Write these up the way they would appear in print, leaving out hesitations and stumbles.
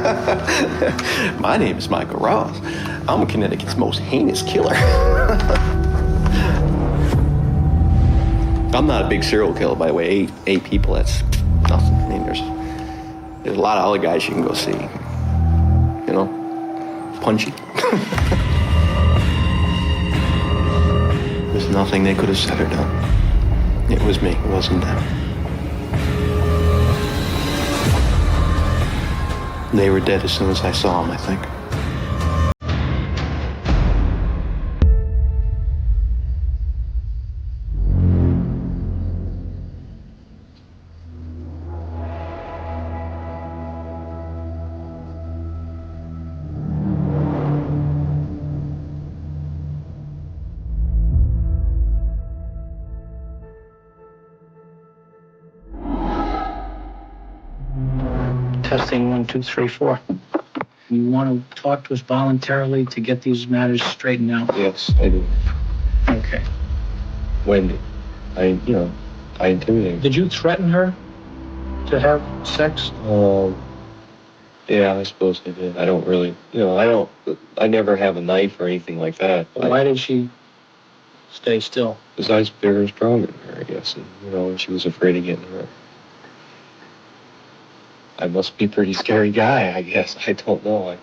My name is Michael Ross. I'm Connecticut's most heinous killer. I'm not a big serial killer, by the way. Eight people, that's nothing. I mean, there's a lot of other guys you can go see. You know, punchy. There's nothing they could have said or done. It was me, it wasn't them. They were dead as soon as I saw them, I think. Testing 1, 2, 3, 4. You want to talk to us voluntarily to get these matters straightened out? Yes, I do. Okay. Wendy, I intimidated. Did you threaten her to have sex? Yeah, I suppose I did. I don't really, I never have a knife or anything like that. Why did she stay still? Because I was bigger and stronger than her, I guess, and, she was afraid of getting hurt. I must be a pretty scary guy, I guess. I don't know.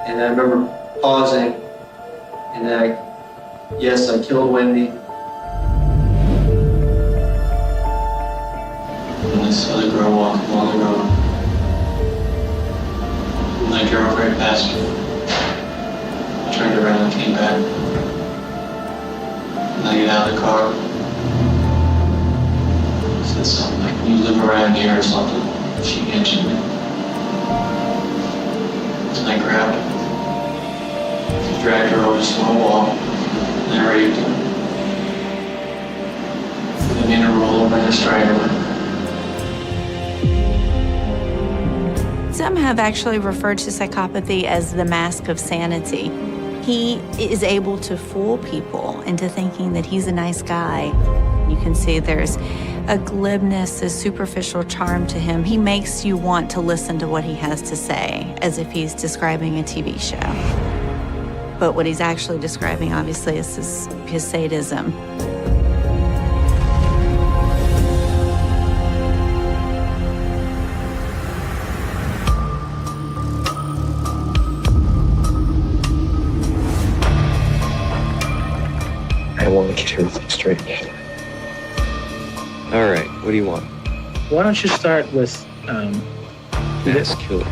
And I remember pausing, and I killed Wendy. And I saw the girl walking along the road. And I drove right past her. I turned around and came back. And I get out of the car. I said something like, "You live around here or something." She mentioned me. And I grabbed her. Dragged her over to the wall, and I raped her. I made her roll over and I strangled her. Some have actually referred to psychopathy as the mask of sanity. He is able to fool people into thinking that he's a nice guy. You can see there's a glibness, a superficial charm to him. He makes you want to listen to what he has to say, as if he's describing a TV show. But what he's actually describing, obviously, is his sadism. I want to get everything straightened out. All right, what do you want? Why don't you start with Mass killer.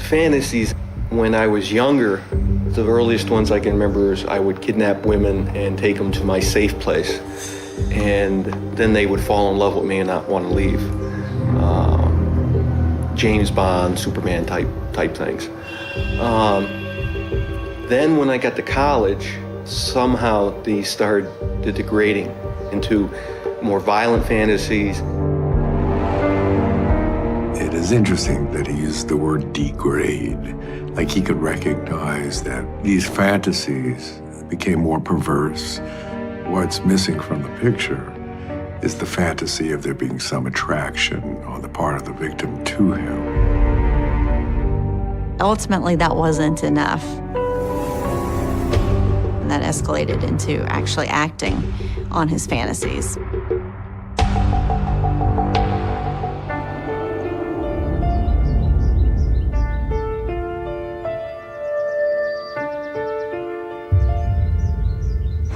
Fantasies, when I was younger, the earliest ones I can remember is I would kidnap women and take them to my safe place. And then they would fall in love with me and not want to leave. James Bond, Superman type things. Then when I got to college, somehow these started degrading into more violent fantasies. It is interesting that he used the word degrade, like he could recognize that these fantasies became more perverse. What's missing from the picture is the fantasy of there being some attraction on the part of the victim to him. Ultimately, that wasn't enough. And that escalated into actually acting on his fantasies.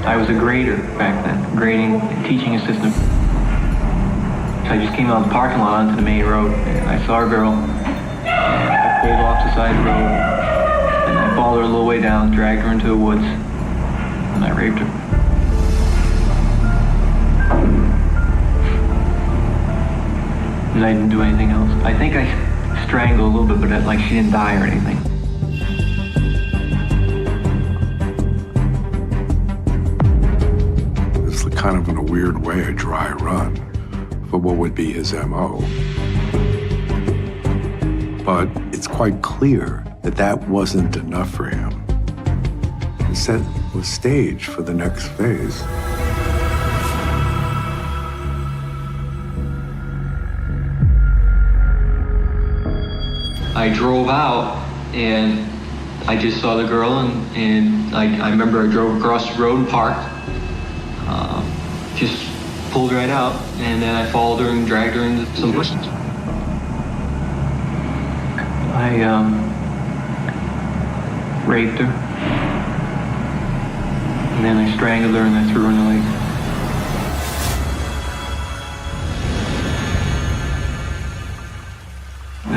I was a grader back then, grading and teaching assistant. So I just came out of the parking lot onto the main road, and I saw a girl, and I pulled off the side of the road, and I followed her a little way down, dragged her into the woods, and I raped her. And I didn't do anything else. I think I strangled a little bit, but like she didn't die or anything. kind of, in a weird way, a dry run for what would be his MO. But it's quite clear that that wasn't enough for him. The set was staged for the next phase. I drove out and I just saw the girl and I remember I drove across the road and parked. Just pulled right out and then I followed her and dragged her into some bushes. I raped her. And then I strangled her and I threw her in the lake.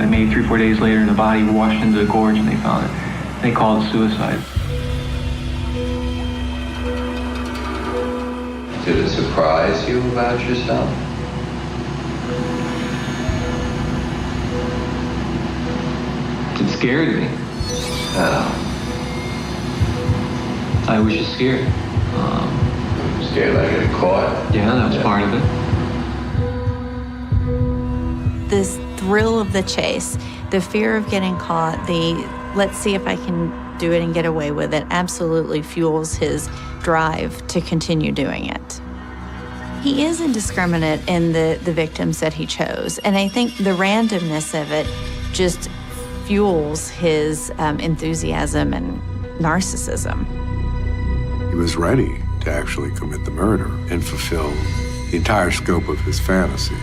And maybe 3 or 4 days later, the body washed into the gorge and they found it. They called it suicide. Did it surprise you about yourself? It scared me. I was just scared. Scared that I get caught? Yeah, that was part of it. This thrill of the chase, the fear of getting caught, the let's see if I can do it and get away with it, absolutely fuels his drive to continue doing it. He is indiscriminate in the victims that he chose, and I think the randomness of it just fuels his enthusiasm and narcissism. He was ready to actually commit the murder and fulfill the entire scope of his fantasy.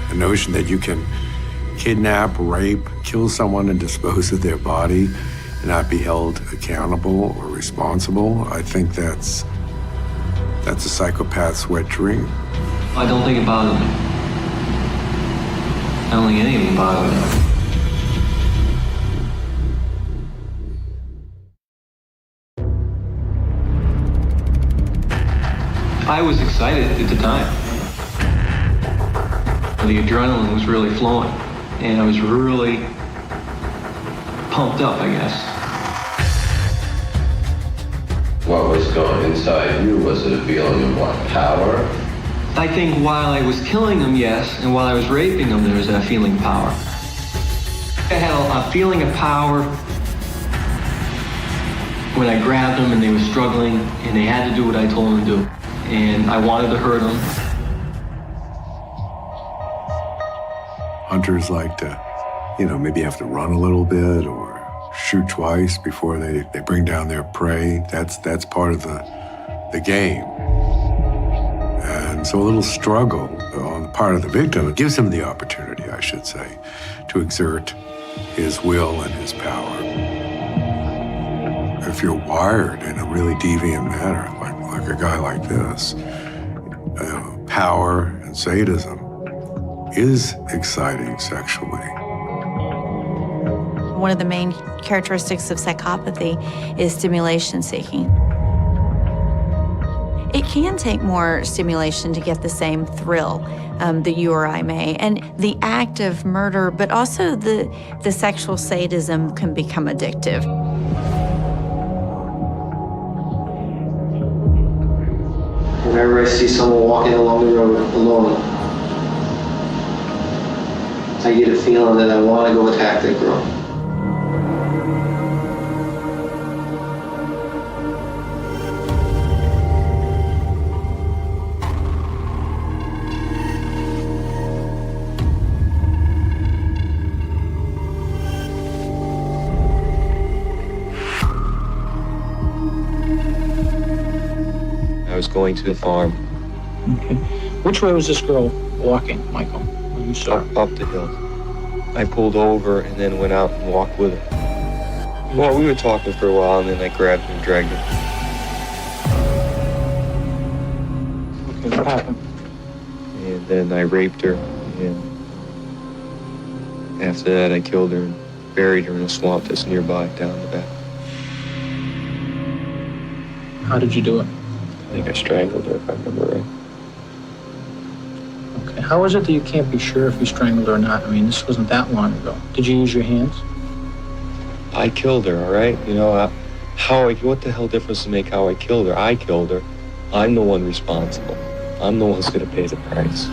The notion that you can kidnap, rape, kill someone and dispose of their body and not be held accountable or responsible, I think that's a psychopath's wet dream. I don't think it bothered me. I don't think anything bothered me. I was excited at the time. The adrenaline was really flowing, and I was really pumped up, I guess. What was going inside you? Was it a feeling of what, power? I think while I was killing them, yes, and while I was raping them, there was that feeling of power. I had a feeling of power when I grabbed them and they were struggling and they had to do what I told them to do. And I wanted to hurt them. Hunters like to, maybe have to run a little bit or shoot twice before they bring down their prey. That's part of the game. And so a little struggle on the part of the victim gives him the opportunity, I should say, to exert his will and his power. If you're wired in a really deviant manner, like a guy like this, power and sadism is exciting sexually. One of the main characteristics of psychopathy is stimulation seeking. It can take more stimulation to get the same thrill that you or I may. And the act of murder, but also the sexual sadism can become addictive. Whenever I see someone walking along the road alone, I get a feeling that I want to go attack that girl. I was going to the farm. Okay. Which way was this girl walking, Michael, when you saw her? Up the hill. I pulled over and then went out and walked with her. Well, we were talking for a while and then I grabbed her and dragged her. Okay, what happened? And then I raped her, and after that I killed her and buried her in a swamp that's nearby down the back. How did you do it? I think I strangled her, if I remember right. Okay, how is it that you can't be sure if you strangled her or not? I mean, this wasn't that long ago. Did you use your hands? I killed her, all right? What the hell difference does it make how I killed her? I killed her. I'm the one responsible. I'm the one who's going to pay the price.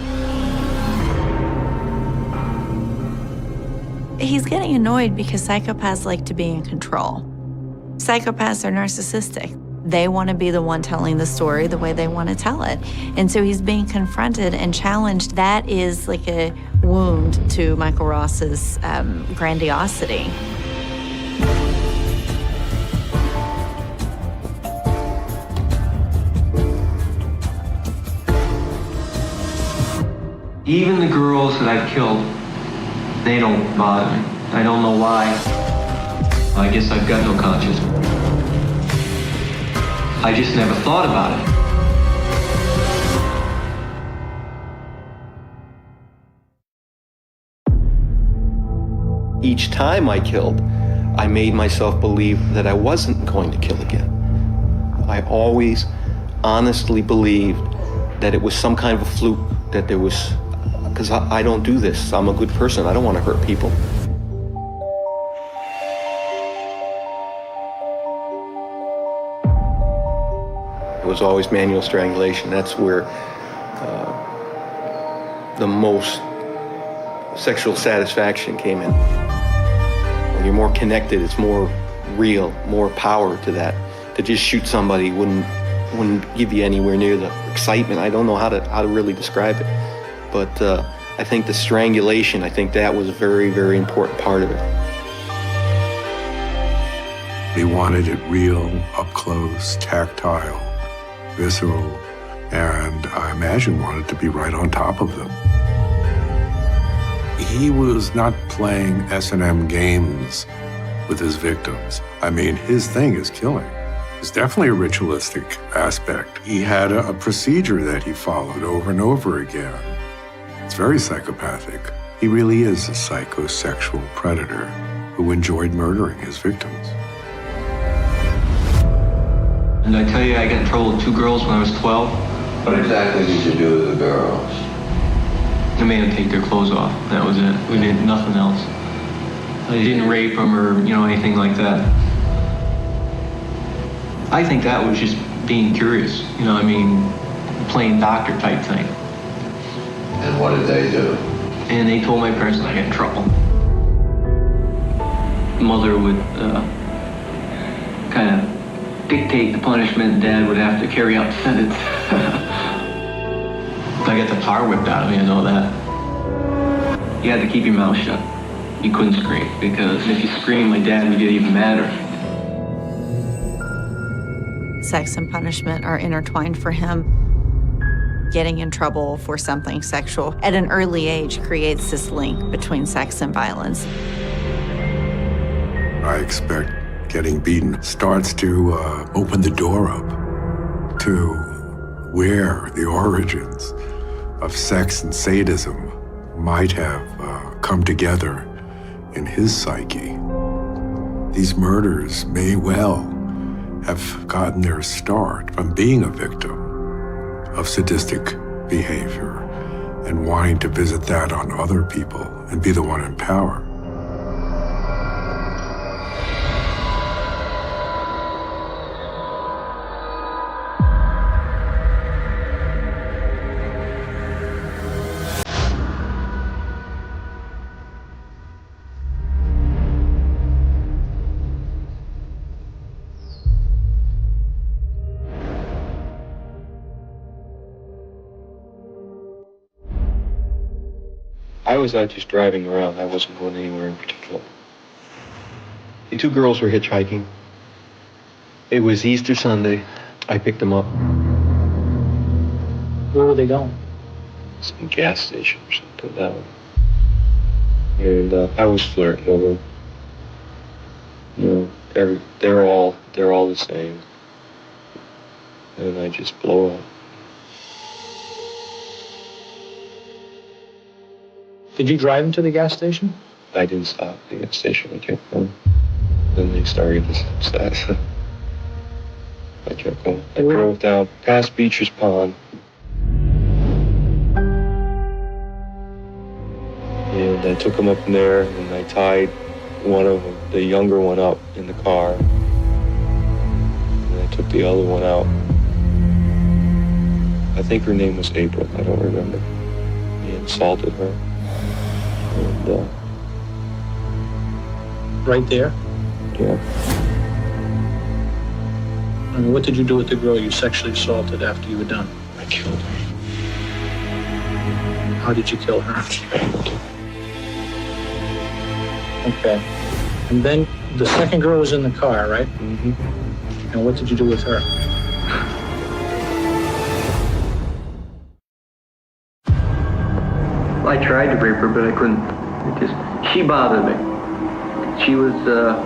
He's getting annoyed because psychopaths like to be in control. Psychopaths are narcissistic. They want to be the one telling the story the way they want to tell it. And so he's being confronted and challenged. That is like a wound to Michael Ross's grandiosity. Even the girls that I've killed, they don't bother me. I don't know why. I guess I've got no conscience. I just never thought about it. Each time I killed, I made myself believe that I wasn't going to kill again. I always honestly believed that it was some kind of a fluke, that there was, because I don't do this. I'm a good person. I don't want to hurt people. It was always manual strangulation. That's where the most sexual satisfaction came in. When you're more connected, it's more real, more power to that. To just shoot somebody wouldn't give you anywhere near the excitement. I don't know how to really describe it. But I think the strangulation, I think that was a very, very important part of it. He wanted it real, up close, tactile, visceral, and I imagine wanted to be right on top of them. He was not playing S&M games with his victims. I mean, his thing is killing. It's definitely a ritualistic aspect. He had a procedure that he followed over and over again. It's very psychopathic. He really is a psychosexual predator who enjoyed murdering his victims. And I tell you, I got in trouble with 2 girls when I was 12. What exactly did you do with the girls? I made them take their clothes off. That was it. We did nothing else. I didn't rape them or, anything like that. I think that was just being curious. Playing doctor type thing. And what did they do? And they told my parents that I got in trouble. Mother would kind of dictate the punishment. Dad would have to carry out the sentence. I got the tar whipped out of me, I know that. You had to keep your mouth shut. You couldn't scream, because if you screamed, my dad would get even madder. Sex and punishment are intertwined for him. Getting in trouble for something sexual at an early age creates this link between sex and violence. I expect getting beaten starts to open the door up to where the origins of sex and sadism might have come together in his psyche. These murders may well have gotten their start from being a victim of sadistic behavior and wanting to visit that on other people and be the one in power. I was not just driving around. I wasn't going anywhere in particular. The 2 girls were hitchhiking. It was Easter Sunday. I picked them up. Where were they going? Some gas station or something that way. And I was flirting with them. They're all the same. And I just blow up. Did you drive them to the gas station? I didn't stop at the gas station. I kept going. Then they started to stop. I kept going. I drove down past Beecher's Pond. And I took them up in there, and I tied one of them, the younger one, up in the car. And I took the other one out. I think her name was April. I don't remember. He insulted her. And, Right there? yeah. And what did you do with the girl you sexually assaulted after you were done? I killed her. How did you kill her? Strangled her. Okay. And then the second girl was in the car, right? Mm-hmm. And what did you do with her? I tried to rape her, but I couldn't. She bothered me. She was the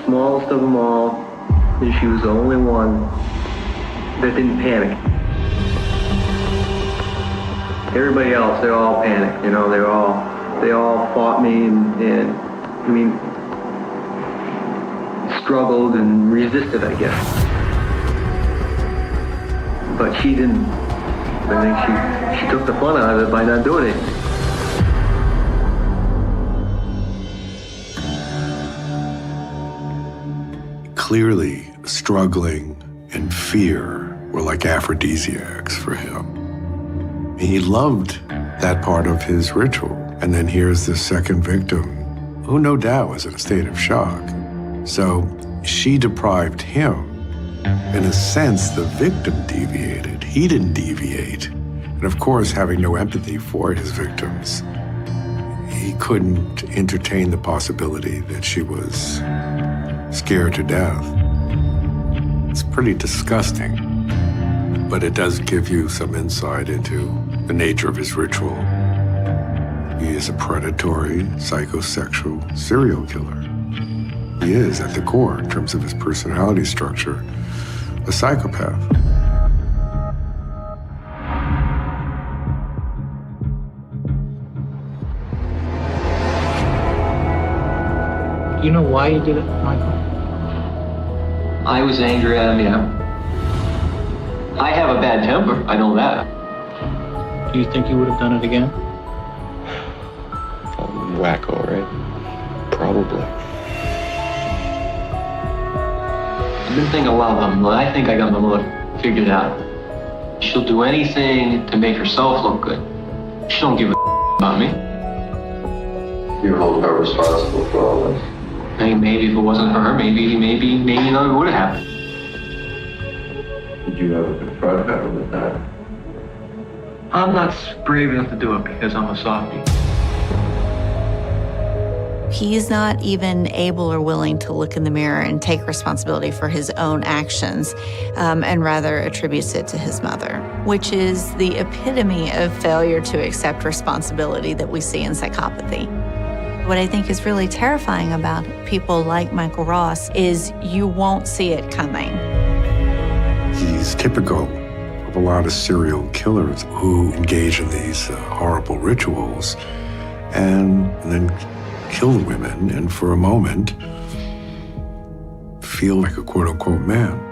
smallest of them all, and she was the only one that didn't panic. Everybody else, they all panicked, you know, they all fought me and I mean, struggled and resisted, I guess. But she didn't. I think she took the fun out of it by not doing it. Clearly, struggling and fear were like aphrodisiacs for him. He loved that part of his ritual. And then here's the second victim, who no doubt was in a state of shock. So she deprived him. In a sense, the victim deviated. He didn't deviate. And of course, having no empathy for his victims, he couldn't entertain the possibility that she was scared to death. It's pretty disgusting, but it does give you some insight into the nature of his ritual. He is a predatory, psychosexual serial killer. He is, at the core, in terms of his personality structure, a psychopath. Do you know why you did it, Michael? I was angry at him, yeah. I have a bad temper, I know that. Do you think you would have done it again? Wacko, right? Probably. I've been thinking a lot about my mother. I think I got my mother figured out. She'll do anything to make herself look good. She don't give a about me. You hold her responsible for all this. I mean, maybe if it wasn't for her, maybe none of it would have happened. Did you ever confront her with that? I'm not brave enough to do it because I'm a softie. He's not even able or willing to look in the mirror and take responsibility for his own actions, and rather attributes it to his mother, which is the epitome of failure to accept responsibility that we see in psychopathy. What I think is really terrifying about people like Michael Ross is you won't see it coming. He's typical of a lot of serial killers who engage in these horrible rituals and then kill the women and for a moment feel like a quote-unquote man.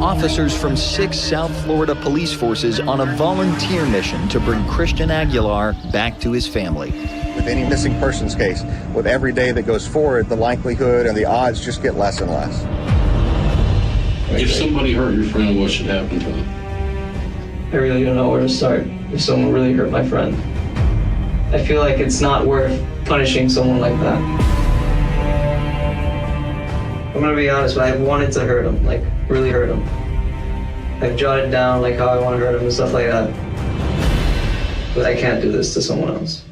Officers from 6 South Florida police forces on a volunteer mission to bring Christian Aguilar back to his family. With any missing persons case, with every day that goes forward, the likelihood and the odds just get less and less. If somebody hurt your friend, what should happen to them? I really don't know where to start if someone really hurt my friend. I feel like it's not worth punishing someone like that. I'm gonna be honest, I wanted to hurt him, like really hurt him. I've jotted down like how I want to hurt him and stuff like that. But I can't do this to someone else.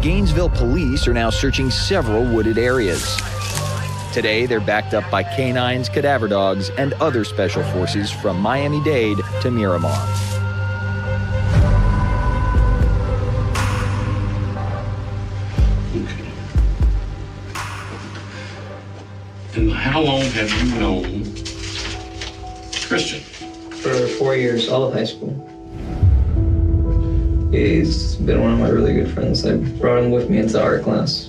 Gainesville police are now searching several wooded areas. Today, they're backed up by canines, cadaver dogs, and other special forces from Miami-Dade to Miramar. Okay. And how long have you known Christian? For 4 years, all of high school. He's been one of my really good friends. I brought him with me into art class.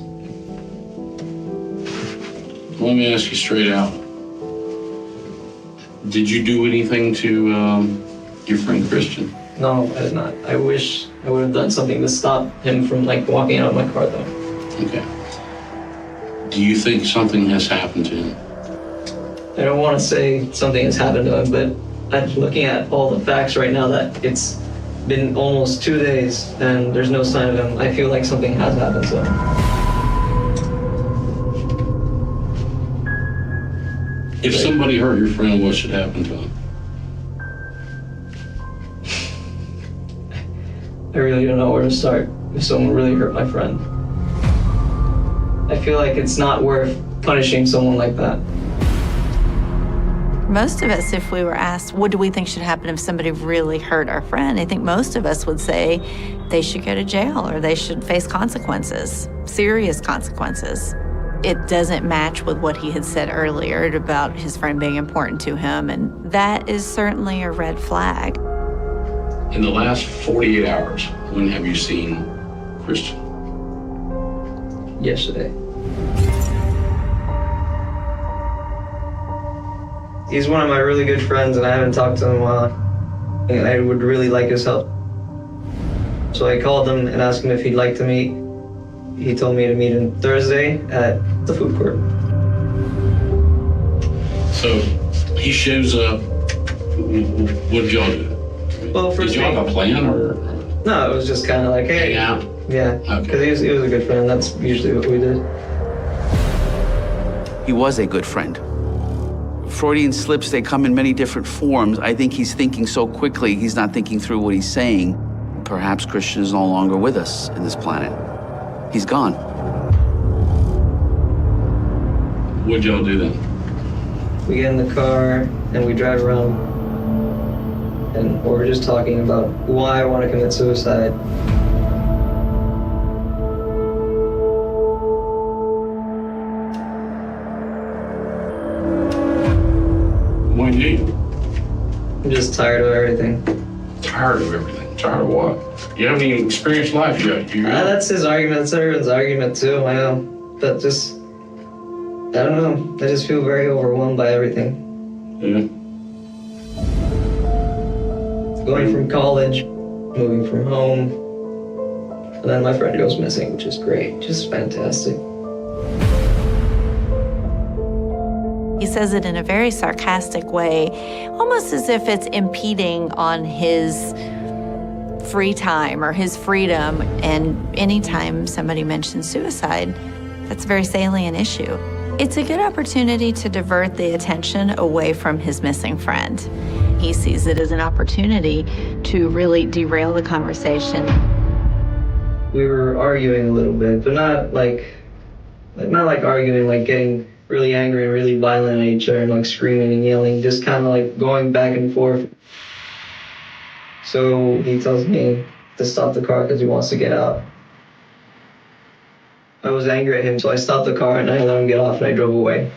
Let me ask you straight out. Did you do anything to your friend Christian? No, I did not. I wish I would have done something to stop him from walking out of my car though. Okay. Do you think something has happened to him? I don't want to say something has happened to him, but I'm looking at all the facts right now that it's been almost 2 days and there's no sign of him. I feel like something has happened to him. If somebody hurt your friend, what should happen to him? I really don't know where to start if someone really hurt my friend. I feel like it's not worth punishing someone like that. Most of us, if we were asked, what do we think should happen if somebody really hurt our friend? I think most of us would say they should go to jail or they should face consequences, serious consequences. It doesn't match with what he had said earlier about his friend being important to him, and that is certainly a red flag. In the last 48 hours, when have you seen Christian? Yesterday. He's one of my really good friends and I haven't talked to him in a while. And I would really like his help. So I called him and asked him if he'd like to meet. He told me to meet him Thursday at the food court. So he shows up. What did y'all do? Well, did y'all have a plan or? No, it was just kind of like, hey. Hang out? Yeah, because he was a good friend. That's usually what we did. He was a good friend. Freudian slips, they come in many different forms. I think he's thinking so quickly, he's not thinking through what he's saying. Perhaps Christian is no longer with us in this planet. He's gone. What'd y'all do then? We get in the car and we drive around and we're just talking about why I want to commit suicide. Why did you? I'm just tired of everything. Tired of everything? Tired of what? You haven't even experienced life yet. That's his argument. That's everyone's argument too. I know. But just, I don't know. I just feel very overwhelmed by everything. Yeah. Going from college, moving from home, and then my friend goes missing, which is great. Just fantastic. He says it in a very sarcastic way, almost as if it's impeding on his free time or his freedom. And anytime somebody mentions suicide, that's a very salient issue. It's a good opportunity to divert the attention away from his missing friend. He sees it as an opportunity to really derail the conversation. We were arguing a little bit, but not like arguing, like getting really angry and really violent at each other and like screaming and yelling, just kind of like going back and forth. So he tells me to stop the car because he wants to get out. I was angry at him, so I stopped the car and I let him get off and I drove away.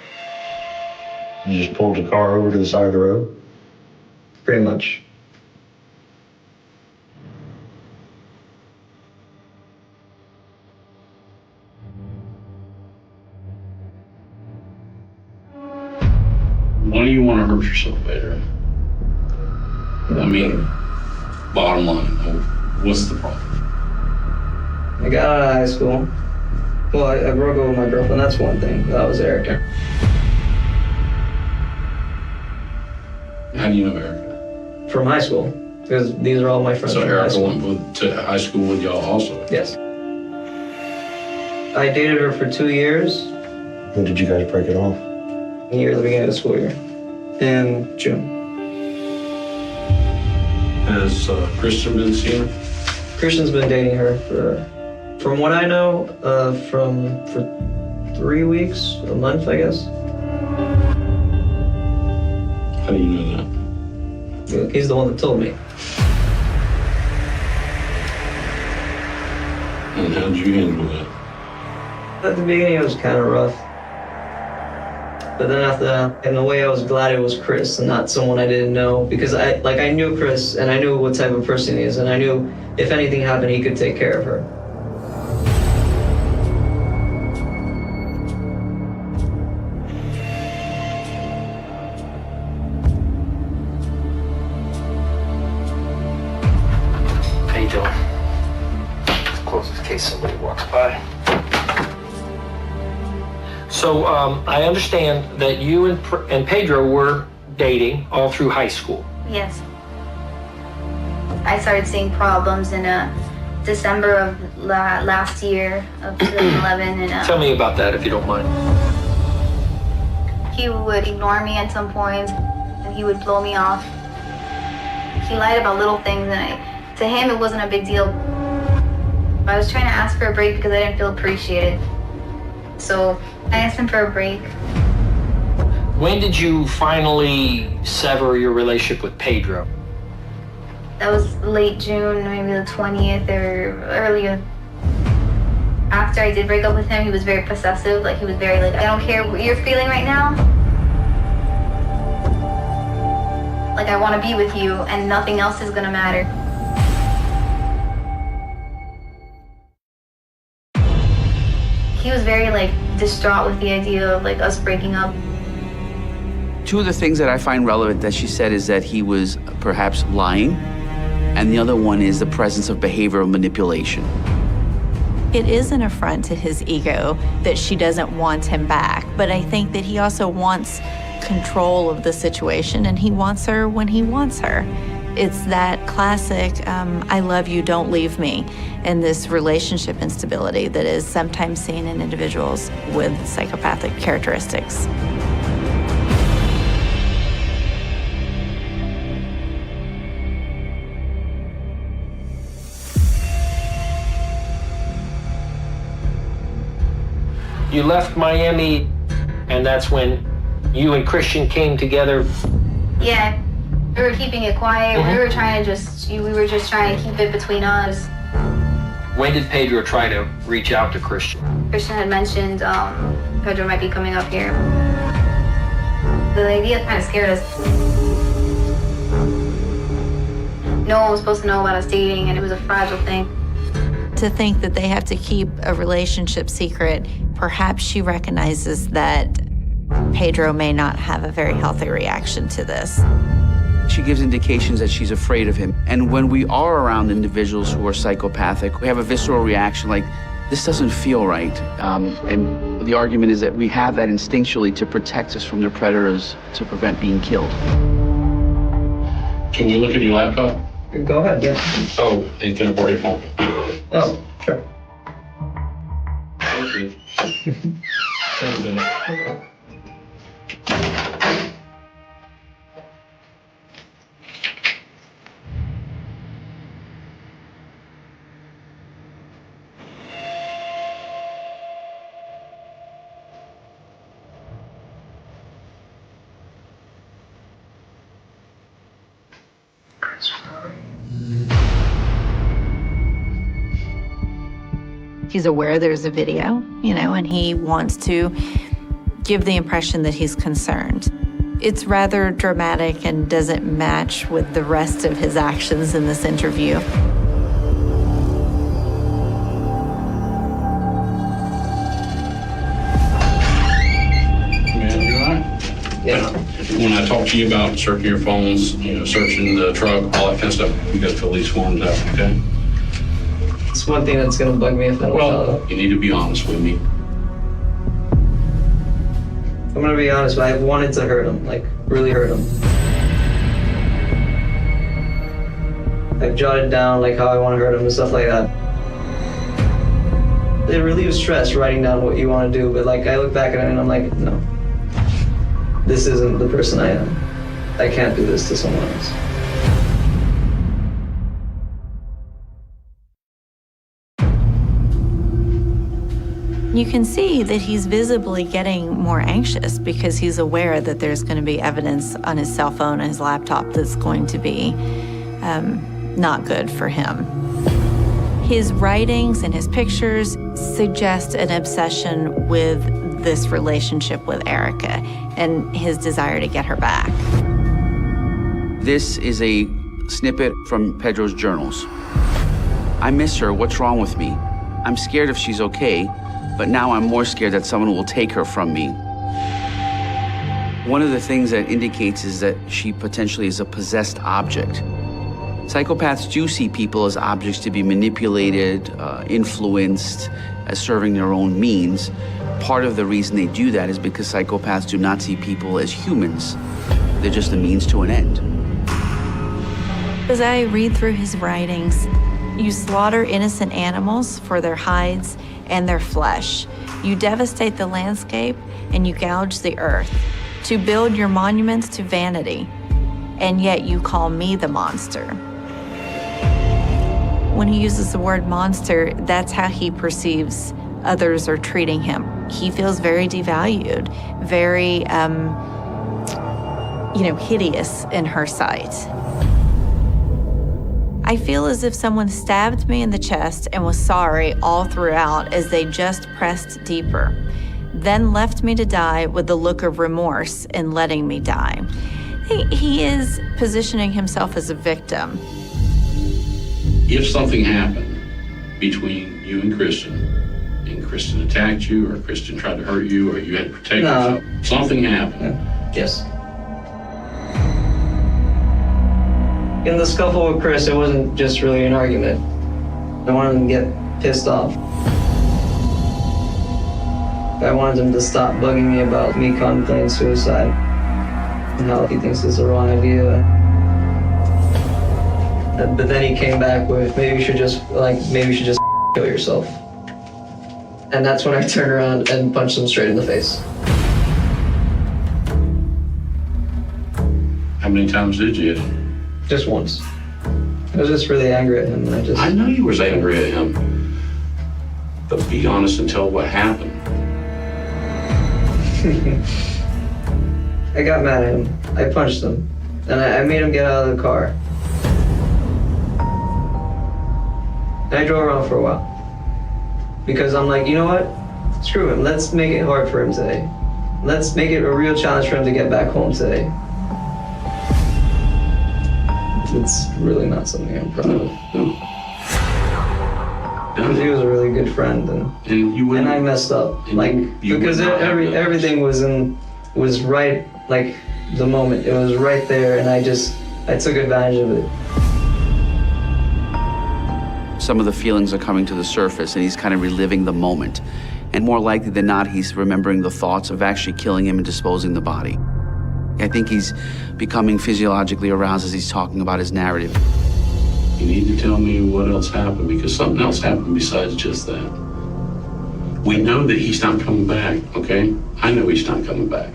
You just pulled the car over to the side of the road? Pretty much. Why do you want to hurt yourself later? I mean, bottom line, what's the problem? I got out of high school. Well, I broke up with my girlfriend, that's one thing. That was Erica. How do you know Erica? From high school, because these are all my friends So from high Erica school. went to high school with y'all also? Yes. I dated her for 2 years. When did you guys break it off? Near the beginning of the school year. In June. Has Christian been seeing her? Christian's been dating her from what I know, for 3 weeks, a month, I guess. How do you know that? He's the one that told me. And how did you handle that? At the beginning, it was kind of rough. But then after that, in a way, I was glad it was Chris and not someone I didn't know, because I knew Chris and I knew what type of person he is, and I knew if anything happened, he could take care of her. How you doing? Let's close this case, somebody walks by. So I understand that you and Pedro were dating all through high school. Yes. I started seeing problems in December of last year of 2011. And, Tell me about that if you don't mind. He would ignore me at some points, and he would blow me off. He lied about little things, and to him it wasn't a big deal. I was trying to ask for a break because I didn't feel appreciated. So I asked him for a break. When did you finally sever your relationship with Pedro? That was late June, maybe the 20th or earlier. After I did break up with him, he was very possessive. Like, he was very like, I don't care what you're feeling right now. Like, I want to be with you and nothing else is gonna matter. He was very like distraught with the idea of like us breaking up. Two of the things that I find relevant that she said is that he was perhaps lying, and the other one is the presence of behavioral manipulation. It is an affront to his ego that she doesn't want him back, but I think that he also wants control of the situation, and he wants her when he wants her. It's that classic, I love you, don't leave me, and this relationship instability that is sometimes seen in individuals with psychopathic characteristics. You left Miami, and that's when you and Christian came together. Yeah, we were keeping it quiet. We were trying to we were just trying to keep it between us. When did Pedro try to reach out to Christian? Christian had mentioned Pedro might be coming up here. The idea kind of scared us. No one was supposed to know about us dating, and it was a fragile thing. To think that they have to keep a relationship secret, perhaps she recognizes that Pedro may not have a very healthy reaction to this. She gives indications that she's afraid of him. And when we are around individuals who are psychopathic, we have a visceral reaction like, this doesn't feel right. And the argument is that we have that instinctually to protect us from their predators, to prevent being killed. Can we look at your laptop? Go ahead, yeah. Oh, it's in a board phone. Oh, sure. Okay. He's aware there's a video, and he wants to give the impression that he's concerned. It's rather dramatic and doesn't match with the rest of his actions in this interview. Yeah. When I talk to you about searching your phones, searching the truck, all that kind of stuff, you got to fill these forms out, okay? It's one thing that's gonna bug me if I don't follow it. You need to be honest with me. I'm gonna be honest, I wanted to hurt him, like really hurt him. I've jotted down like how I want to hurt him and stuff like that. It relieves stress writing down what you want to do, but like I look back at it and I'm like, no. This isn't the person I am. I can't do this to someone else. You can see that he's visibly getting more anxious because he's aware that there's going to be evidence on his cell phone and his laptop that's going to be not good for him. His writings and his pictures suggest an obsession with this relationship with Erica. and his desire to get her back. This is a snippet from Pedro's journals. I miss her. What's wrong with me? I'm scared if she's okay, but now I'm more scared that someone will take her from me. One of the things that indicates is that she potentially is a possessed object. Psychopaths do see people as objects to be manipulated, influenced, as serving their own means. Part of the reason they do that is because psychopaths do not see people as humans. They're just a means to an end. As I read through his writings, you slaughter innocent animals for their hides and their flesh. You devastate the landscape and you gouge the earth to build your monuments to vanity, and yet you call me the monster. When he uses the word monster, that's how he perceives others are treating him. He feels very devalued, very, hideous in her sight. I feel as if someone stabbed me in the chest and was sorry all throughout as they just pressed deeper, then left me to die with the look of remorse in letting me die. He is positioning himself as a victim. If something happened between you and Christian attacked you, or Christian tried to hurt you, or you had to protect yourself, something happened. Yes. In the scuffle with Chris, it wasn't just really an argument. I wanted him to get pissed off. I wanted him to stop bugging me about me contemplating suicide and how he thinks it's the wrong idea. But then he came back with, maybe you should just kill yourself. And that's when I turned around and punched him straight in the face. How many times did you hit him? Just once. I was just really angry at him. I know you was angry at him, but be honest and tell what happened. I got mad at him. I punched him. And I made him get out of the car. And I drove around for a while. Because I'm like, you know what? Screw him. Let's make it hard for him today. Let's make it a real challenge for him to get back home today. It's really not something I'm proud of. Because he was a really good friend, and I messed up. Because everything was right, like the moment. It was right there, and I took advantage of it. Some of the feelings are coming to the surface, and he's kind of reliving the moment. And more likely than not, he's remembering the thoughts of actually killing him and disposing the body. I think he's becoming physiologically aroused as he's talking about his narrative. You need to tell me what else happened, because something else happened besides just that. We know that he's not coming back, okay? I know he's not coming back.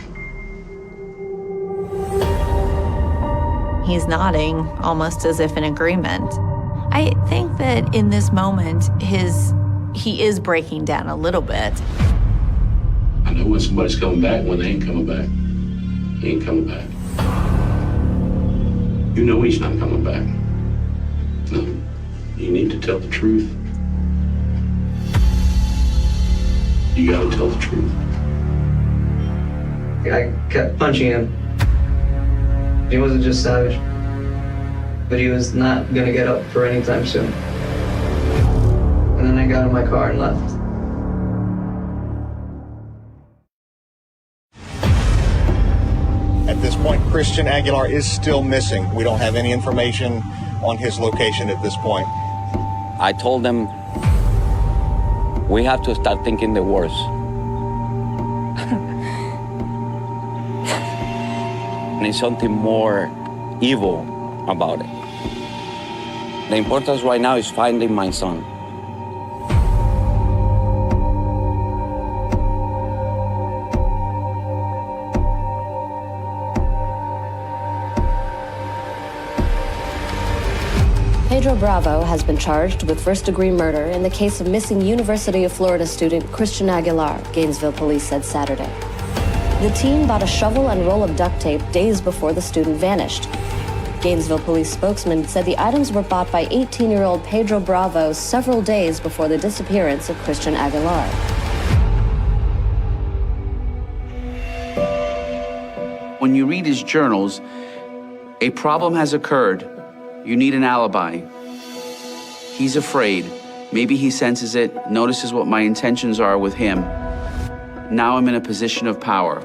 He's nodding, almost as if in agreement. I think that in this moment, he is breaking down a little bit. I know when somebody's coming back, when they ain't coming back. He ain't coming back. You know he's not coming back. No, you need to tell the truth. You gotta tell the truth. I kept punching him. He wasn't just savage, but he was not gonna get up for any time soon. And then I got in my car and left. At this point, Christian Aguilar is still missing. We don't have any information on his location at this point. I told them we have to start thinking the worst. There's something more evil about it. The importance right now is finding my son. Pedro Bravo has been charged with first-degree murder in the case of missing University of Florida student Christian Aguilar, Gainesville police said Saturday. The team bought a shovel and roll of duct tape days before the student vanished. Gainesville police spokesman said the items were bought by 18-year-old Pedro Bravo several days before the disappearance of Christian Aguilar. you read his journals, a problem has occurred. You need an alibi. He's afraid. Maybe he senses it, notices what my intentions are with him. Now I'm in a position of power.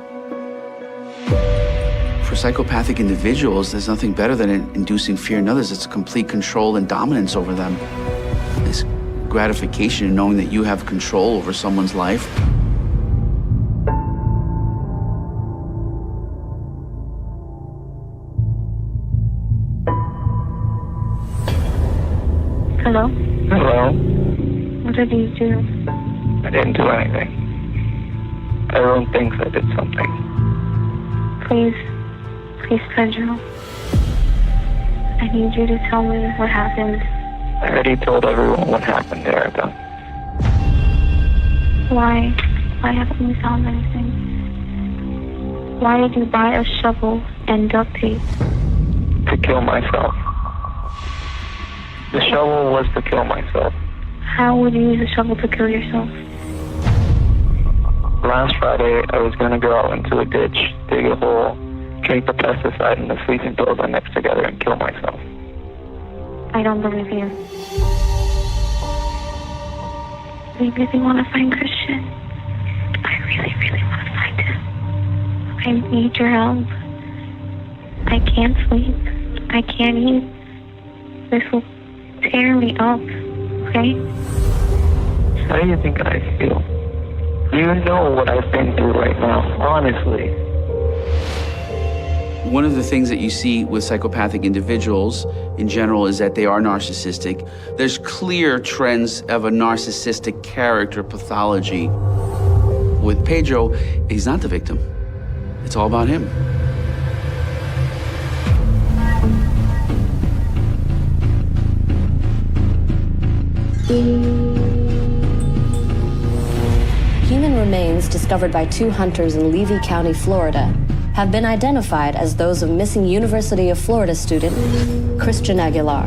For psychopathic individuals, there's nothing better than inducing fear in others. It's a complete control and dominance over them. This gratification in knowing that you have control over someone's life. Hello? Hello? What did you do? I didn't do anything. Everyone thinks I did something. Please, Pedro. I need you to tell me what happened. I already told everyone what happened, Erica. Why haven't you found anything? Why did you buy a shovel and duct tape? To kill myself. The shovel was to kill myself. How would you use a shovel to kill yourself? Last Friday, I was going to go out into a ditch, dig a hole, drink the pesticide and the sleeping pills I mixed together and kill myself. I don't believe you. I really want to find Christian. I really, really want to find him. I need your help. I can't sleep. I can't eat. This will tear me up, okay? How do you think I feel? You know what I've been through right now, honestly. One of the things that you see with psychopathic individuals in general is that they are narcissistic. There's clear trends of a narcissistic character pathology. With Pedro, he's not the victim. It's all about him. Human remains discovered by 2 hunters in Levy County, Florida, have been identified as those of missing University of Florida student Christian Aguilar.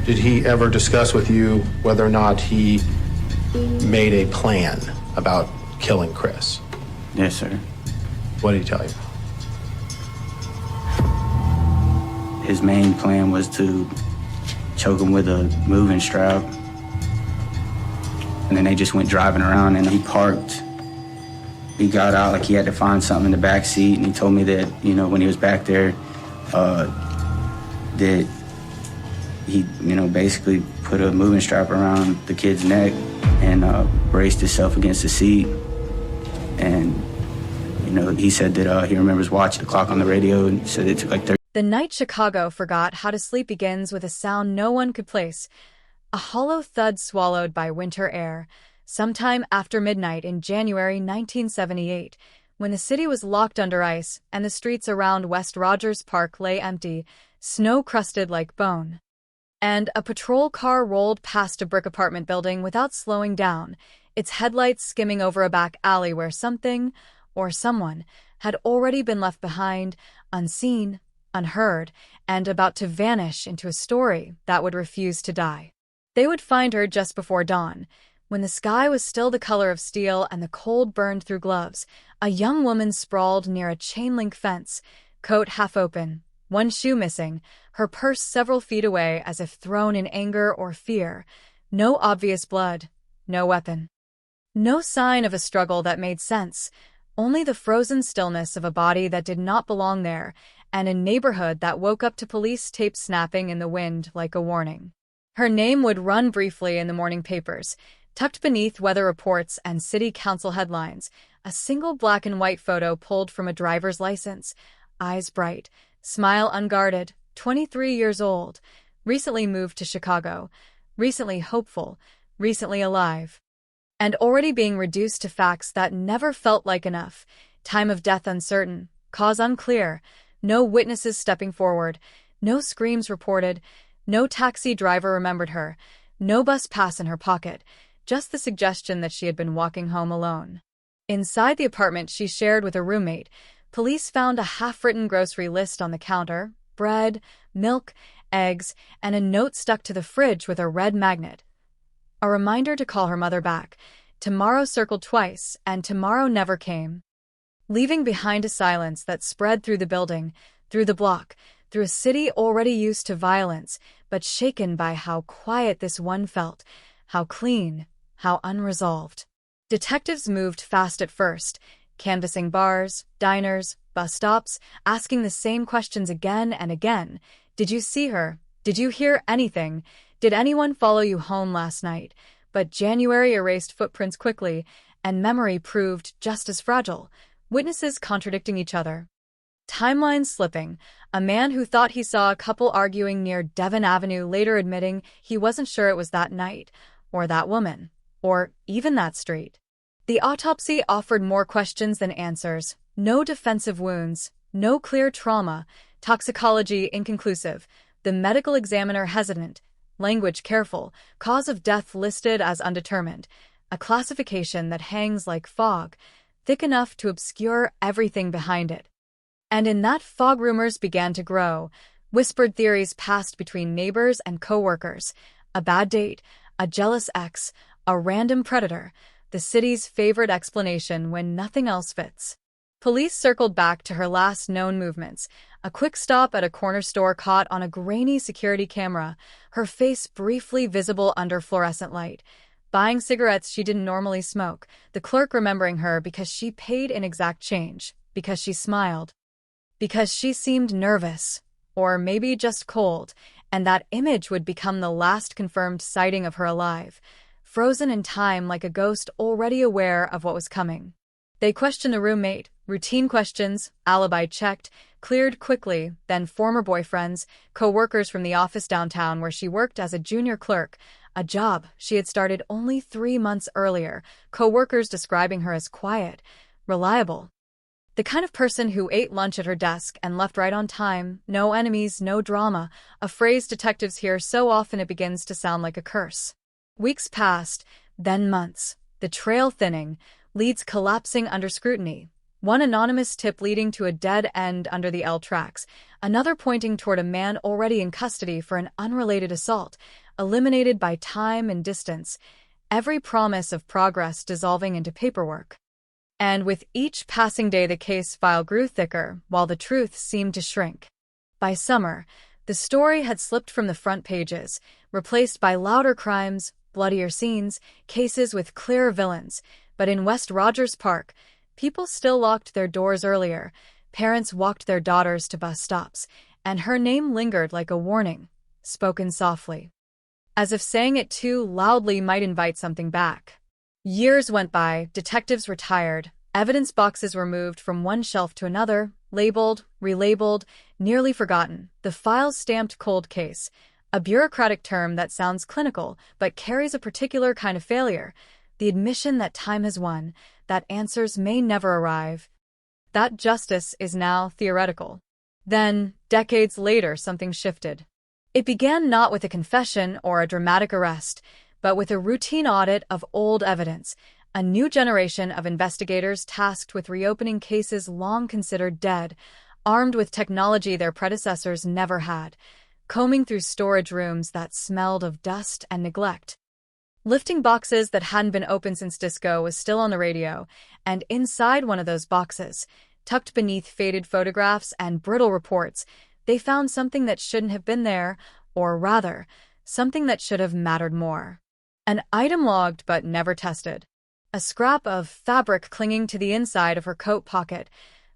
Did he ever discuss with you whether or not he made a plan about killing Chris? Yes, sir. What did he tell you? His main plan was to choke him with a moving strap. And then they just went driving around and he parked. He got out like he had to find something in the back seat, and he told me that, you know, when he was back there, that he, you know, basically put a moving strap around the kid's neck and braced himself against the seat. And, you know, he said that he remembers watching the clock on the radio and said it took like 30. The night Chicago forgot how to sleep begins with a sound no one could place. A hollow thud swallowed by winter air, sometime after midnight in January 1978, when the city was locked under ice and the streets around West Rogers Park lay empty, snow-crusted like bone. And a patrol car rolled past a brick apartment building without slowing down, its headlights skimming over a back alley where something, or someone, had already been left behind, unseen, unheard, and about to vanish into a story that would refuse to die. They would find her just before dawn, when the sky was still the color of steel and the cold burned through gloves. A young woman sprawled near a chain-link fence, coat half open, one shoe missing, her purse several feet away as if thrown in anger or fear. No obvious blood, no weapon. No sign of a struggle that made sense, only the frozen stillness of a body that did not belong there, and a neighborhood that woke up to police tape snapping in the wind like a warning. Her name would run briefly in the morning papers, tucked beneath weather reports and city council headlines, a single black and white photo pulled from a driver's license, eyes bright, smile unguarded, 23 years old, recently moved to Chicago, recently hopeful, recently alive. And already being reduced to facts that never felt like enough, time of death uncertain, cause unclear, no witnesses stepping forward, no screams reported, no taxi driver remembered her, no bus pass in her pocket, just the suggestion that she had been walking home alone. Inside the apartment she shared with a roommate, police found a half-written grocery list on the counter: bread, milk, eggs, and a note stuck to the fridge with a red magnet. A reminder to call her mother back. Tomorrow circled twice, and tomorrow never came. Leaving behind a silence that spread through the building, through the block, through a city already used to violence, but shaken by how quiet this one felt, how clean, how unresolved. Detectives moved fast at first, canvassing bars, diners, bus stops, asking the same questions again and again. Did you see her? Did you hear anything? Did anyone follow you home last night? But January erased footprints quickly, and memory proved just as fragile, witnesses contradicting each other. Timelines slipping. A man who thought he saw a couple arguing near Devon Avenue later admitting he wasn't sure it was that night, or that woman, or even that street. The autopsy offered more questions than answers. No defensive wounds, no clear trauma, toxicology inconclusive, the medical examiner hesitant, language careful, cause of death listed as undetermined, a classification that hangs like fog, thick enough to obscure everything behind it. And in that fog, rumors began to grow. Whispered theories passed between neighbors and co-workers. A bad date, a jealous ex, a random predator, the city's favorite explanation when nothing else fits. Police circled back to her last known movements, a quick stop at a corner store caught on a grainy security camera, her face briefly visible under fluorescent light, buying cigarettes she didn't normally smoke, the clerk remembering her because she paid in exact change, because she smiled, because she seemed nervous, or maybe just cold, and that image would become the last confirmed sighting of her alive, frozen in time like a ghost already aware of what was coming. They questioned the roommate, routine questions, alibi checked, cleared quickly, then former boyfriends, co-workers from the office downtown where she worked as a junior clerk, a job she had started only 3 months earlier, co-workers describing her as quiet, reliable. The kind of person who ate lunch at her desk and left right on time, no enemies, no drama, a phrase detectives hear so often it begins to sound like a curse. Weeks passed, then months, the trail thinning, leads collapsing under scrutiny. One anonymous tip leading to a dead end under the L tracks, another pointing toward a man already in custody for an unrelated assault, eliminated by time and distance, every promise of progress dissolving into paperwork. And with each passing day the case file grew thicker, while the truth seemed to shrink. By summer, the story had slipped from the front pages, replaced by louder crimes, bloodier scenes, cases with clearer villains. But in West Rogers Park, people still locked their doors earlier, parents walked their daughters to bus stops, and her name lingered like a warning, spoken softly, as if saying it too loudly might invite something back. Years went by, detectives retired, evidence boxes were moved from one shelf to another, labeled, relabeled, nearly forgotten, the files stamped cold case, a bureaucratic term that sounds clinical but carries a particular kind of failure. The admission that time has won, that answers may never arrive, that justice is now theoretical. Then, decades later, something shifted. It began not with a confession or a dramatic arrest, but with a routine audit of old evidence, a new generation of investigators tasked with reopening cases long considered dead, armed with technology their predecessors never had, combing through storage rooms that smelled of dust and neglect. Lifting boxes that hadn't been opened since disco was still on the radio, and inside one of those boxes, tucked beneath faded photographs and brittle reports, they found something that shouldn't have been there, or rather, something that should have mattered more. An item logged but never tested. A scrap of fabric clinging to the inside of her coat pocket,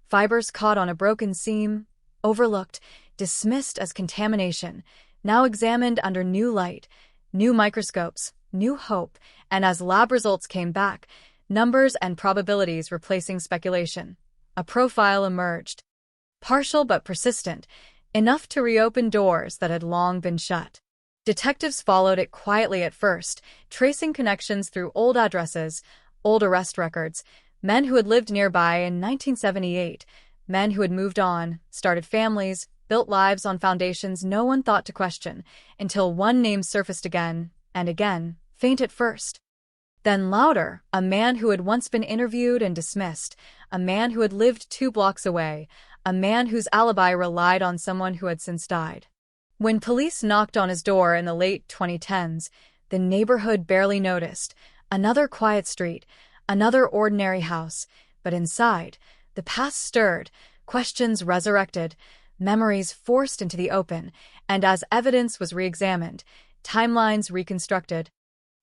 fibers caught on a broken seam, overlooked, dismissed as contamination, now examined under new light, new microscopes, new hope, and as lab results came back, numbers and probabilities replacing speculation, a profile emerged. Partial but persistent, enough to reopen doors that had long been shut. Detectives followed it quietly at first, tracing connections through old addresses, old arrest records, men who had lived nearby in 1978, men who had moved on, started families, built lives on foundations no one thought to question, until one name surfaced again, and again, faint at first. Then louder, a man who had once been interviewed and dismissed, a man who had lived 2 blocks away, a man whose alibi relied on someone who had since died. When police knocked on his door in the late 2010s, the neighborhood barely noticed. Another quiet street, another ordinary house, but inside, the past stirred, questions resurrected, memories forced into the open, and as evidence was re-examined, timelines reconstructed,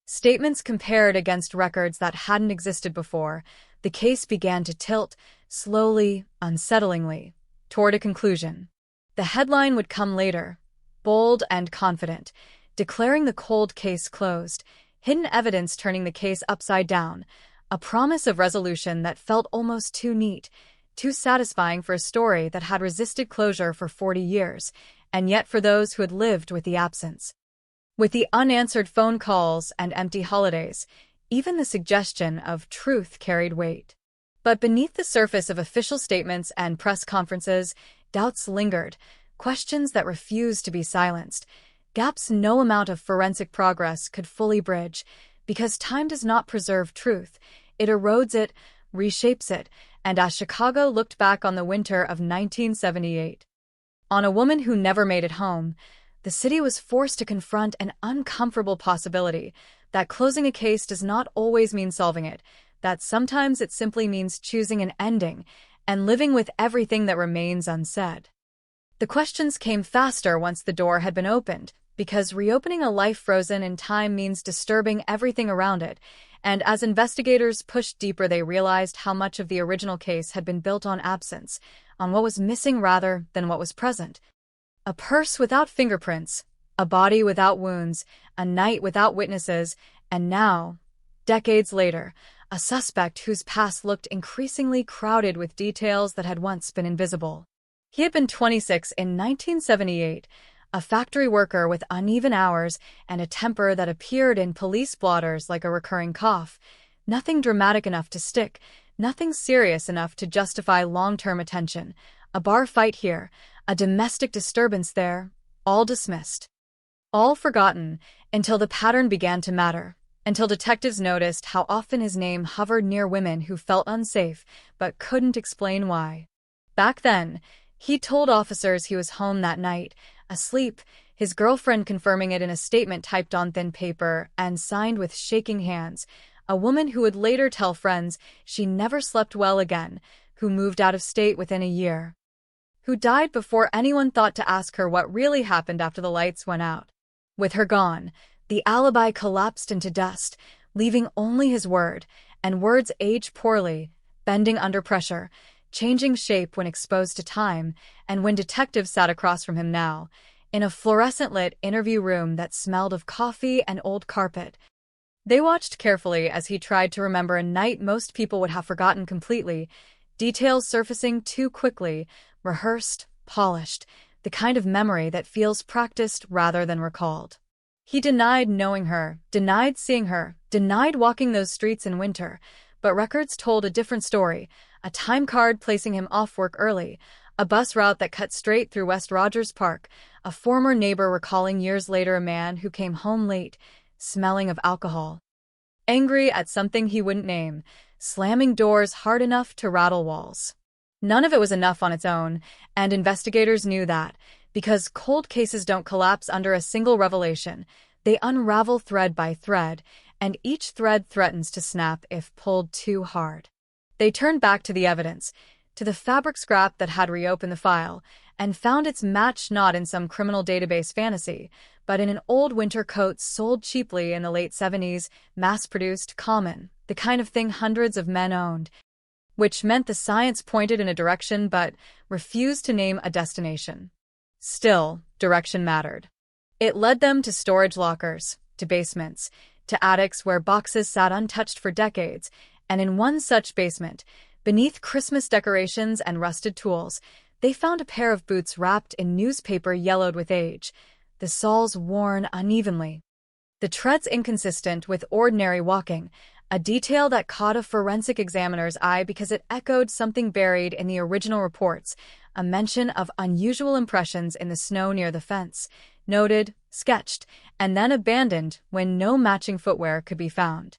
statements compared against records that hadn't existed before, the case began to tilt, slowly, unsettlingly, toward a conclusion. The headline would come later, bold and confident, declaring the cold case closed, hidden evidence turning the case upside down, a promise of resolution that felt almost too neat, too satisfying for a story that had resisted closure for 40 years, and yet for those who had lived with the absence. With the unanswered phone calls and empty holidays, even the suggestion of truth carried weight. But beneath the surface of official statements and press conferences, doubts lingered, questions that refused to be silenced, gaps no amount of forensic progress could fully bridge, because time does not preserve truth, it erodes it, reshapes it, and as Chicago looked back on the winter of 1978, on a woman who never made it home, the city was forced to confront an uncomfortable possibility that closing a case does not always mean solving it, that sometimes it simply means choosing an ending and living with everything that remains unsaid. The questions came faster once the door had been opened, because reopening a life frozen in time means disturbing everything around it, and as investigators pushed deeper they realized how much of the original case had been built on absence, on what was missing rather than what was present. A purse without fingerprints, a body without wounds, a night without witnesses, and now, decades later, a suspect whose past looked increasingly crowded with details that had once been invisible. He had been 26 in 1978, a factory worker with uneven hours and a temper that appeared in police blotters like a recurring cough. Nothing dramatic enough to stick, nothing serious enough to justify long-term attention. A bar fight here, a domestic disturbance there, all dismissed. All forgotten until the pattern began to matter, until detectives noticed how often his name hovered near women who felt unsafe but couldn't explain why. Back then, he told officers he was home that night, asleep, his girlfriend confirming it in a statement typed on thin paper and signed with shaking hands, a woman who would later tell friends she never slept well again, who moved out of state within a year, who died before anyone thought to ask her what really happened after the lights went out. With her gone, the alibi collapsed into dust, leaving only his word, and words age poorly, bending under pressure, changing shape when exposed to time, and when detectives sat across from him now, in a fluorescent-lit interview room that smelled of coffee and old carpet. They watched carefully as he tried to remember a night most people would have forgotten completely, details surfacing too quickly, rehearsed, polished, the kind of memory that feels practiced rather than recalled. He denied knowing her, denied seeing her, denied walking those streets in winter, but records told a different story, a time card placing him off work early, a bus route that cut straight through West Rogers Park, a former neighbor recalling years later a man who came home late, smelling of alcohol, angry at something he wouldn't name, slamming doors hard enough to rattle walls. None of it was enough on its own, and investigators knew that, because cold cases don't collapse under a single revelation, they unravel thread by thread, and each thread threatens to snap if pulled too hard. They turned back to the evidence, to the fabric scrap that had reopened the file, and found its match not in some criminal database fantasy, but in an old winter coat sold cheaply in the late 70s, mass-produced, common, the kind of thing hundreds of men owned, which meant the science pointed in a direction but refused to name a destination. Still, direction mattered. It led them to storage lockers, to basements, to attics where boxes sat untouched for decades, and in one such basement, beneath Christmas decorations and rusted tools, they found a pair of boots wrapped in newspaper yellowed with age, the soles worn unevenly, the treads inconsistent with ordinary walking, a detail that caught a forensic examiner's eye because it echoed something buried in the original reports, a mention of unusual impressions in the snow near the fence, noted, sketched, and then abandoned when no matching footwear could be found.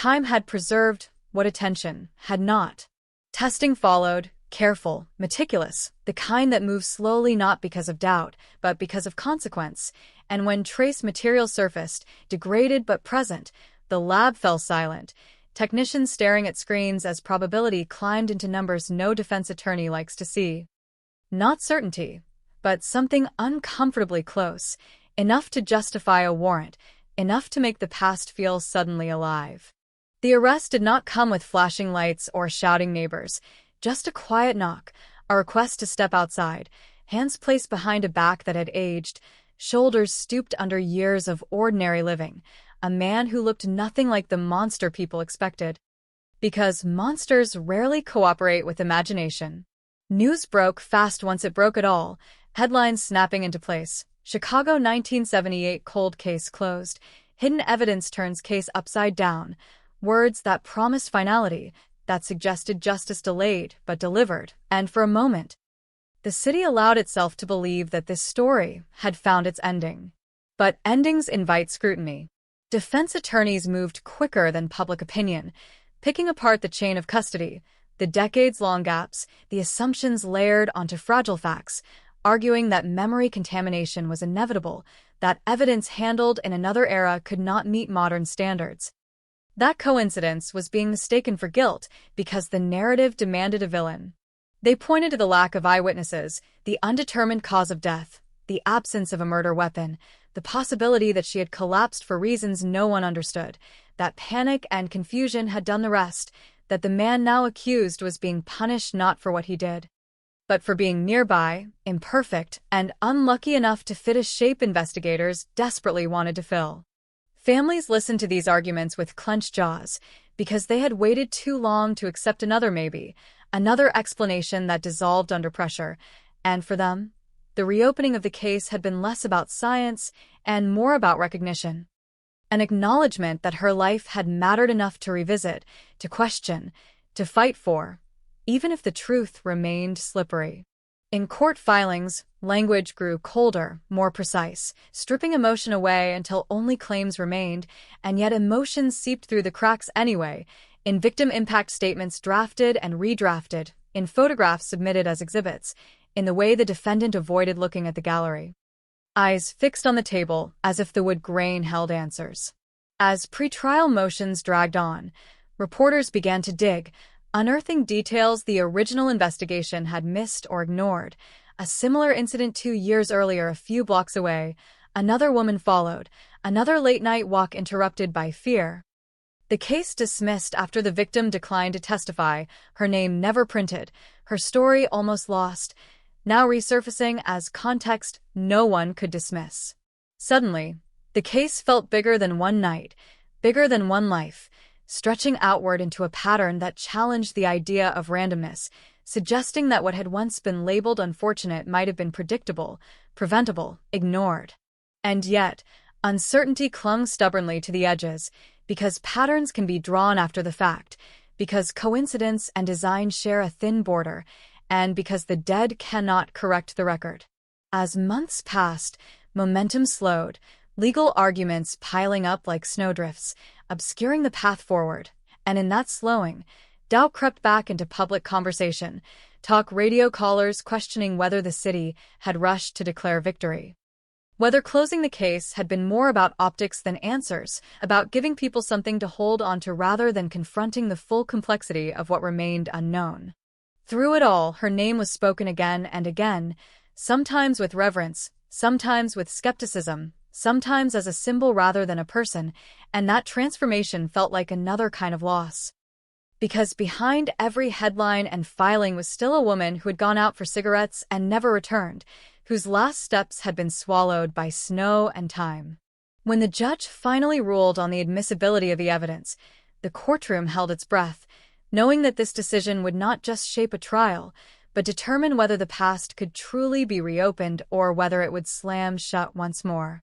Time had preserved what attention had not. Testing followed, careful, meticulous, the kind that moves slowly not because of doubt, but because of consequence. And when trace material surfaced, degraded but present, the lab fell silent, technicians staring at screens as probability climbed into numbers no defense attorney likes to see. Not certainty, but something uncomfortably close, enough to justify a warrant, enough to make the past feel suddenly alive. The arrest did not come with flashing lights or shouting neighbors, just a quiet knock, a request to step outside, hands placed behind a back that had aged, shoulders stooped under years of ordinary living, a man who looked nothing like the monster people expected. Because monsters rarely cooperate with imagination. News broke fast once it broke at all, headlines snapping into place. Chicago 1978 cold case closed. Hidden evidence turns case upside down. Words that promised finality, that suggested justice delayed but delivered, and for a moment, the city allowed itself to believe that this story had found its ending. But endings invite scrutiny. Defense attorneys moved quicker than public opinion, picking apart the chain of custody, the decades-long gaps, the assumptions layered onto fragile facts, arguing that memory contamination was inevitable, that evidence handled in another era could not meet modern standards. That coincidence was being mistaken for guilt because the narrative demanded a villain. They pointed to the lack of eyewitnesses, the undetermined cause of death, the absence of a murder weapon, the possibility that she had collapsed for reasons no one understood, that panic and confusion had done the rest, that the man now accused was being punished not for what he did, but for being nearby, imperfect, and unlucky enough to fit a shape investigators desperately wanted to fill. Families listened to these arguments with clenched jaws because they had waited too long to accept another maybe, another explanation that dissolved under pressure, and for them, the reopening of the case had been less about science and more about recognition. An acknowledgement that her life had mattered enough to revisit, to question, to fight for, even if the truth remained slippery. In court filings, language grew colder, more precise, stripping emotion away until only claims remained, and yet emotions seeped through the cracks anyway, in victim impact statements drafted and redrafted, in photographs submitted as exhibits, in the way the defendant avoided looking at the gallery. Eyes fixed on the table, as if the wood grain held answers. As pretrial motions dragged on, reporters began to dig, unearthing details the original investigation had missed or ignored. A similar incident 2 years earlier, a few blocks away, another woman followed, another late-night walk interrupted by fear. The case dismissed after the victim declined to testify, her name never printed, her story almost lost, now resurfacing as context no one could dismiss. Suddenly, the case felt bigger than one night, bigger than one life, stretching outward into a pattern that challenged the idea of randomness, suggesting that what had once been labeled unfortunate might have been predictable, preventable, ignored. And yet, uncertainty clung stubbornly to the edges, because patterns can be drawn after the fact, because coincidence and design share a thin border, and because the dead cannot correct the record. As months passed, momentum slowed, legal arguments piling up like snowdrifts, obscuring the path forward, and in that slowing, doubt crept back into public conversation, talk radio callers questioning whether the city had rushed to declare victory. Whether closing the case had been more about optics than answers, about giving people something to hold onto rather than confronting the full complexity of what remained unknown. Through it all, her name was spoken again and again, sometimes with reverence, sometimes with skepticism, sometimes as a symbol rather than a person, and that transformation felt like another kind of loss. Because behind every headline and filing was still a woman who had gone out for cigarettes and never returned, whose last steps had been swallowed by snow and time. When the judge finally ruled on the admissibility of the evidence, the courtroom held its breath, knowing that this decision would not just shape a trial, but determine whether the past could truly be reopened or whether it would slam shut once more.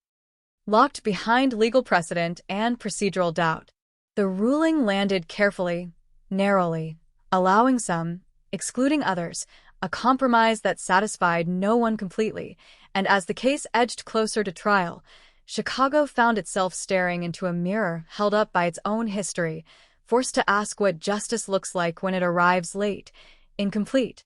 Locked behind legal precedent and procedural doubt, the ruling landed carefully, narrowly, allowing some, excluding others, a compromise that satisfied no one completely, and as the case edged closer to trial, Chicago found itself staring into a mirror held up by its own history, forced to ask what justice looks like when it arrives late, incomplete,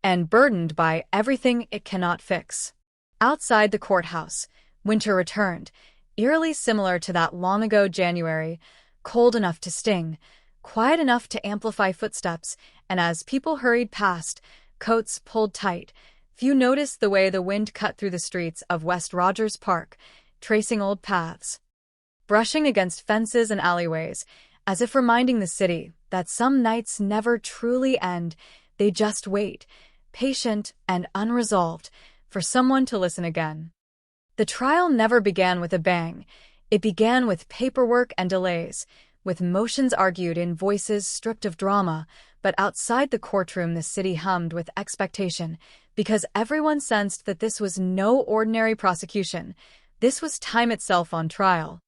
and burdened by everything it cannot fix. Outside the courthouse, winter returned, eerily similar to that long-ago January, cold enough to sting, quiet enough to amplify footsteps, and as people hurried past, coats pulled tight, few noticed the way the wind cut through the streets of West Rogers Park, tracing old paths, brushing against fences and alleyways, as if reminding the city that some nights never truly end, they just wait, patient and unresolved, for someone to listen again. The trial never began with a bang. It began with paperwork and delays, with motions argued in voices stripped of drama, but outside the courtroom the city hummed with expectation, because everyone sensed that this was no ordinary prosecution. This was time itself on trial.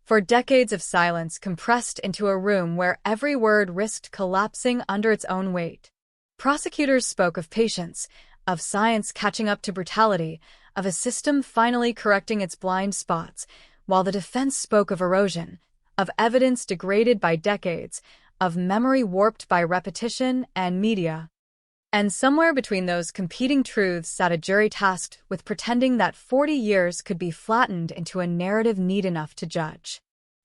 For decades of silence compressed into a room where every word risked collapsing under its own weight. Prosecutors spoke of patience, of science catching up to brutality, of a system finally correcting its blind spots, while the defense spoke of erosion, of evidence degraded by decades, of memory warped by repetition and media. And somewhere between those competing truths sat a jury tasked with pretending that 40 years could be flattened into a narrative neat enough to judge.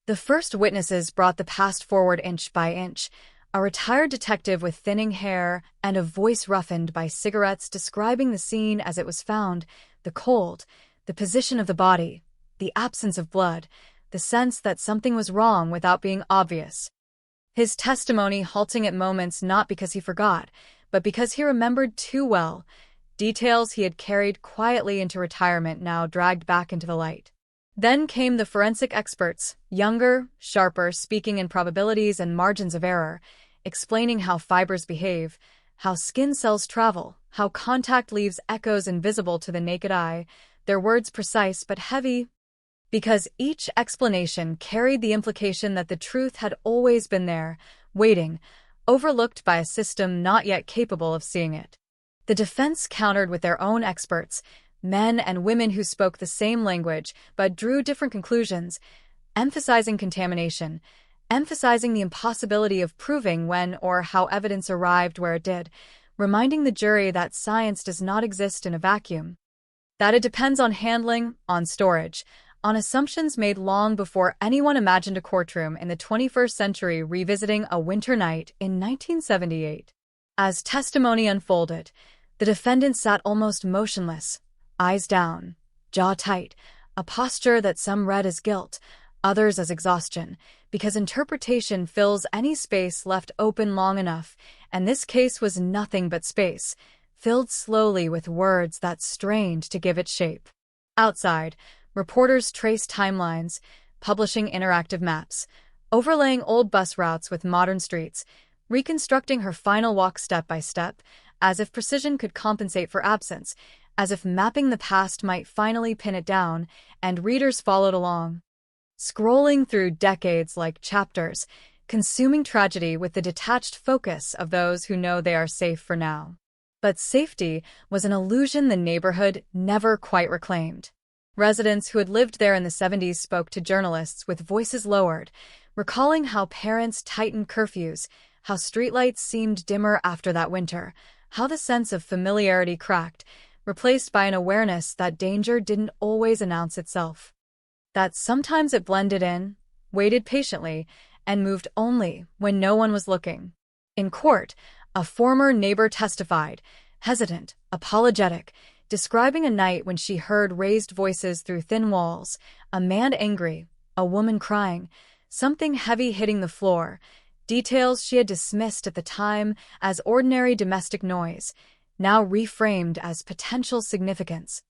The first witnesses brought the past forward inch by inch, a retired detective with thinning hair and a voice roughened by cigarettes describing the scene as it was found, the cold, the position of the body, the absence of blood, the sense that something was wrong without being obvious. His testimony halting at moments not because he forgot, but because he remembered too well, details he had carried quietly into retirement now dragged back into the light. Then came the forensic experts, younger, sharper, speaking in probabilities and margins of error, explaining how fibers behave, how skin cells travel, how contact leaves echoes invisible to the naked eye, their words precise but heavy, because each explanation carried the implication that the truth had always been there, waiting, overlooked by a system not yet capable of seeing it. The defense countered with their own experts, men and women who spoke the same language but drew different conclusions, emphasizing contamination, emphasizing the impossibility of proving when or how evidence arrived where it did, reminding the jury that science does not exist in a vacuum, that it depends on handling, on storage, on assumptions made long before anyone imagined a courtroom in the 21st century revisiting a winter night in 1978. As testimony unfolded, the defendant sat almost motionless, eyes down, jaw tight, a posture that some read as guilt, others as exhaustion, because interpretation fills any space left open long enough, and this case was nothing but space, filled slowly with words that strained to give it shape. Outside, reporters traced timelines, publishing interactive maps, overlaying old bus routes with modern streets, reconstructing her final walk step by step, as if precision could compensate for absence, as if mapping the past might finally pin it down, and readers followed along, scrolling through decades like chapters, consuming tragedy with the detached focus of those who know they are safe for now. But safety was an illusion the neighborhood never quite reclaimed. Residents who had lived there in the 70s spoke to journalists with voices lowered, recalling how parents tightened curfews, how streetlights seemed dimmer after that winter, how the sense of familiarity cracked, replaced by an awareness that danger didn't always announce itself. That sometimes it blended in, waited patiently, and moved only when no one was looking. In court, a former neighbor testified, hesitant, apologetic, describing a night when she heard raised voices through thin walls, a man angry, a woman crying, something heavy hitting the floor, details she had dismissed at the time as ordinary domestic noise, now reframed as potential significance.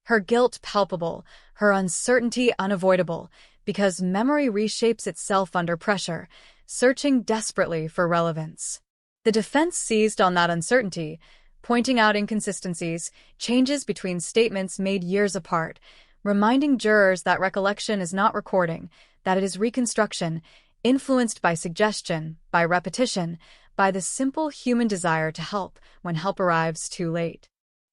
Her guilt palpable, her uncertainty unavoidable, because memory reshapes itself under pressure, searching desperately for relevance. The defense seized on that uncertainty, pointing out inconsistencies, changes between statements made years apart, reminding jurors that recollection is not recording, that it is reconstruction, influenced by suggestion, by repetition, by the simple human desire to help when help arrives too late.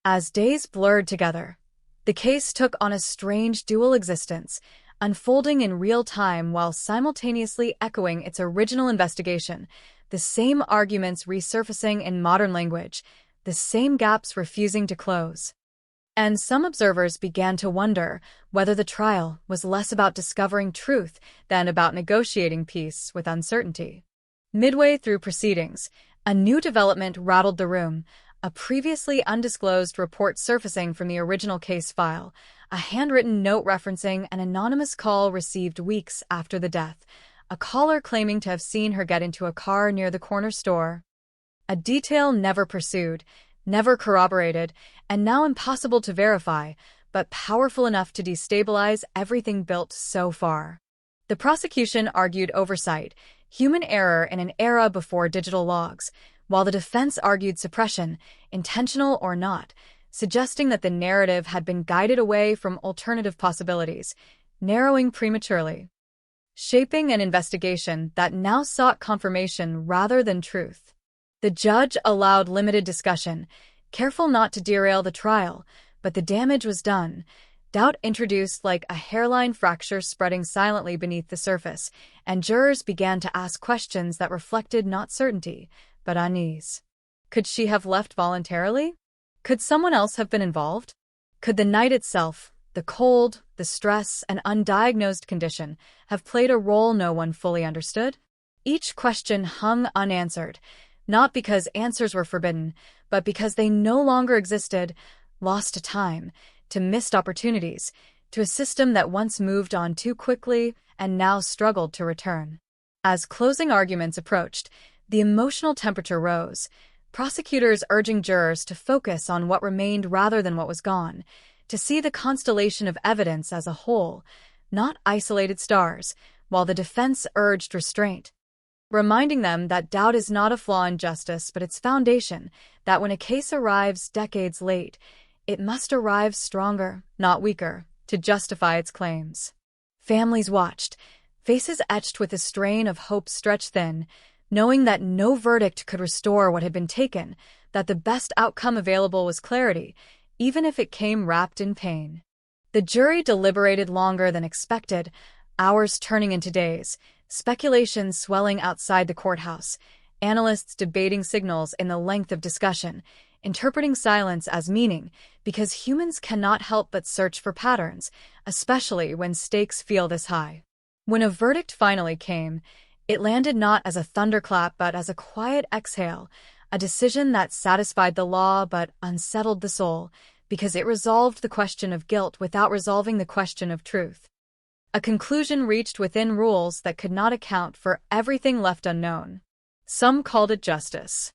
As days blurred together, the case took on a strange dual existence, unfolding in real time while simultaneously echoing its original investigation, the same arguments resurfacing in modern language, the same gaps refusing to close. And some observers began to wonder whether the trial was less about discovering truth than about negotiating peace with uncertainty. Midway through proceedings, a new development rattled the room, a previously undisclosed report surfacing from the original case file, a handwritten note referencing an anonymous call received weeks after the death, a caller claiming to have seen her get into a car near the corner store. A detail never pursued, never corroborated, and now impossible to verify, but powerful enough to destabilize everything built so far. The prosecution argued oversight, human error in an era before digital logs, while the defense argued suppression, intentional or not, suggesting that the narrative had been guided away from alternative possibilities, narrowing prematurely, shaping an investigation that now sought confirmation rather than truth. The judge allowed limited discussion, careful not to derail the trial, but the damage was done. Doubt introduced like a hairline fracture spreading silently beneath the surface, and jurors began to ask questions that reflected not certainty, but unease. Could she have left voluntarily? Could someone else have been involved? Could the night itself, the cold, the stress, and undiagnosed condition, have played a role no one fully understood? Each question hung unanswered, not because answers were forbidden, but because they no longer existed, lost to time, to missed opportunities, to a system that once moved on too quickly and now struggled to return. As closing arguments approached, the emotional temperature rose, prosecutors urging jurors to focus on what remained rather than what was gone, to see the constellation of evidence as a whole, not isolated stars, while the defense urged restraint, reminding them that doubt is not a flaw in justice but its foundation, that when a case arrives decades late, it must arrive stronger, not weaker, to justify its claims. Families watched, faces etched with a strain of hope stretched thin, knowing that no verdict could restore what had been taken, that the best outcome available was clarity, even if it came wrapped in pain. The jury deliberated longer than expected, hours turning into days, speculation swelling outside the courthouse, analysts debating signals in the length of discussion, interpreting silence as meaning, because humans cannot help but search for patterns, especially when stakes feel this high. When a verdict finally came, it landed not as a thunderclap but as a quiet exhale, a decision that satisfied the law but unsettled the soul, because it resolved the question of guilt without resolving the question of truth. A conclusion reached within rules that could not account for everything left unknown. Some called it justice.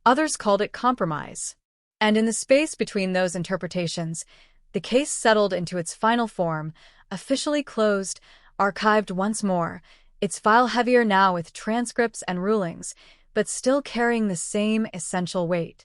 Others called it compromise. And in the space between those interpretations, the case settled into its final form, officially closed, archived once more, its file heavier now with transcripts and rulings, but still carrying the same essential weight.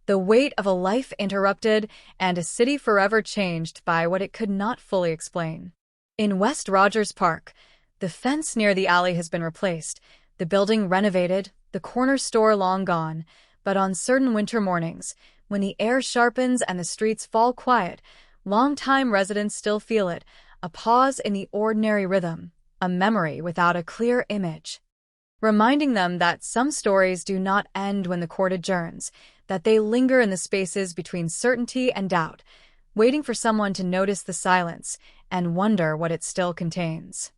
The weight of a life interrupted and a city forever changed by what it could not fully explain. In West Rogers Park, the fence near the alley has been replaced, the building renovated, the corner store long gone, but on certain winter mornings, when the air sharpens and the streets fall quiet, longtime residents still feel it, a pause in the ordinary rhythm, a memory without a clear image, reminding them that some stories do not end when the court adjourns, that they linger in the spaces between certainty and doubt, waiting for someone to notice the silence and wonder what it still contains.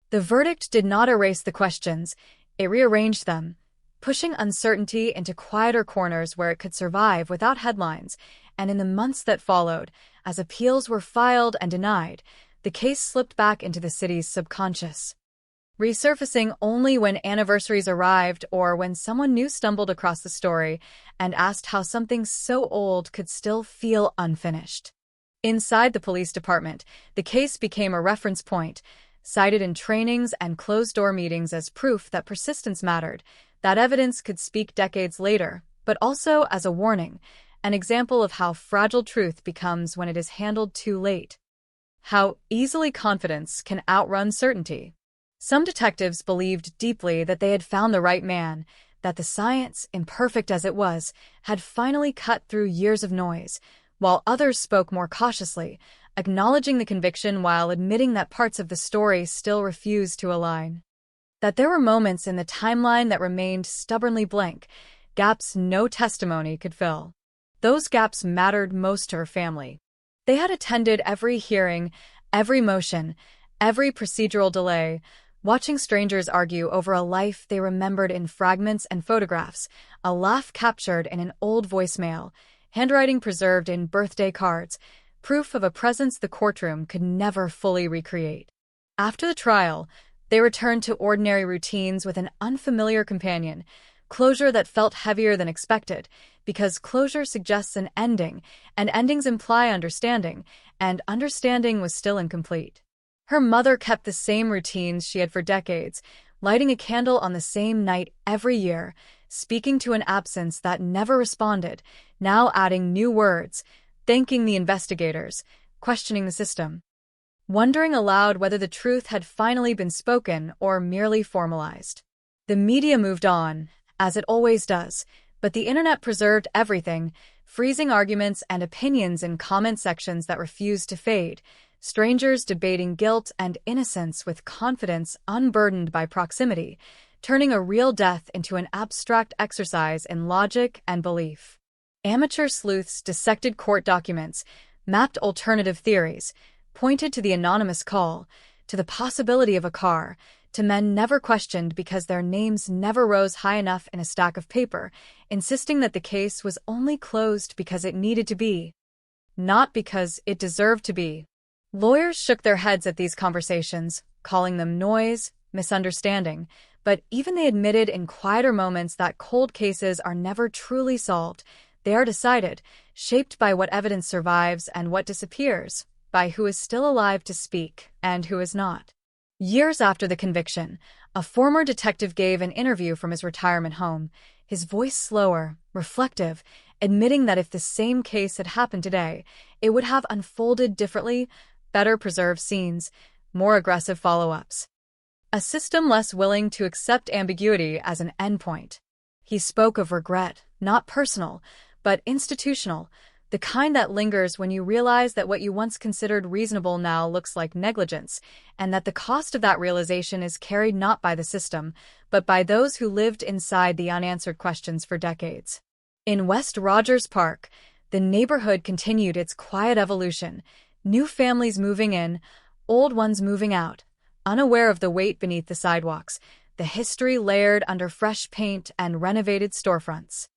The verdict did not erase the questions, it rearranged them, pushing uncertainty into quieter corners where it could survive without headlines, and in the months that followed, as appeals were filed and denied, the case slipped back into the city's subconscious, resurfacing only when anniversaries arrived or when someone new stumbled across the story and asked how something so old could still feel unfinished. Inside the police department, the case became a reference point, cited in trainings and closed-door meetings as proof that persistence mattered, that evidence could speak decades later, but also as a warning, an example of how fragile truth becomes when it is handled too late. How easily confidence can outrun certainty. Some detectives believed deeply that they had found the right man, that the science, imperfect as it was, had finally cut through years of noise, while others spoke more cautiously, acknowledging the conviction while admitting that parts of the story still refused to align. That there were moments in the timeline that remained stubbornly blank, gaps no testimony could fill. Those gaps mattered most to her family. They had attended every hearing, every motion, every procedural delay, watching strangers argue over a life they remembered in fragments and photographs, a laugh captured in an old voicemail, handwriting preserved in birthday cards, proof of a presence the courtroom could never fully recreate. After the trial, they returned to ordinary routines with an unfamiliar companion, closure that felt heavier than expected, because closure suggests an ending, and endings imply understanding, and understanding was still incomplete. Her mother kept the same routines she had for decades, lighting a candle on the same night every year, speaking to an absence that never responded, now adding new words, thanking the investigators, questioning the system, wondering aloud whether the truth had finally been spoken or merely formalized. The media moved on, as it always does, but the internet preserved everything, freezing arguments and opinions in comment sections that refused to fade, strangers debating guilt and innocence with confidence unburdened by proximity, turning a real death into an abstract exercise in logic and belief. Amateur sleuths dissected court documents, mapped alternative theories, pointed to the anonymous call, to the possibility of a car, to men never questioned because their names never rose high enough in a stack of paper, insisting that the case was only closed because it needed to be, not because it deserved to be. Lawyers shook their heads at these conversations, calling them noise, misunderstanding, but even they admitted in quieter moments that cold cases are never truly solved. They are decided, shaped by what evidence survives and what disappears, by who is still alive to speak and who is not. Years after the conviction, a former detective gave an interview from his retirement home, his voice slower, reflective, admitting that if the same case had happened today, it would have unfolded differently, better preserved scenes, more aggressive follow-ups. A system less willing to accept ambiguity as an endpoint. He spoke of regret, not personal, but institutional, the kind that lingers when you realize that what you once considered reasonable now looks like negligence, and that the cost of that realization is carried not by the system, but by those who lived inside the unanswered questions for decades. In West Rogers Park, the neighborhood continued its quiet evolution, new families moving in, old ones moving out, unaware of the weight beneath the sidewalks, the history layered under fresh paint and renovated storefronts.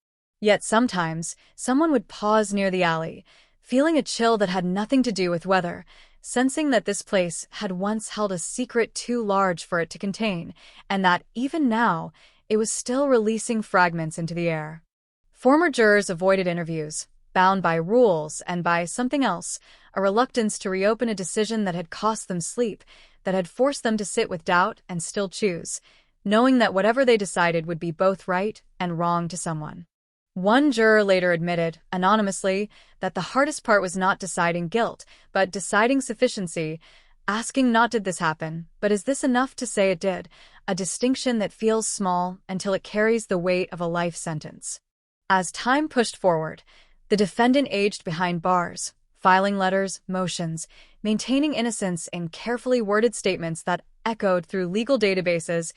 Yet sometimes, someone would pause near the alley, feeling a chill that had nothing to do with weather, sensing that this place had once held a secret too large for it to contain, and that, even now, it was still releasing fragments into the air. Former jurors avoided interviews, bound by rules and by something else, a reluctance to reopen a decision that had cost them sleep, that had forced them to sit with doubt and still choose, knowing that whatever they decided would be both right and wrong to someone. One juror later admitted, anonymously, that the hardest part was not deciding guilt, but deciding sufficiency, asking not did this happen, but is this enough to say it did, a distinction that feels small until it carries the weight of a life sentence. As time pushed forward, the defendant aged behind bars, filing letters, motions, maintaining innocence in carefully worded statements that echoed through legal databases,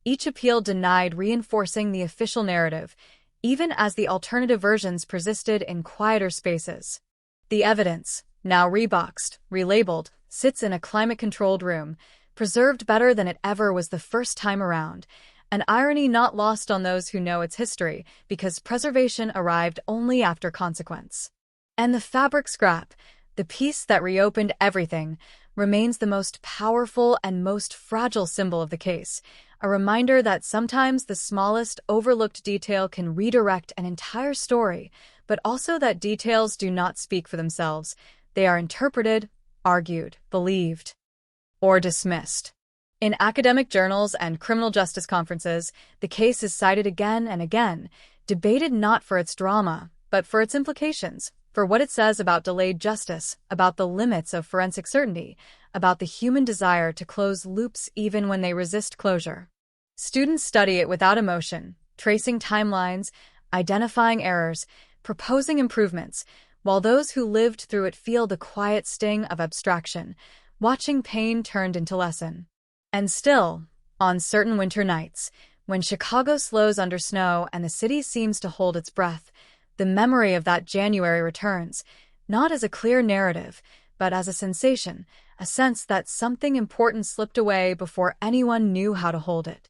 each appeal denied reinforcing the official narrative, even as the alternative versions persisted in quieter spaces. The evidence, now reboxed, relabeled, sits in a climate-controlled room, preserved better than it ever was the first time around, an irony not lost on those who know its history, because preservation arrived only after consequence. And the fabric scrap, the piece that reopened everything, remains the most powerful and most fragile symbol of the case, a reminder that sometimes the smallest overlooked detail can redirect an entire story, but also that details do not speak for themselves. They are interpreted, argued, believed, or dismissed. In academic journals and criminal justice conferences, the case is cited again and again, debated not for its drama, but for its implications, for what it says about delayed justice, about the limits of forensic certainty, about the human desire to close loops even when they resist closure. Students study it without emotion, tracing timelines, identifying errors, proposing improvements, while those who lived through it feel the quiet sting of abstraction, watching pain turned into lesson. And still, on certain winter nights, when Chicago slows under snow and the city seems to hold its breath, the memory of that January returns, not as a clear narrative, but as a sensation, a sense that something important slipped away before anyone knew how to hold it.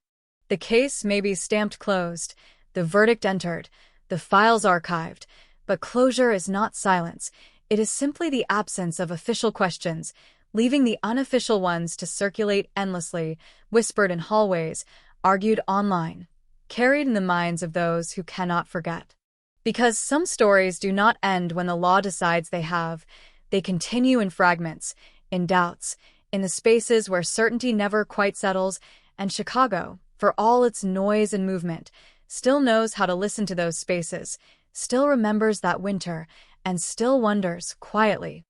The case may be stamped closed, the verdict entered, the files archived, but closure is not silence. It is simply the absence of official questions, leaving the unofficial ones to circulate endlessly, whispered in hallways, argued online, carried in the minds of those who cannot forget. Because some stories do not end when the law decides they have, they continue in fragments, in doubts, in the spaces where certainty never quite settles, and Chicago, for all its noise and movement, still knows how to listen to those spaces, still remembers that winter, and still wonders, quietly,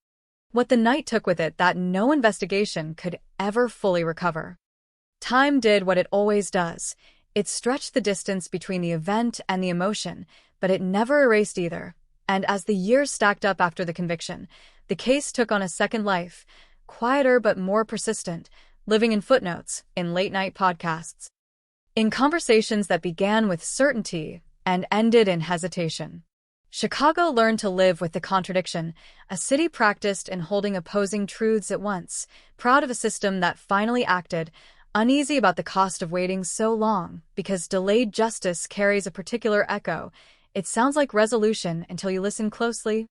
what the night took with it that no investigation could ever fully recover. Time did what it always does. It stretched the distance between the event and the emotion, but it never erased either. And as the years stacked up after the conviction, the case took on a second life, quieter but more persistent, living in footnotes, in late-night podcasts, in conversations that began with certainty and ended in hesitation. Chicago learned to live with the contradiction, a city practiced in holding opposing truths at once, proud of a system that finally acted, uneasy about the cost of waiting so long, because delayed justice carries a particular echo. It sounds like resolution until you listen closely,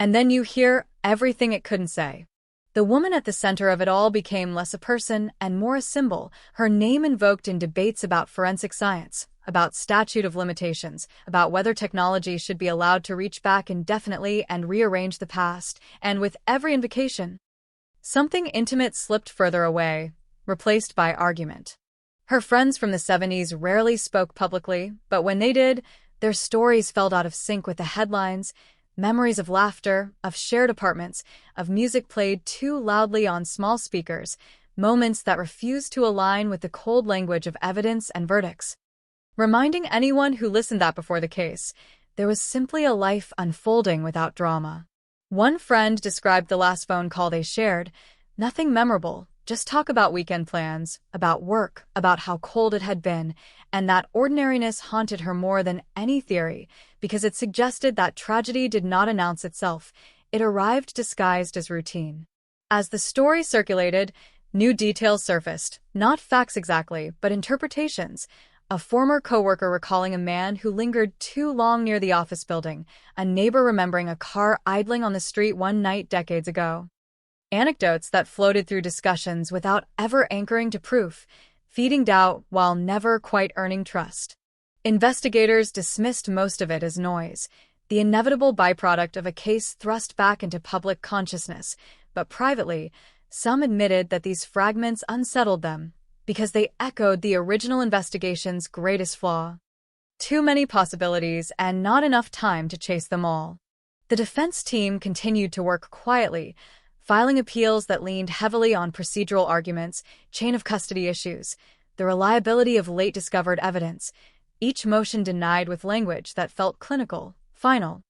and then you hear everything it couldn't say. The woman at the center of it all became less a person and more a symbol, her name invoked in debates about forensic science, about statute of limitations, about whether technology should be allowed to reach back indefinitely and rearrange the past, and with every invocation, something intimate slipped further away, replaced by argument. Her friends from the 70s rarely spoke publicly, but when they did, their stories fell out of sync with the headlines, memories of laughter, of shared apartments, of music played too loudly on small speakers, moments that refused to align with the cold language of evidence and verdicts. Reminding anyone who listened that before the case, there was simply a life unfolding without drama. One friend described the last phone call they shared, nothing memorable, just talk about weekend plans, about work, about how cold it had been, and that ordinariness haunted her more than any theory, because it suggested that tragedy did not announce itself, it arrived disguised as routine. As the story circulated, new details surfaced, not facts exactly, but interpretations. A former coworker recalling a man who lingered too long near the office building, a neighbor remembering a car idling on the street one night decades ago. Anecdotes that floated through discussions without ever anchoring to proof, feeding doubt while never quite earning trust. Investigators dismissed most of it as noise, the inevitable byproduct of a case thrust back into public consciousness, but privately, some admitted that these fragments unsettled them, because they echoed the original investigation's greatest flaw. Too many possibilities and not enough time to chase them all. The defense team continued to work quietly, filing appeals that leaned heavily on procedural arguments, chain of custody issues, the reliability of late-discovered evidence, each motion denied with language that felt clinical, final,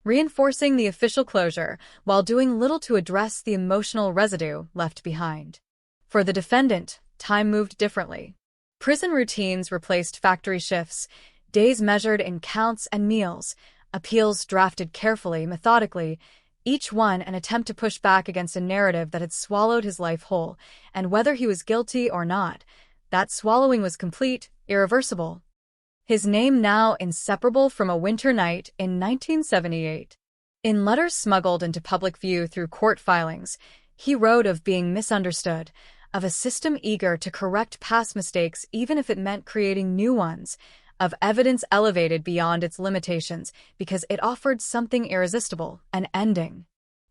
reinforcing the official closure while doing little to address the emotional residue left behind. For the defendant, time moved differently. Prison routines replaced factory shifts, days measured in counts and meals, appeals drafted carefully, methodically, each one an attempt to push back against a narrative that had swallowed his life whole, and whether he was guilty or not, that swallowing was complete, irreversible. His name now inseparable from a winter night in 1978. In letters smuggled into public view through court filings, he wrote of being misunderstood, of a system eager to correct past mistakes even if it meant creating new ones, of evidence elevated beyond its limitations because it offered something irresistible, an ending.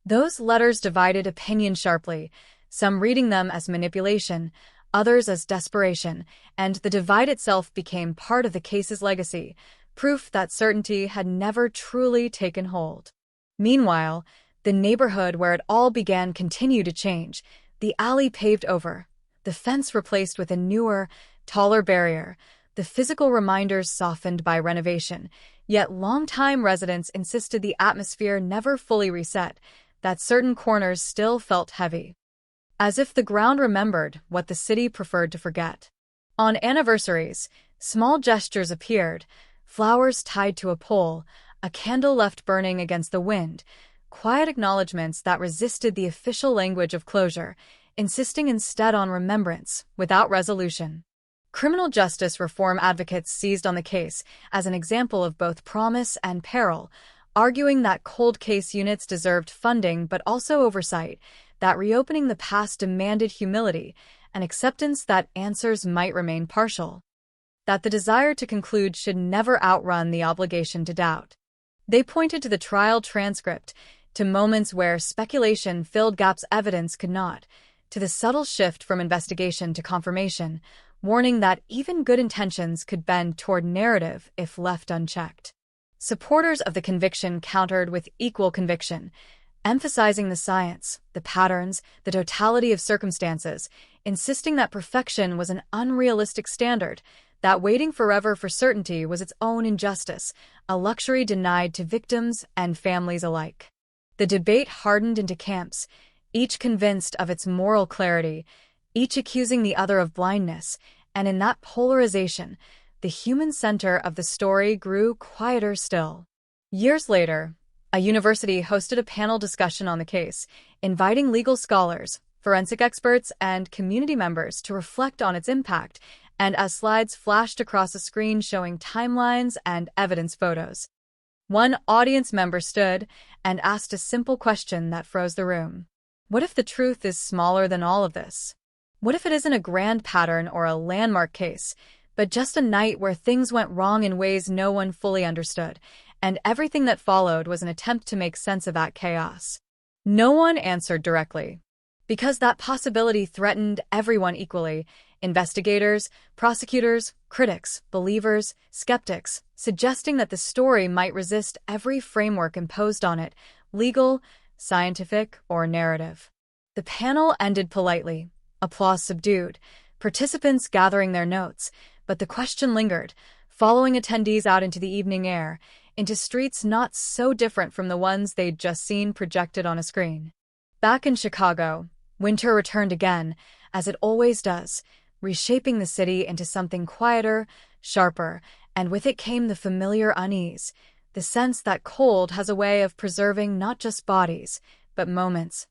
Those letters divided opinion sharply, some reading them as manipulation, others as desperation, and the divide itself became part of the case's legacy, proof that certainty had never truly taken hold. Meanwhile, the neighborhood where it all began continued to change, the alley paved over, the fence replaced with a newer, taller barrier, the physical reminders softened by renovation, Yet longtime residents insisted the atmosphere never fully reset, that certain corners still felt heavy. As if the ground remembered what the city preferred to forget. On anniversaries, small gestures appeared, flowers tied to a pole, a candle left burning against the wind, quiet acknowledgments that resisted the official language of closure, insisting instead on remembrance, without resolution. Criminal justice reform advocates seized on the case as an example of both promise and peril, arguing that cold case units deserved funding but also oversight, that reopening the past demanded humility, and acceptance that answers might remain partial, that the desire to conclude should never outrun the obligation to doubt. They pointed to the trial transcript, to moments where speculation filled gaps evidence could not, to the subtle shift from investigation to confirmation, warning that even good intentions could bend toward narrative if left unchecked. Supporters of the conviction countered with equal conviction, emphasizing the science, the patterns, the totality of circumstances, insisting that perfection was an unrealistic standard, that waiting forever for certainty was its own injustice, a luxury denied to victims and families alike. The debate hardened into camps, each convinced of its moral clarity, each accusing the other of blindness, and in that polarization, the human center of the story grew quieter still. Years later, a university hosted a panel discussion on the case, inviting legal scholars, forensic experts, and community members to reflect on its impact, and as slides flashed across a screen showing timelines and evidence photos, one audience member stood and asked a simple question that froze the room. What if the truth is smaller than all of this? What if it isn't a grand pattern or a landmark case, but just a night where things went wrong in ways no one fully understood, and everything that followed was an attempt to make sense of that chaos? No one answered directly, because that possibility threatened everyone equally: investigators, prosecutors, critics, believers, skeptics, suggesting that the story might resist every framework imposed on it, legal, scientific, or narrative. The panel ended politely, applause subdued, participants gathering their notes, but the question lingered, following attendees out into the evening air, into streets not so different from the ones they'd just seen projected on a screen. Back in Chicago, winter returned again, as it always does, reshaping the city into something quieter, sharper, and with it came the familiar unease, the sense that cold has a way of preserving not just bodies, but moments,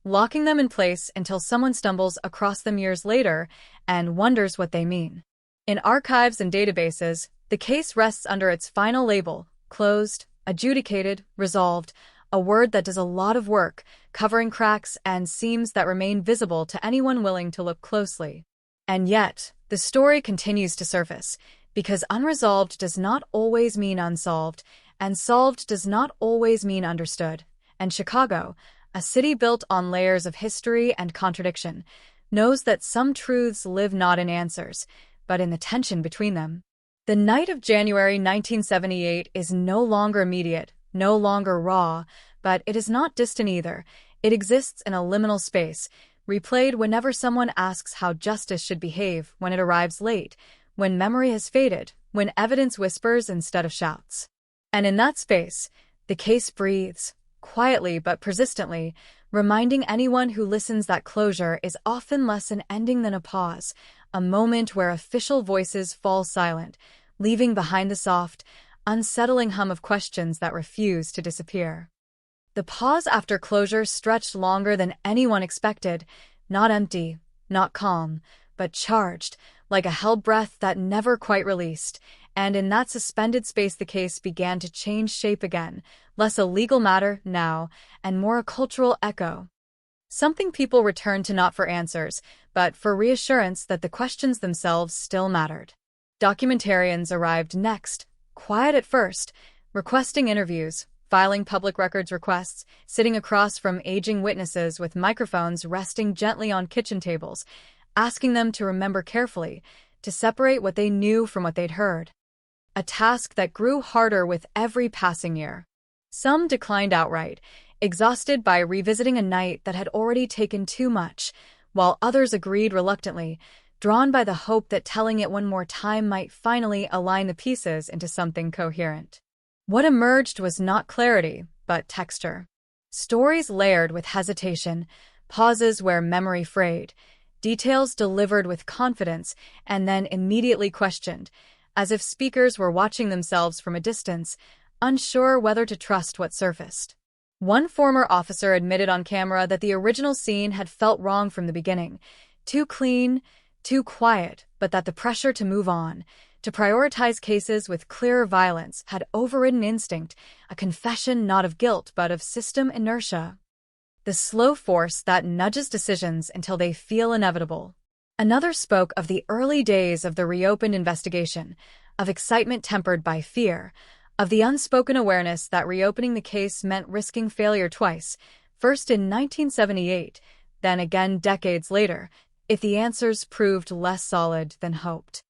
locking them in place until someone stumbles across them years later and wonders what they mean. In archives and databases, the case rests under its final label: closed, adjudicated, resolved, a word that does a lot of work, covering cracks and seams that remain visible to anyone willing to look closely. And yet, the story continues to surface, because unresolved does not always mean unsolved, and solved does not always mean understood. And Chicago, a city built on layers of history and contradiction, knows that some truths live not in answers, but in the tension between them. The night of January 1978 is no longer immediate, no longer raw, but it is not distant either. It exists in a liminal space, replayed whenever someone asks how justice should behave when it arrives late, when memory has faded, when evidence whispers instead of shouts. And in that space, the case breathes, quietly but persistently, reminding anyone who listens that closure is often less an ending than a pause, a moment where official voices fall silent, leaving behind the soft, unsettling hum of questions that refuse to disappear. The pause after closure stretched longer than anyone expected, not empty, not calm, but charged, like a held breath that never quite released, and in that suspended space the case began to change shape again, less a legal matter now, and more a cultural echo. Something people returned to not for answers, but for reassurance that the questions themselves still mattered. Documentarians arrived next, quiet at first, requesting interviews, filing public records requests, sitting across from aging witnesses with microphones resting gently on kitchen tables, asking them to remember carefully, to separate what they knew from what they'd heard. A task that grew harder with every passing year. Some declined outright, exhausted by revisiting a night that had already taken too much, while others agreed reluctantly, drawn by the hope that telling it one more time might finally align the pieces into something coherent. What emerged was not clarity, but texture. Stories layered with hesitation, pauses where memory frayed, details delivered with confidence and then immediately questioned, as if speakers were watching themselves from a distance, unsure whether to trust what surfaced. One former officer admitted on camera that the original scene had felt wrong from the beginning, too clean, too quiet, but that the pressure to move on, to prioritize cases with clearer violence, had overridden instinct, a confession not of guilt but of system inertia. The slow force that nudges decisions until they feel inevitable. Another spoke of the early days of the reopened investigation, of excitement tempered by fear, of the unspoken awareness that reopening the case meant risking failure twice, first in 1978, then again decades later, if the answers proved less solid than hoped.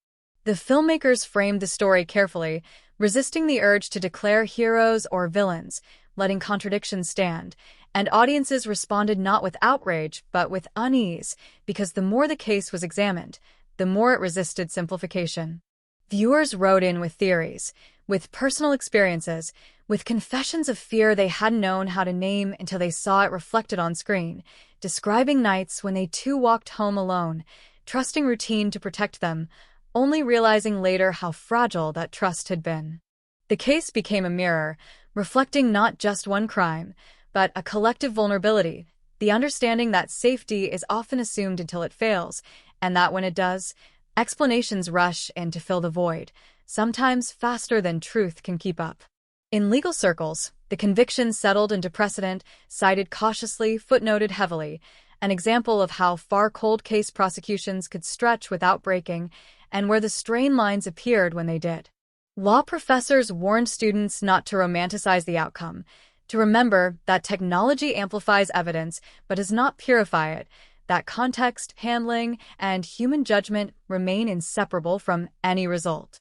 The filmmakers framed the story carefully, resisting the urge to declare heroes or villains, letting contradictions stand, and audiences responded not with outrage but with unease, because the more the case was examined, the more it resisted simplification. Viewers wrote in with theories, with personal experiences, with confessions of fear they hadn't known how to name until they saw it reflected on screen, describing nights when they too walked home alone, trusting routine to protect them, only realizing later how fragile that trust had been. The case became a mirror, reflecting not just one crime, but a collective vulnerability, the understanding that safety is often assumed until it fails, and that when it does, explanations rush in to fill the void, sometimes faster than truth can keep up. In legal circles, the conviction settled into precedent, cited cautiously, footnoted heavily, an example of how far cold case prosecutions could stretch without breaking, and where the strain lines appeared when they did. Law professors warned students not to romanticize the outcome, to remember that technology amplifies evidence but does not purify it, that context, handling, and human judgment remain inseparable from any result.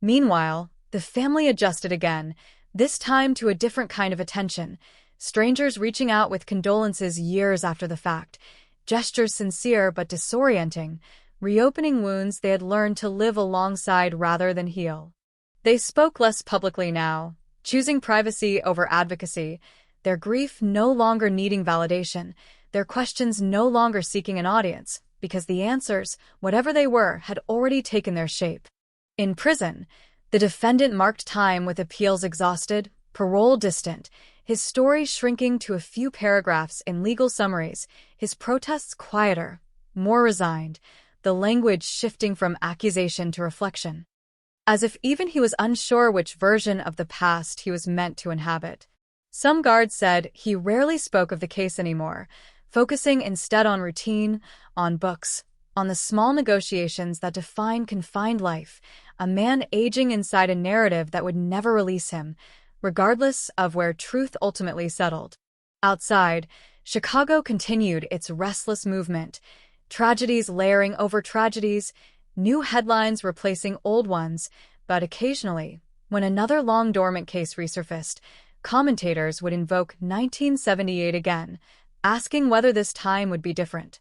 Meanwhile, the family adjusted again, this time to a different kind of attention, strangers reaching out with condolences years after the fact, gestures sincere but disorienting, reopening wounds they had learned to live alongside rather than heal. They spoke less publicly now, choosing privacy over advocacy, their grief no longer needing validation, their questions no longer seeking an audience, because the answers, whatever they were, had already taken their shape. In prison, the defendant marked time with appeals exhausted, parole distant, his story shrinking to a few paragraphs in legal summaries, his protests quieter, more resigned, the language shifting from accusation to reflection. As if even he was unsure which version of the past he was meant to inhabit. Some guards said he rarely spoke of the case anymore, focusing instead on routine, on books, on the small negotiations that define confined life, a man aging inside a narrative that would never release him, regardless of where truth ultimately settled. Outside, Chicago continued its restless movement, tragedies layering over tragedies, new headlines replacing old ones, but occasionally, when another long-dormant case resurfaced, commentators would invoke 1978 again, asking whether this time would be different,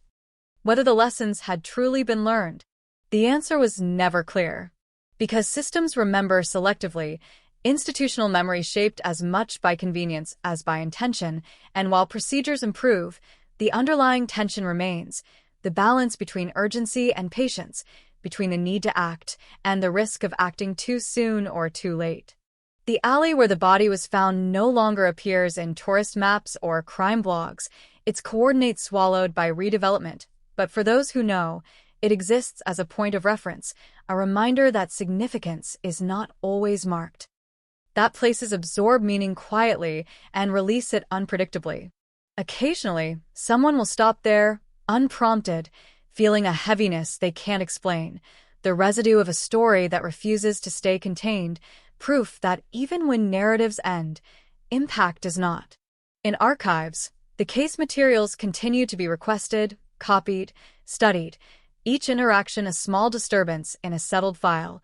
whether the lessons had truly been learned. The answer was never clear. Because systems remember selectively, institutional memory shaped as much by convenience as by intention, and while procedures improve, the underlying tension remains, the balance between urgency and patience, between the need to act and the risk of acting too soon or too late. The alley where the body was found no longer appears in tourist maps or crime blogs, its coordinates swallowed by redevelopment, but for those who know, it exists as a point of reference, a reminder that significance is not always marked. That places absorb meaning quietly and release it unpredictably. Occasionally, someone will stop there, unprompted, feeling a heaviness they can't explain, the residue of a story that refuses to stay contained, proof that even when narratives end, impact does not. In archives, the case materials continue to be requested, copied, studied, each interaction a small disturbance in a settled file,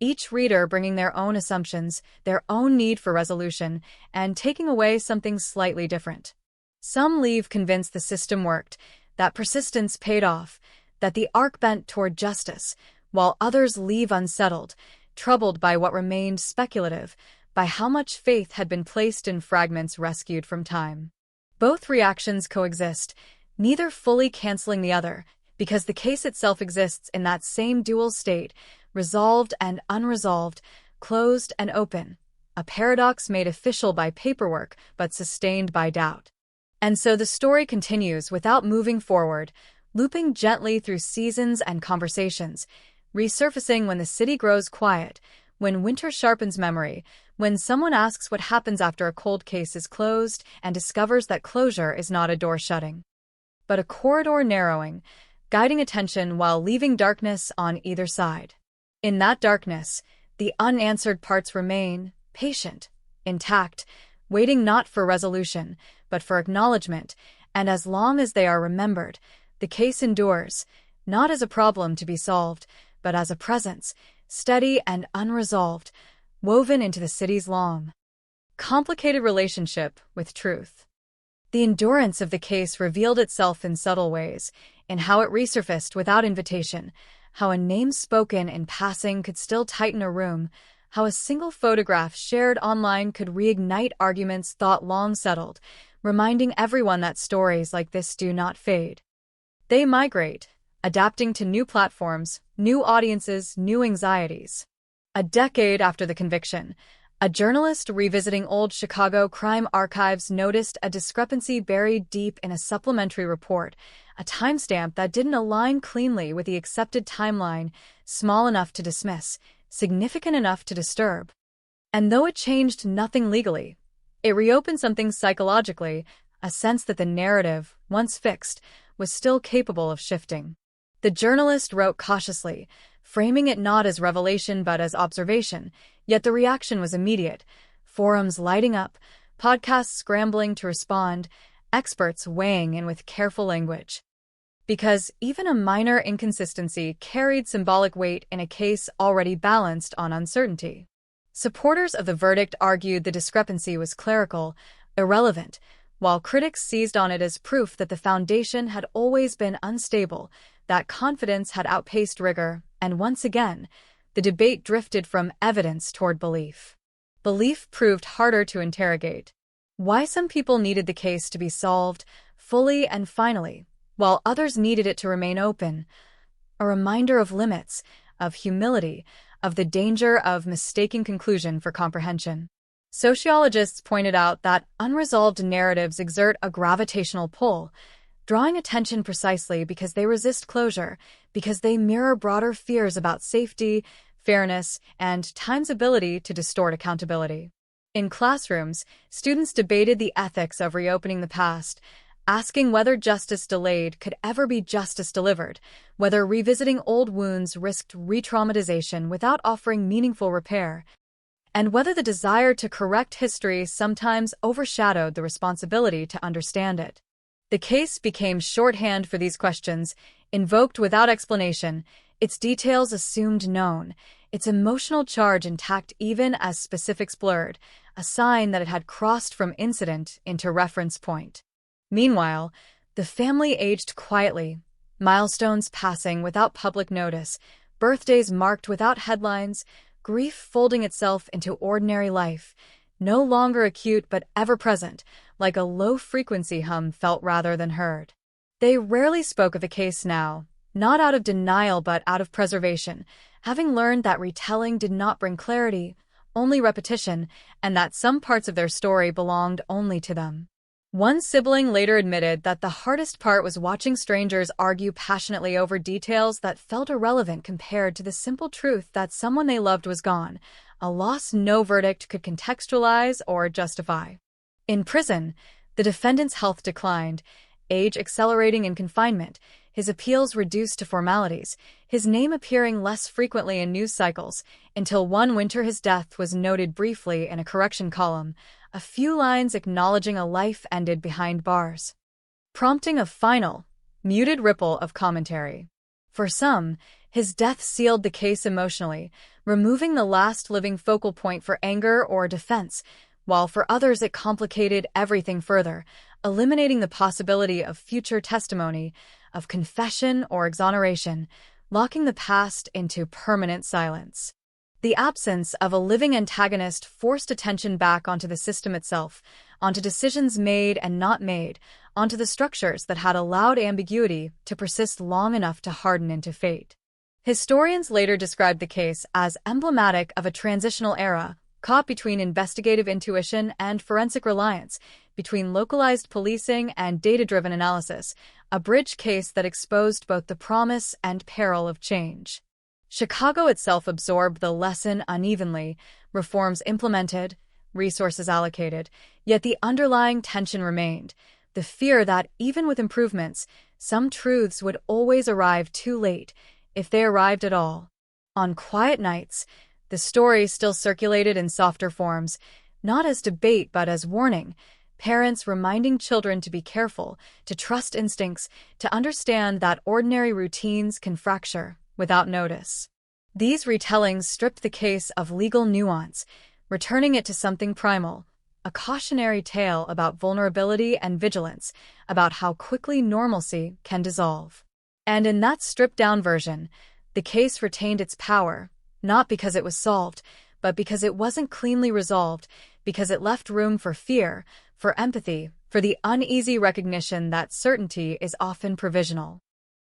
each reader bringing their own assumptions, their own need for resolution, and taking away something slightly different. Some leave convinced the system worked, that persistence paid off, that the arc bent toward justice, while others leave unsettled, troubled by what remained speculative, by how much faith had been placed in fragments rescued from time. Both reactions coexist, neither fully canceling the other, because the case itself exists in that same dual state, resolved and unresolved, closed and open, a paradox made official by paperwork but sustained by doubt. And so the story continues without moving forward, looping gently through seasons and conversations, resurfacing when the city grows quiet, when winter sharpens memory, when someone asks what happens after a cold case is closed and discovers that closure is not a door shutting, but a corridor narrowing, guiding attention while leaving darkness on either side. In that darkness, the unanswered parts remain, patient, intact, waiting not for resolution, but for acknowledgement, and as long as they are remembered, the case endures, not as a problem to be solved, but as a presence, steady and unresolved, woven into the city's long, complicated relationship with truth. The endurance of the case revealed itself in subtle ways, in how it resurfaced without invitation, how a name spoken in passing could still tighten a room, how a single photograph shared online could reignite arguments thought long settled, reminding everyone that stories like this do not fade. They migrate, adapting to new platforms, new audiences, new anxieties. A decade after the conviction, a journalist revisiting old Chicago crime archives noticed a discrepancy buried deep in a supplementary report, a timestamp that didn't align cleanly with the accepted timeline, small enough to dismiss, significant enough to disturb. And though it changed nothing legally, it reopened something psychologically, a sense that the narrative, once fixed, was still capable of shifting. The journalist wrote cautiously, framing it not as revelation but as observation, yet the reaction was immediate. Forums lighting up, podcasts scrambling to respond, experts weighing in with careful language. Because even a minor inconsistency carried symbolic weight in a case already balanced on uncertainty. Supporters of the verdict argued the discrepancy was clerical, irrelevant, while critics seized on it as proof that the foundation had always been unstable, that confidence had outpaced rigor, and once again, the debate drifted from evidence toward belief. Belief proved harder to interrogate. Why some people needed the case to be solved, fully and finally, while others needed it to remain open. A reminder of limits, of humility, of the danger of mistaking conclusion for comprehension. Sociologists pointed out that unresolved narratives exert a gravitational pull, drawing attention precisely because they resist closure, because they mirror broader fears about safety, fairness, and time's ability to distort accountability. In classrooms, students debated the ethics of reopening the past, asking whether justice delayed could ever be justice delivered, whether revisiting old wounds risked re-traumatization without offering meaningful repair, and whether the desire to correct history sometimes overshadowed the responsibility to understand it. The case became shorthand for these questions, invoked without explanation, its details assumed known, its emotional charge intact even as specifics blurred, a sign that it had crossed from incident into reference point. Meanwhile, the family aged quietly, milestones passing without public notice, birthdays marked without headlines, grief folding itself into ordinary life, no longer acute but ever-present, like a low-frequency hum felt rather than heard. They rarely spoke of the case now, not out of denial but out of preservation, having learned that retelling did not bring clarity, only repetition, and that some parts of their story belonged only to them. One sibling later admitted that the hardest part was watching strangers argue passionately over details that felt irrelevant compared to the simple truth that someone they loved was gone, a loss no verdict could contextualize or justify. In prison, the defendant's health declined, age accelerating in confinement, his appeals reduced to formalities, his name appearing less frequently in news cycles, until one winter his death was noted briefly in a correction column, a few lines acknowledging a life ended behind bars, prompting a final, muted ripple of commentary. For some, his death sealed the case emotionally, removing the last living focal point for anger or defense, while for others it complicated everything further, eliminating the possibility of future testimony, of confession or exoneration, locking the past into permanent silence. The absence of a living antagonist forced attention back onto the system itself, onto decisions made and not made, onto the structures that had allowed ambiguity to persist long enough to harden into fate. Historians later described the case as emblematic of a transitional era, caught between investigative intuition and forensic reliance, between localized policing and data-driven analysis, a bridge case that exposed both the promise and peril of change. Chicago itself absorbed the lesson unevenly, reforms implemented, resources allocated, yet the underlying tension remained, the fear that, even with improvements, some truths would always arrive too late, if they arrived at all. On quiet nights, the story still circulated in softer forms, not as debate but as warning, parents reminding children to be careful, to trust instincts, to understand that ordinary routines can fracture without notice. These retellings stripped the case of legal nuance, returning it to something primal, a cautionary tale about vulnerability and vigilance, about how quickly normalcy can dissolve. And in that stripped-down version, the case retained its power, not because it was solved, but because it wasn't cleanly resolved, because it left room for fear, for empathy, for the uneasy recognition that certainty is often provisional.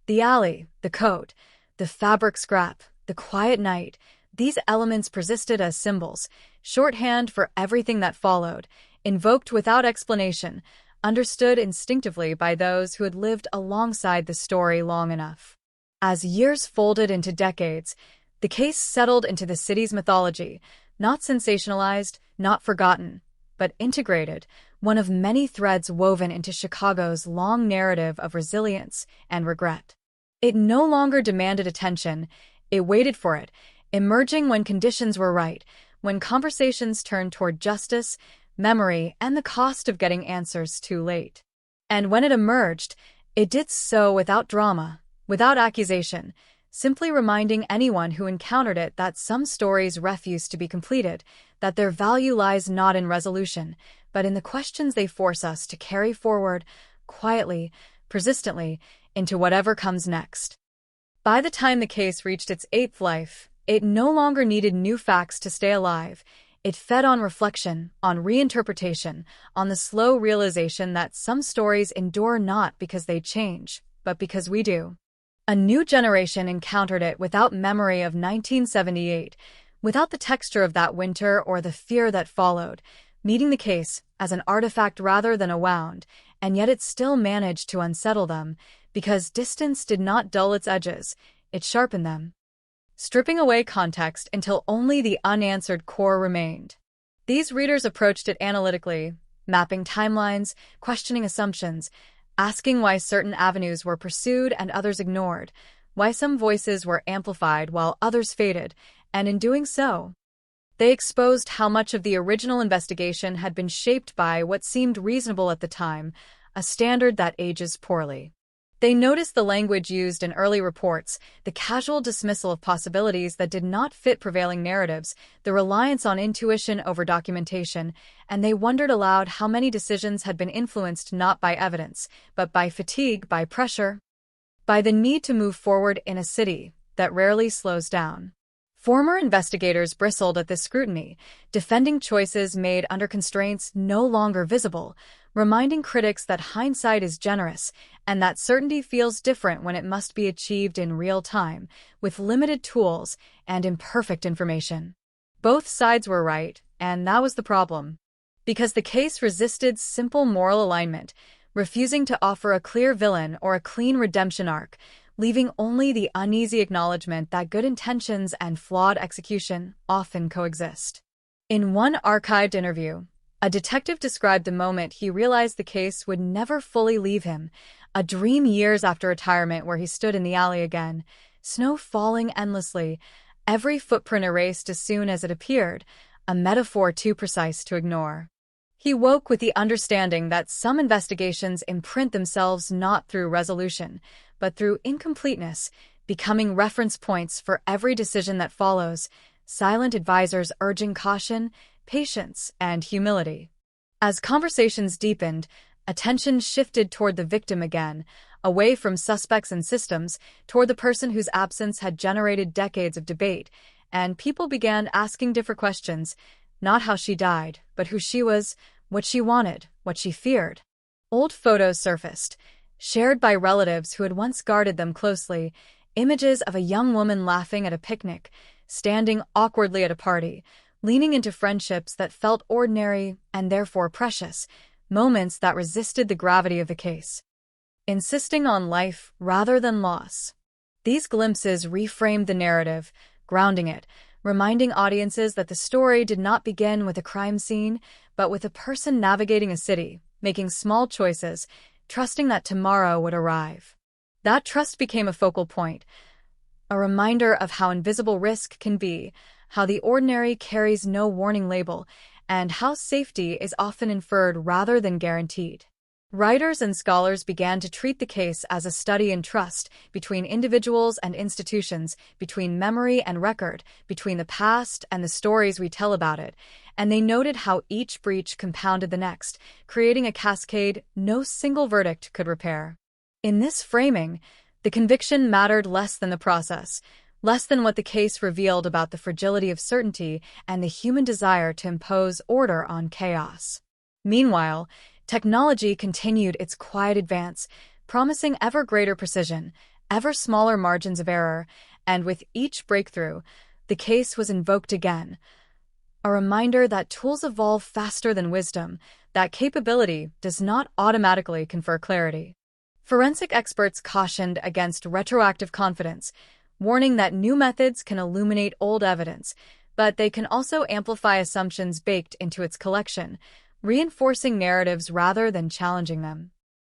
The alley, the coat, the fabric scrap, the quiet night, these elements persisted as symbols, shorthand for everything that followed, invoked without explanation, understood instinctively by those who had lived alongside the story long enough. As years folded into decades, the case settled into the city's mythology, not sensationalized, not forgotten, but integrated, one of many threads woven into Chicago's long narrative of resilience and regret. It no longer demanded attention, it waited for it, emerging when conditions were right, when conversations turned toward justice, memory, and the cost of getting answers too late. And when it emerged, it did so without drama, without accusation, simply reminding anyone who encountered it that some stories refuse to be completed, that their value lies not in resolution, but in the questions they force us to carry forward, quietly, persistently, into whatever comes next. By the time the case reached its 8th life, it no longer needed new facts to stay alive. It fed on reflection, on reinterpretation, on the slow realization that some stories endure not because they change, but because we do. A new generation encountered it without memory of 1978, without the texture of that winter or the fear that followed, meeting the case as an artifact rather than a wound, and yet it still managed to unsettle them, because distance did not dull its edges, it sharpened them, stripping away context until only the unanswered core remained. These readers approached it analytically, mapping timelines, questioning assumptions, asking why certain avenues were pursued and others ignored, why some voices were amplified while others faded, and in doing so, they exposed how much of the original investigation had been shaped by what seemed reasonable at the time, a standard that ages poorly. They noticed the language used in early reports, the casual dismissal of possibilities that did not fit prevailing narratives, the reliance on intuition over documentation, and they wondered aloud how many decisions had been influenced not by evidence, but by fatigue, by pressure, by the need to move forward in a city that rarely slows down. Former investigators bristled at this scrutiny, defending choices made under constraints no longer visible, reminding critics that hindsight is generous and that certainty feels different when it must be achieved in real time, with limited tools and imperfect information. Both sides were right, and that was the problem. Because the case resisted simple moral alignment, refusing to offer a clear villain or a clean redemption arc, leaving only the uneasy acknowledgement that good intentions and flawed execution often coexist. In one archived interview, a detective described the moment he realized the case would never fully leave him, a dream years after retirement where he stood in the alley again, snow falling endlessly, every footprint erased as soon as it appeared, a metaphor too precise to ignore. He woke with the understanding that some investigations imprint themselves not through resolution, but through incompleteness, becoming reference points for every decision that follows, silent advisors urging caution, patience, and humility. As conversations deepened, attention shifted toward the victim again, away from suspects and systems, toward the person whose absence had generated decades of debate, and people began asking different questions, not how she died, but who she was, what she wanted, what she feared. Old photos surfaced, shared by relatives who had once guarded them closely, images of a young woman laughing at a picnic, standing awkwardly at a party, leaning into friendships that felt ordinary and therefore precious, moments that resisted the gravity of the case, insisting on life rather than loss. These glimpses reframed the narrative, grounding it, reminding audiences that the story did not begin with a crime scene, but with a person navigating a city, making small choices, trusting that tomorrow would arrive. That trust became a focal point, a reminder of how invisible risk can be, how the ordinary carries no warning label, and how safety is often inferred rather than guaranteed. Writers and scholars began to treat the case as a study in trust between individuals and institutions, between memory and record, between the past and the stories we tell about it, and they noted how each breach compounded the next, creating a cascade no single verdict could repair. In this framing, the conviction mattered less than the process, less than what the case revealed about the fragility of certainty and the human desire to impose order on chaos. Meanwhile, technology continued its quiet advance, promising ever greater precision, ever smaller margins of error, and with each breakthrough, the case was invoked again. A reminder that tools evolve faster than wisdom, that capability does not automatically confer clarity. Forensic experts cautioned against retroactive confidence, warning that new methods can illuminate old evidence, but they can also amplify assumptions baked into its collection, reinforcing narratives rather than challenging them.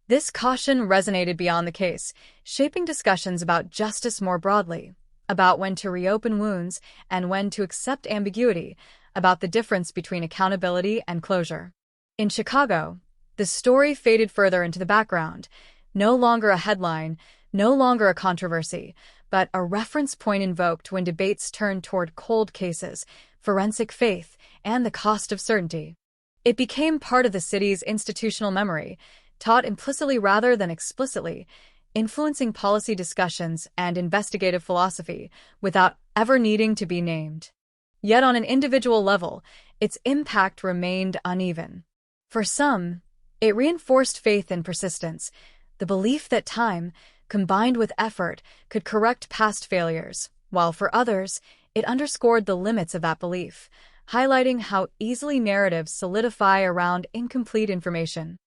This caution resonated beyond the case, shaping discussions about justice more broadly, about when to reopen wounds and when to accept ambiguity, about the difference between accountability and closure. In Chicago, the story faded further into the background, no longer a headline, no longer a controversy, but a reference point invoked when debates turned toward cold cases, forensic faith, and the cost of certainty. It became part of the city's institutional memory, taught implicitly rather than explicitly, influencing policy discussions and investigative philosophy without ever needing to be named. Yet on an individual level, its impact remained uneven. For some, it reinforced faith and persistence, the belief that time, combined with effort, could correct past failures, while for others, it underscored the limits of that belief, highlighting how easily narratives solidify around incomplete information.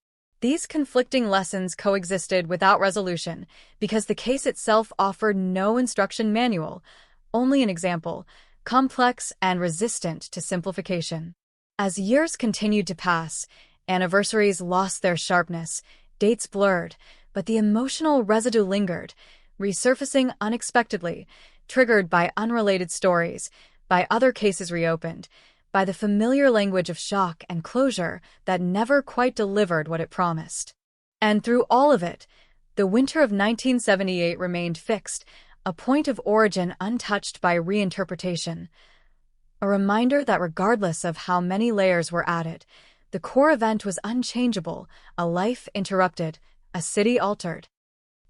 These conflicting lessons coexisted without resolution because the case itself offered no instruction manual, only an example, complex and resistant to simplification. As years continued to pass, anniversaries lost their sharpness, dates blurred, but the emotional residue lingered, resurfacing unexpectedly, triggered by unrelated stories, by other cases reopened, by the familiar language of shock and closure that never quite delivered what it promised. And through all of it, the winter of 1978 remained fixed, a point of origin untouched by reinterpretation. A reminder that regardless of how many layers were added, the core event was unchangeable, a life interrupted, a city altered.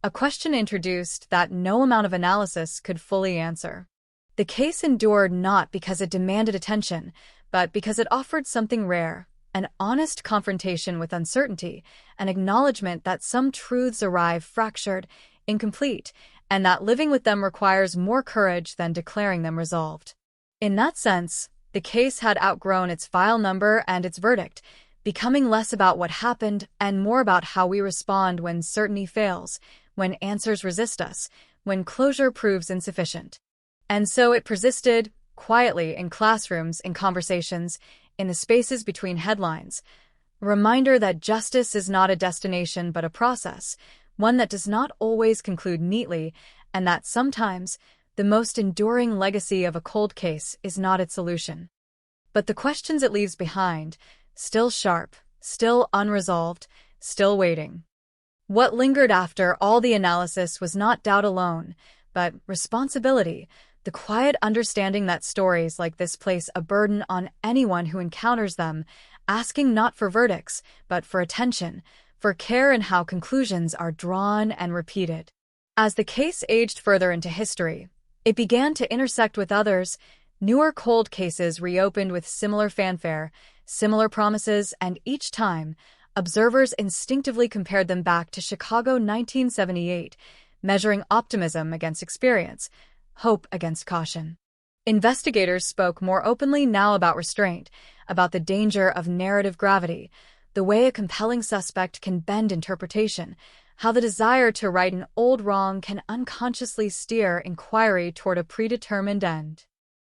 A question introduced that no amount of analysis could fully answer. The case endured not because it demanded attention, but because it offered something rare, an honest confrontation with uncertainty, an acknowledgement that some truths arrive fractured, incomplete, and that living with them requires more courage than declaring them resolved. In that sense, the case had outgrown its file number and its verdict, becoming less about what happened and more about how we respond when certainty fails, when answers resist us, when closure proves insufficient. And so it persisted, quietly in classrooms, in conversations, in the spaces between headlines. A reminder that justice is not a destination but a process, one that does not always conclude neatly, and that sometimes the most enduring legacy of a cold case is not its solution, but the questions it leaves behind, still sharp, still unresolved, still waiting. What lingered after all the analysis was not doubt alone, but responsibility, the quiet understanding that stories like this place a burden on anyone who encounters them, asking not for verdicts, but for attention, for care in how conclusions are drawn and repeated. As the case aged further into history, it began to intersect with others, Newer cold cases reopened with similar fanfare, similar promises, and each time, observers instinctively compared them back to Chicago 1978, measuring optimism against experience, hope against caution. Investigators spoke more openly now about restraint, about the danger of narrative gravity, the way a compelling suspect can bend interpretation, how the desire to right an old wrong can unconsciously steer inquiry toward a predetermined end.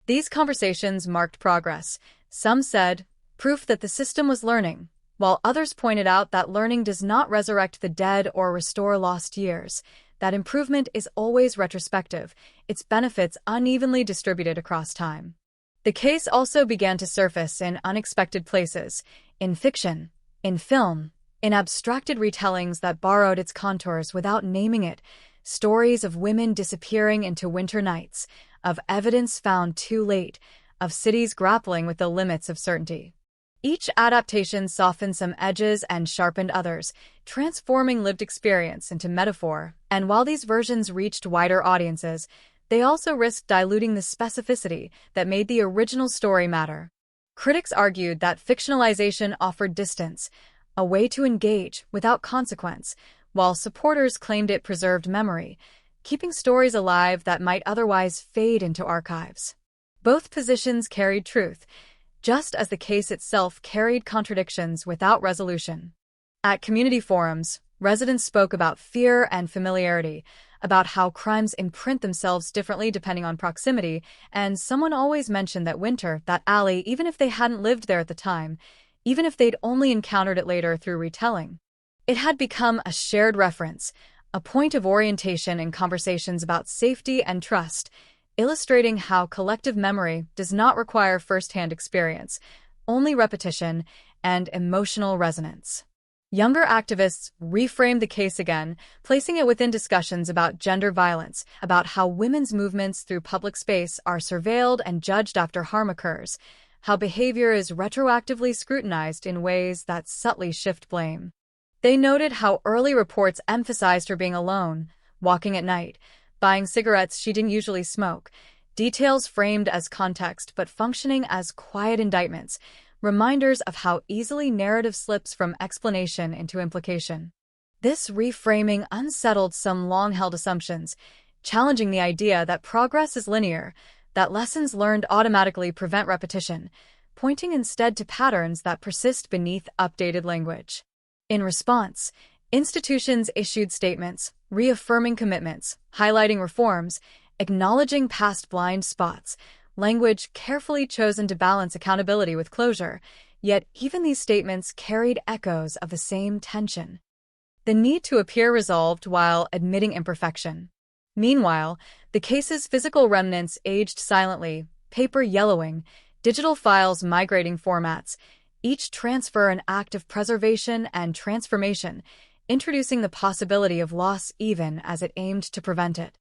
These conversations marked progress. Some said, proof that the system was learning, while others pointed out that learning does not resurrect the dead or restore lost years, that improvement is always retrospective, its benefits unevenly distributed across time. The case also began to surface in unexpected places, in fiction, in film, in abstracted retellings that borrowed its contours without naming it, stories of women disappearing into winter nights, of evidence found too late, of cities grappling with the limits of certainty. Each adaptation softened some edges and sharpened others, transforming lived experience into metaphor, and while these versions reached wider audiences, they also risked diluting the specificity that made the original story matter. Critics argued that fictionalization offered distance, a way to engage without consequence, while supporters claimed it preserved memory, keeping stories alive that might otherwise fade into archives. Both positions carried truth, just as the case itself carried contradictions without resolution. At community forums, residents spoke about fear and familiarity, about how crimes imprint themselves differently depending on proximity, and someone always mentioned that winter, that alley, even if they hadn't lived there at the time, even if they'd only encountered it later through retelling. It had become a shared reference, a point of orientation in conversations about safety and trust, illustrating how collective memory does not require first-hand experience, only repetition and emotional resonance. Younger activists reframed the case again, placing it within discussions about gender violence, about how women's movements through public space are surveilled and judged after harm occurs, how behavior is retroactively scrutinized in ways that subtly shift blame. They noted how early reports emphasized her being alone, walking at night, buying cigarettes she didn't usually smoke, details framed as context but functioning as quiet indictments, reminders of how easily narrative slips from explanation into implication. This reframing unsettled some long-held assumptions, challenging the idea that progress is linear, that lessons learned automatically prevent repetition, pointing instead to patterns that persist beneath updated language. In response, institutions issued statements, reaffirming commitments, highlighting reforms, acknowledging past blind spots, language carefully chosen to balance accountability with closure, yet even these statements carried echoes of the same tension. The need to appear resolved while admitting imperfection. Meanwhile, the case's physical remnants aged silently, paper yellowing, digital files migrating formats, each transfer an act of preservation and transformation, introducing the possibility of loss even as it aimed to prevent it.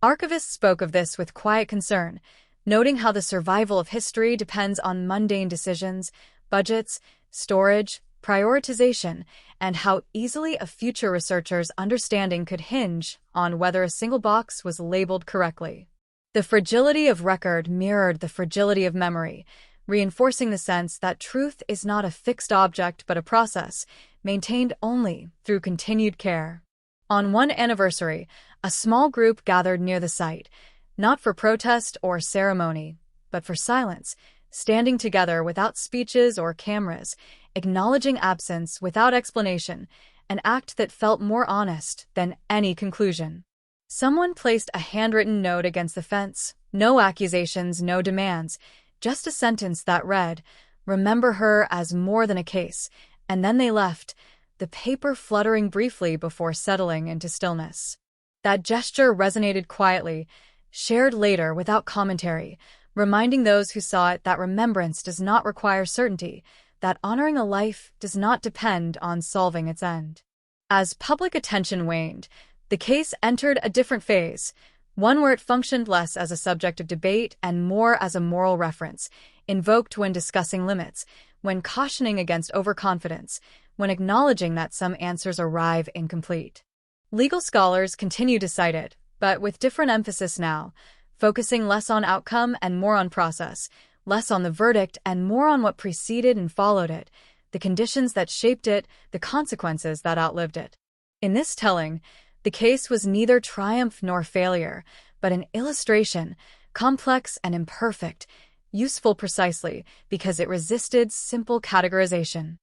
Archivists spoke of this with quiet concern, noting how the survival of history depends on mundane decisions, budgets, storage, prioritization, and how easily a future researcher's understanding could hinge on whether a single box was labeled correctly. The fragility of record mirrored the fragility of memory, reinforcing the sense that truth is not a fixed object but a process, maintained only through continued care. On one anniversary, a small group gathered near the site, not for protest or ceremony, but for silence, standing together without speeches or cameras, acknowledging absence without explanation, an act that felt more honest than any conclusion. Someone placed a handwritten note against the fence, no accusations, no demands, just a sentence that read, "Remember her as more than a case," and then they left, the paper fluttering briefly before settling into stillness. That gesture resonated quietly, shared later without commentary, reminding those who saw it that remembrance does not require certainty, that honoring a life does not depend on solving its end. As public attention waned, the case entered a different phase, one where it functioned less as a subject of debate and more as a moral reference, invoked when discussing limits, when cautioning against overconfidence, when acknowledging that some answers arrive incomplete. Legal scholars continue to cite it, but with different emphasis now, focusing less on outcome and more on process, less on the verdict and more on what preceded and followed it, the conditions that shaped it, the consequences that outlived it. In this telling, the case was neither triumph nor failure, but an illustration, complex and imperfect, useful precisely because it resisted simple categorization.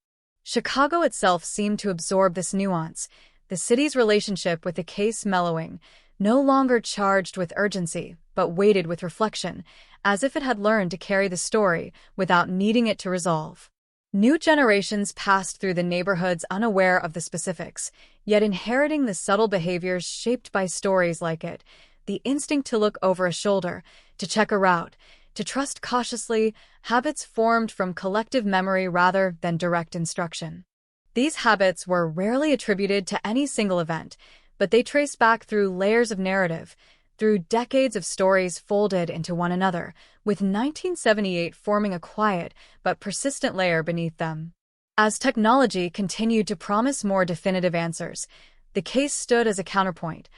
Chicago itself seemed to absorb this nuance, the city's relationship with the case mellowing, no longer charged with urgency, but weighted with reflection, as if it had learned to carry the story without needing it to resolve. New generations passed through the neighborhoods unaware of the specifics, yet inheriting the subtle behaviors shaped by stories like it, the instinct to look over a shoulder, to check a route, to trust cautiously, habits formed from collective memory rather than direct instruction. These habits were rarely attributed to any single event, but they traced back through layers of narrative, through decades of stories folded into one another, with 1978 forming a quiet but persistent layer beneath them. As technology continued to promise more definitive answers, the case stood as a counterpoint,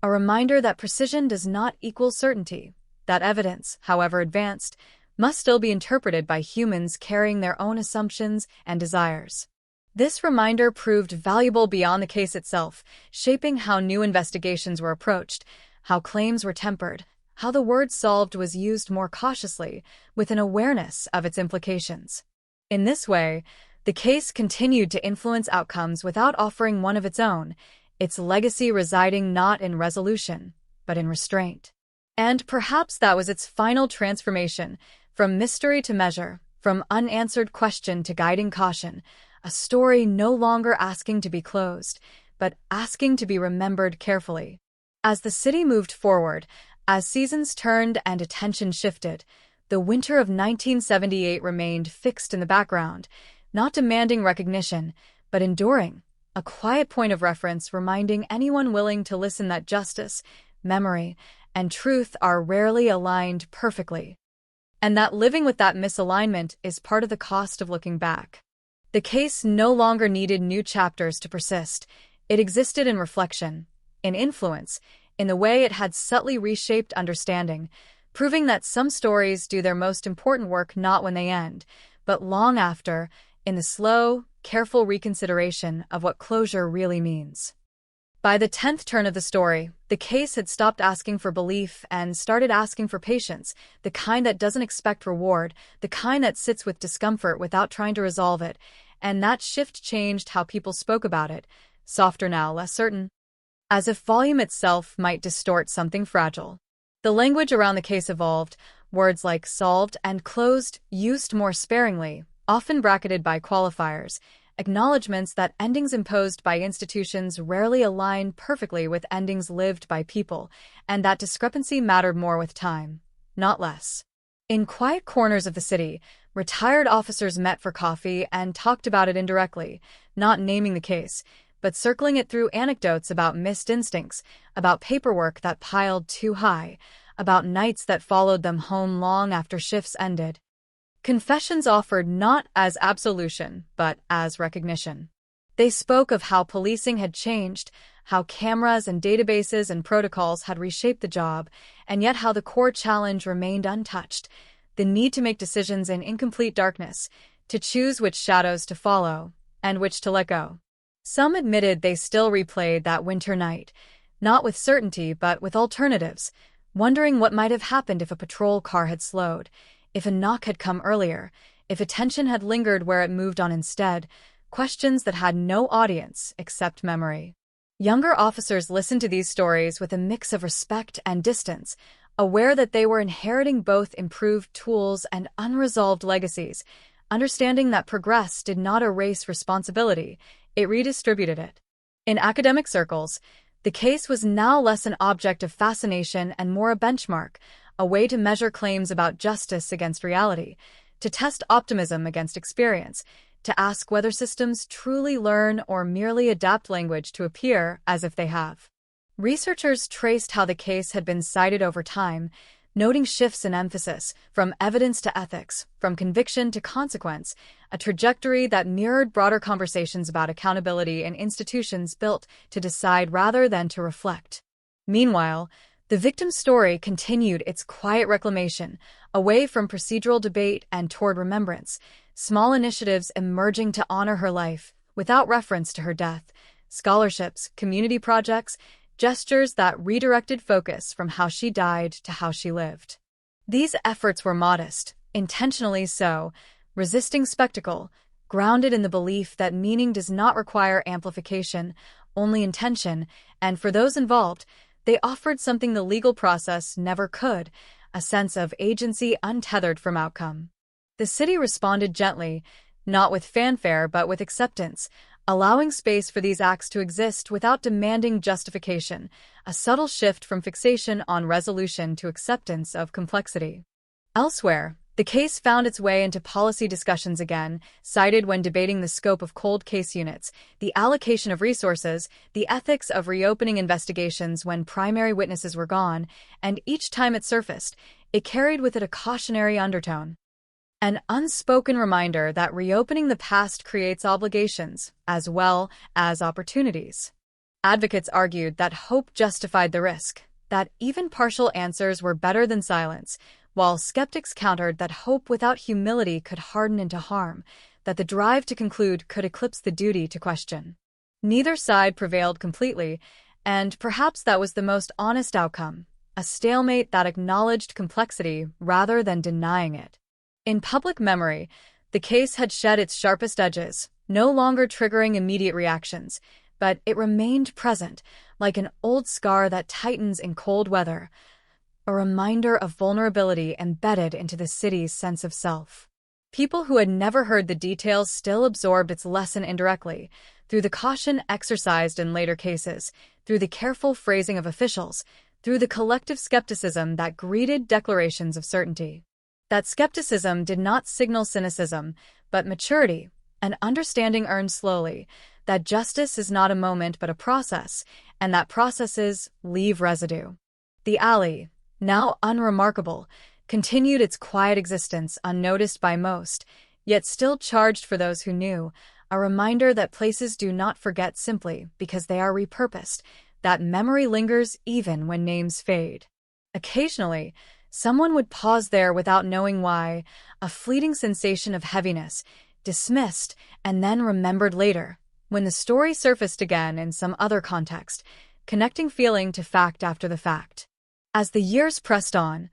a reminder that precision does not equal certainty, that evidence, however advanced, must still be interpreted by humans carrying their own assumptions and desires. This reminder proved valuable beyond the case itself, shaping how new investigations were approached, how claims were tempered, how the word solved was used more cautiously, with an awareness of its implications. In this way, the case continued to influence outcomes without offering one of its own, its legacy residing not in resolution, but in restraint. And perhaps that was its final transformation, from mystery to measure, from unanswered question to guiding caution, a story no longer asking to be closed, but asking to be remembered carefully. As the city moved forward, as seasons turned and attention shifted, the winter of 1978 remained fixed in the background, not demanding recognition, but enduring, a quiet point of reference reminding anyone willing to listen that justice, memory, and truth are rarely aligned perfectly, and that living with that misalignment is part of the cost of looking back. The case no longer needed new chapters to persist. It existed in reflection, in influence, in the way it had subtly reshaped understanding, proving that some stories do their most important work not when they end, but long after, in the slow, careful reconsideration of what closure really means. By the 10th turn of the story, the case had stopped asking for belief and started asking for patience, the kind that doesn't expect reward, the kind that sits with discomfort without trying to resolve it, and that shift changed how people spoke about it, softer now, less certain, as if volume itself might distort something fragile. The language around the case evolved, words like solved and closed used more sparingly, often bracketed by qualifiers, acknowledgments that endings imposed by institutions rarely align perfectly with endings lived by people, and that discrepancy mattered more with time, not less. In quiet corners of the city, retired officers met for coffee and talked about it indirectly, not naming the case, but circling it through anecdotes about missed instincts, about paperwork that piled too high, about nights that followed them home long after shifts ended. Confessions offered not as absolution, but as recognition. They spoke of how policing had changed, how cameras and databases and protocols had reshaped the job, and yet how the core challenge remained untouched, the need to make decisions in incomplete darkness, to choose which shadows to follow, and which to let go. Some admitted they still replayed that winter night, not with certainty but with alternatives, wondering what might have happened if a patrol car had slowed, if a knock had come earlier, if attention had lingered where it moved on instead, questions that had no audience except memory. Younger officers listened to these stories with a mix of respect and distance, aware that they were inheriting both improved tools and unresolved legacies, understanding that progress did not erase responsibility, it redistributed it. In academic circles, the case was now less an object of fascination and more a benchmark, a way to measure claims about justice against reality, to test optimism against experience, to ask whether systems truly learn or merely adapt language to appear as if they have. Researchers traced how the case had been cited over time, noting shifts in emphasis, from evidence to ethics, from conviction to consequence, a trajectory that mirrored broader conversations about accountability in institutions built to decide rather than to reflect. Meanwhile, The victim's story continued its quiet reclamation, away from procedural debate and toward remembrance, small initiatives emerging to honor her life, without reference to her death, scholarships, community projects, gestures that redirected focus from how she died to how she lived. These efforts were modest, intentionally so, resisting spectacle, grounded in the belief that meaning does not require amplification, only intention, and for those involved, they offered something the legal process never could, a sense of agency untethered from outcome. The city responded gently, not with fanfare but with acceptance, allowing space for these acts to exist without demanding justification, a subtle shift from fixation on resolution to acceptance of complexity. Elsewhere, the case found its way into policy discussions again, cited when debating the scope of cold case units, the allocation of resources, the ethics of reopening investigations when primary witnesses were gone, and each time it surfaced, it carried with it a cautionary undertone. An unspoken reminder that reopening the past creates obligations, as well as opportunities. Advocates argued that hope justified the risk, that even partial answers were better than silence, while skeptics countered that hope without humility could harden into harm, that the drive to conclude could eclipse the duty to question. Neither side prevailed completely, and perhaps that was the most honest outcome, a stalemate that acknowledged complexity rather than denying it. In public memory, the case had shed its sharpest edges, no longer triggering immediate reactions, but it remained present, like an old scar that tightens in cold weather, a reminder of vulnerability embedded into the city's sense of self. People who had never heard the details still absorbed its lesson indirectly, through the caution exercised in later cases, through the careful phrasing of officials, through the collective skepticism that greeted declarations of certainty. That skepticism did not signal cynicism, but maturity, an understanding earned slowly, that justice is not a moment but a process, and that processes leave residue. The alley, now unremarkable, continued its quiet existence unnoticed by most, yet still charged for those who knew, a reminder that places do not forget simply because they are repurposed, that memory lingers even when names fade. Occasionally, someone would pause there without knowing why, a fleeting sensation of heaviness, dismissed and then remembered later, when the story surfaced again in some other context, connecting feeling to fact after the fact. As the years pressed on,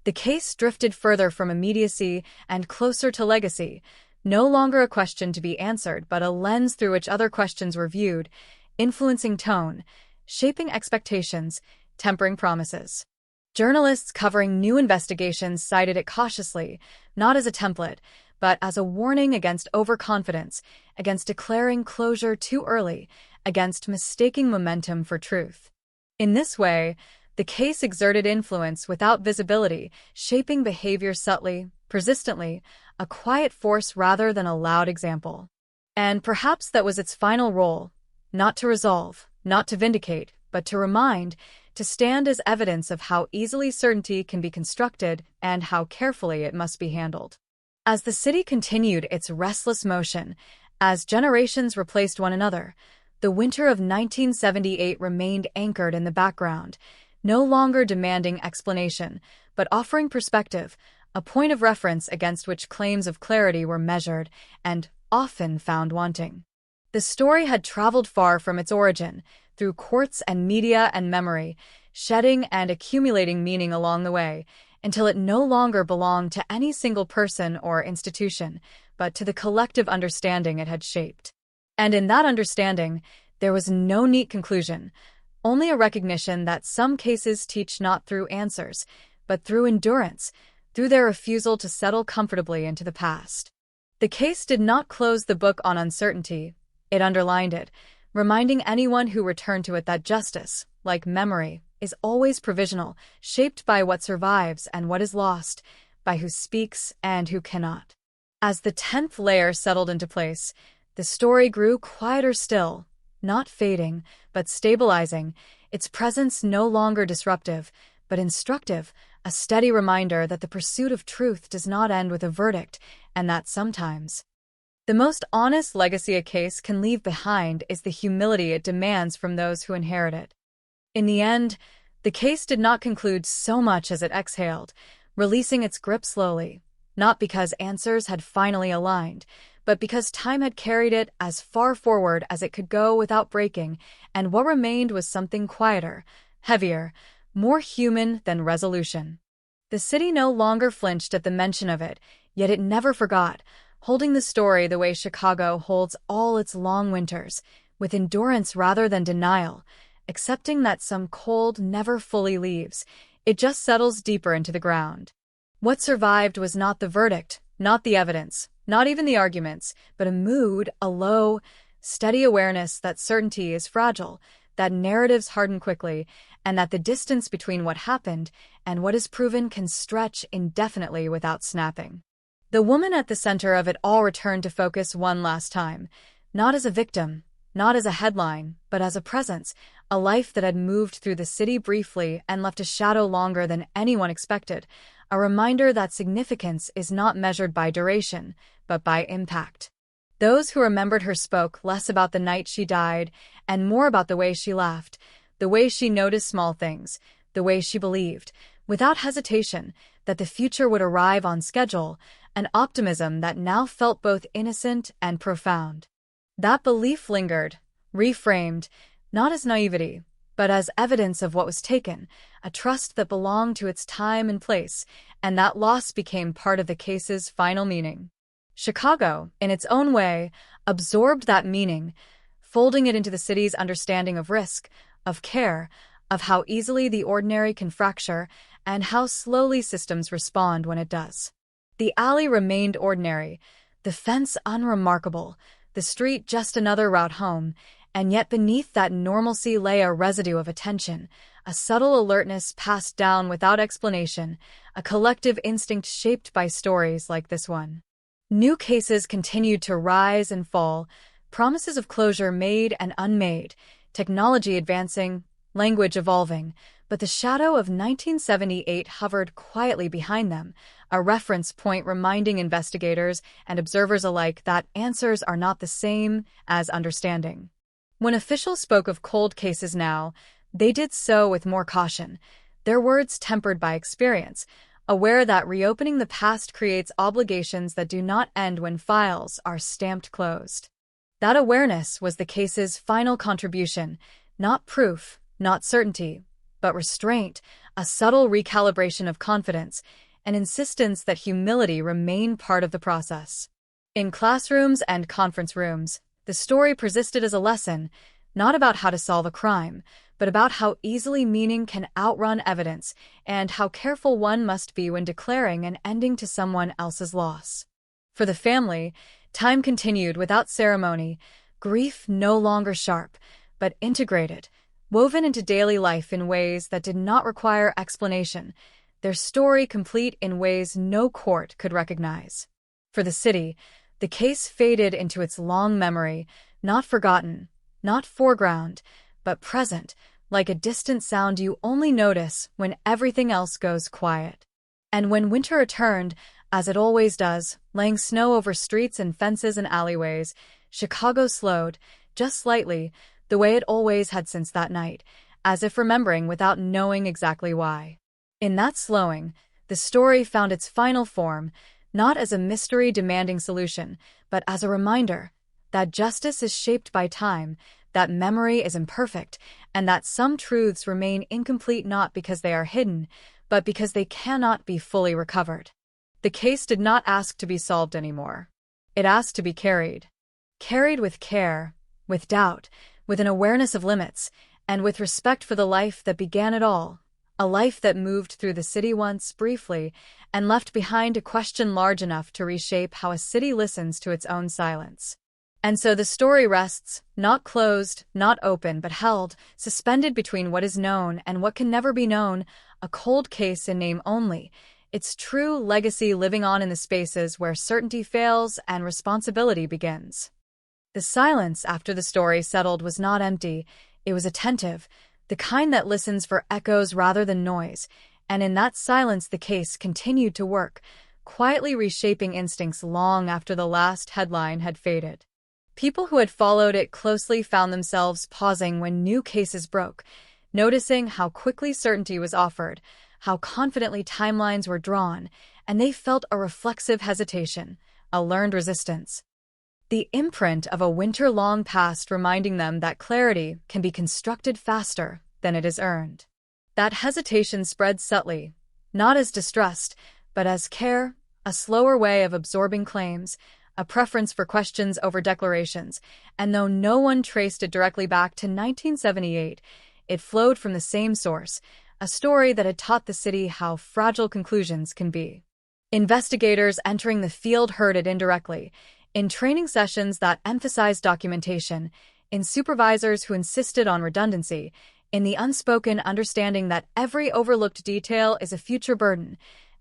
the case drifted further from immediacy and closer to legacy, no longer a question to be answered but a lens through which other questions were viewed, influencing tone, shaping expectations, tempering promises. Journalists covering new investigations cited it cautiously, not as a template, but as a warning against overconfidence, against declaring closure too early, against mistaking momentum for truth. In this way, the case exerted influence without visibility, shaping behavior subtly, persistently, a quiet force rather than a loud example. And perhaps that was its final role, not to resolve, not to vindicate, but to remind, to stand as evidence of how easily certainty can be constructed and how carefully it must be handled. As the city continued its restless motion, as generations replaced one another, the winter of 1978 remained anchored in the background, no longer demanding explanation, but offering perspective, a point of reference against which claims of clarity were measured and often found wanting. The story had traveled far from its origin, through courts and media and memory, shedding and accumulating meaning along the way, until it no longer belonged to any single person or institution, but to the collective understanding it had shaped. And in that understanding, there was no neat conclusion, only a recognition that some cases teach not through answers, but through endurance, through their refusal to settle comfortably into the past. The case did not close the book on uncertainty, it underlined it, reminding anyone who returned to it that justice, like memory, is always provisional, shaped by what survives and what is lost, by who speaks and who cannot. As the 10th layer settled into place, the story grew quieter still, not fading, but stabilizing, its presence no longer disruptive, but instructive, a steady reminder that the pursuit of truth does not end with a verdict, and that sometimes the most honest legacy a case can leave behind is the humility it demands from those who inherit it. In the end, The case did not conclude so much as it exhaled, releasing its grip slowly, not because answers had finally aligned, but because time had carried it as far forward as it could go without breaking, and what remained was something quieter, heavier, more human than resolution. The city no longer flinched at the mention of it, yet it never forgot, holding the story the way Chicago holds all its long winters, with endurance rather than denial, accepting that some cold never fully leaves, it just settles deeper into the ground. What survived was not the verdict, not the evidence, not even the arguments, but a mood, a low, steady awareness that certainty is fragile, that narratives harden quickly, and that the distance between what happened and what is proven can stretch indefinitely without snapping. The woman at the center of it all returned to focus one last time, not as a victim, not as a headline, but as a presence, a life that had moved through the city briefly and left a shadow longer than anyone expected, a reminder that significance is not measured by duration, but by impact. Those who remembered her spoke less about the night she died and more about the way she laughed, the way she noticed small things, the way she believed, without hesitation, that the future would arrive on schedule, an optimism that now felt both innocent and profound. That belief lingered, reframed, not as naivety, but as evidence of what was taken, a trust that belonged to its time and place, and that loss became part of the case's final meaning. Chicago, in its own way, absorbed that meaning, folding it into the city's understanding of risk, of care, of how easily the ordinary can fracture, and how slowly systems respond when it does. The alley remained ordinary, the fence unremarkable, the street just another route home, and yet beneath that normalcy lay a residue of attention, a subtle alertness passed down without explanation, a collective instinct shaped by stories like this one. New cases continued to rise and fall, promises of closure made and unmade, technology advancing, language evolving, but the shadow of 1978 hovered quietly behind them, a reference point reminding investigators and observers alike that answers are not the same as understanding. When officials spoke of cold cases now, they did so with more caution, their words tempered by experience, aware that reopening the past creates obligations that do not end when files are stamped closed. That awareness was the case's final contribution, not proof, not certainty, but restraint, a subtle recalibration of confidence, an insistence that humility remain part of the process. In classrooms and conference rooms, the story persisted as a lesson, not about how to solve a crime, but about how easily meaning can outrun evidence and how careful one must be when declaring an ending to someone else's loss. For the family, time continued without ceremony, grief no longer sharp, but integrated, woven into daily life in ways that did not require explanation, their story complete in ways no court could recognize. For the city, the case faded into its long memory, not forgotten, not foreground, but present, like a distant sound you only notice when everything else goes quiet. And when winter returned, as it always does, laying snow over streets and fences and alleyways, Chicago slowed, just slightly, the way it always had since that night, as if remembering without knowing exactly why. In that slowing, the story found its final form, not as a mystery demanding solution, but as a reminder that justice is shaped by time, that memory is imperfect, and that some truths remain incomplete not because they are hidden, but because they cannot be fully recovered. The case did not ask to be solved anymore. It asked to be carried. Carried with care, with doubt, with an awareness of limits, and with respect for the life that began it all, a life that moved through the city once briefly and left behind a question large enough to reshape how a city listens to its own silence. And so the story rests, not closed, not open, but held, suspended between what is known and what can never be known, a cold case in name only, its true legacy living on in the spaces where certainty fails and responsibility begins. The silence after the story settled was not empty, it was attentive, the kind that listens for echoes rather than noise, and in that silence the case continued to work, quietly reshaping instincts long after the last headline had faded. People who had followed it closely found themselves pausing when new cases broke, noticing how quickly certainty was offered, how confidently timelines were drawn, and they felt a reflexive hesitation, a learned resistance. The imprint of a winter-long past reminding them that clarity can be constructed faster than it is earned. That hesitation spread subtly, not as distrust, but as care, a slower way of absorbing claims, a preference for questions over declarations, and though no one traced it directly back to 1978, it flowed from the same source, a story that had taught the city how fragile conclusions can be. Investigators entering the field heard it indirectly, in training sessions that emphasized documentation, in supervisors who insisted on redundancy, in the unspoken understanding that every overlooked detail is a future burden,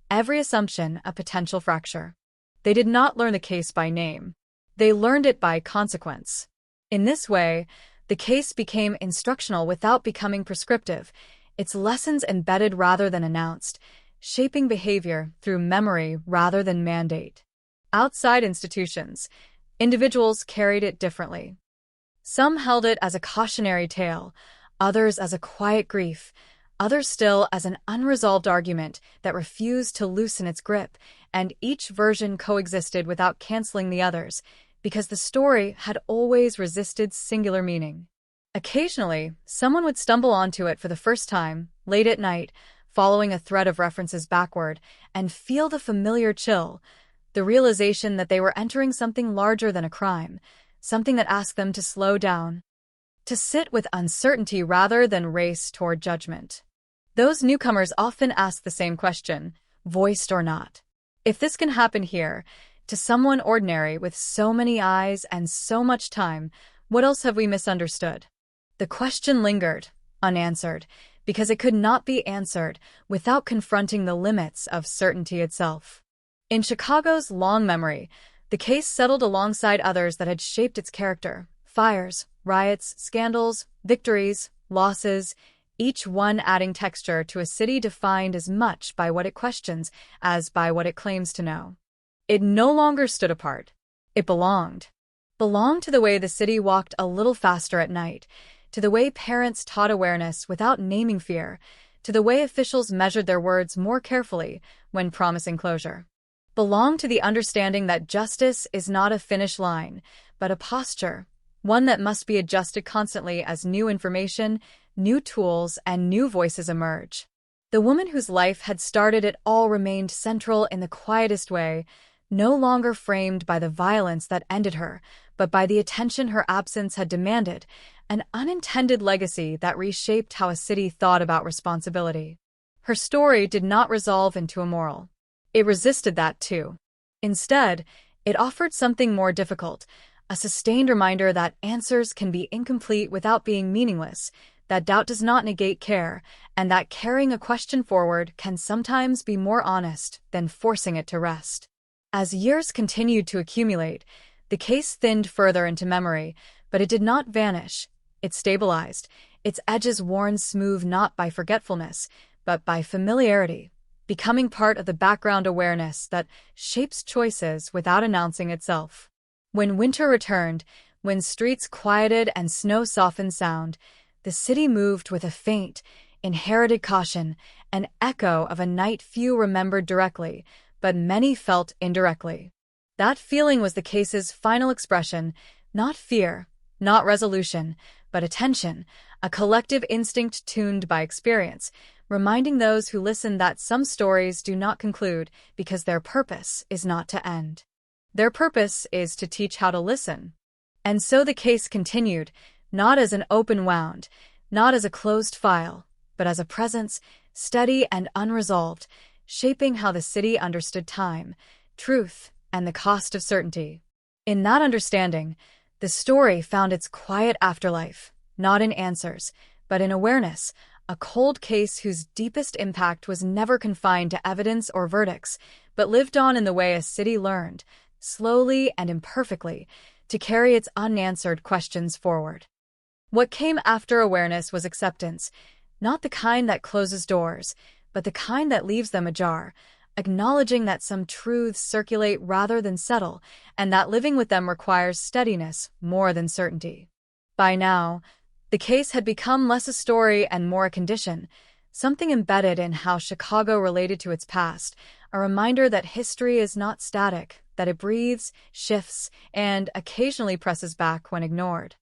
every assumption a potential fracture. They did not learn the case by name. They learned it by consequence. In this way, the case became instructional without becoming prescriptive, its lessons embedded rather than announced, shaping behavior through memory rather than mandate. Outside institutions, individuals carried it differently. Some held it as a cautionary tale, others as a quiet grief, others still as an unresolved argument that refused to loosen its grip, and each version coexisted without canceling the others, because the story had always resisted singular meaning. Occasionally, someone would stumble onto it for the first time, late at night, following a thread of references backward, and feel the familiar chill, the realization that they were entering something larger than a crime, something that asked them to slow down, to sit with uncertainty rather than race toward judgment. Those newcomers often ask the same question, voiced or not. If this can happen here, to someone ordinary with so many eyes and so much time, what else have we misunderstood? The question lingered, unanswered, because it could not be answered without confronting the limits of certainty itself. In Chicago's long memory, the case settled alongside others that had shaped its character: fires, riots, scandals, victories, losses, each one adding texture to a city defined as much by what it questions as by what it claims to know. It no longer stood apart. It belonged. Belonged to the way the city walked a little faster at night, to the way parents taught awareness without naming fear, to the way officials measured their words more carefully when promising closure. Belonged to the understanding that justice is not a finish line, but a posture, one that must be adjusted constantly as new information, new tools, and new voices emerge. The woman whose life had started it all remained central in the quietest way, no longer framed by the violence that ended her, but by the attention her absence had demanded, an unintended legacy that reshaped how a city thought about responsibility. Her story did not resolve into a moral. It resisted that too. Instead, it offered something more difficult, a sustained reminder that answers can be incomplete without being meaningless, that doubt does not negate care, and that carrying a question forward can sometimes be more honest than forcing it to rest. As years continued to accumulate, the case thinned further into memory, but it did not vanish. It stabilized, its edges worn smooth not by forgetfulness, but by familiarity, becoming part of the background awareness that shapes choices without announcing itself. When winter returned, when streets quieted and snow softened sound, the city moved with a faint, inherited caution, an echo of a night few remembered directly, but many felt indirectly. That feeling was the case's final expression, not fear, not resolution, but attention, a collective instinct tuned by experience, reminding those who listen that some stories do not conclude because their purpose is not to end. Their purpose is to teach how to listen. And so the case continued, not as an open wound, not as a closed file, but as a presence, steady and unresolved, shaping how the city understood time, truth, and the cost of certainty. In that understanding, the story found its quiet afterlife, not in answers, but in awareness, a cold case whose deepest impact was never confined to evidence or verdicts, but lived on in the way a city learned, slowly and imperfectly, to carry its unanswered questions forward. What came after awareness was acceptance, not the kind that closes doors, but the kind that leaves them ajar, acknowledging that some truths circulate rather than settle, and that living with them requires steadiness more than certainty. By now, the The case had become less a story and more a condition, something embedded in how Chicago related to its past, a reminder that history is not static, that it breathes, shifts, and occasionally presses back when ignored.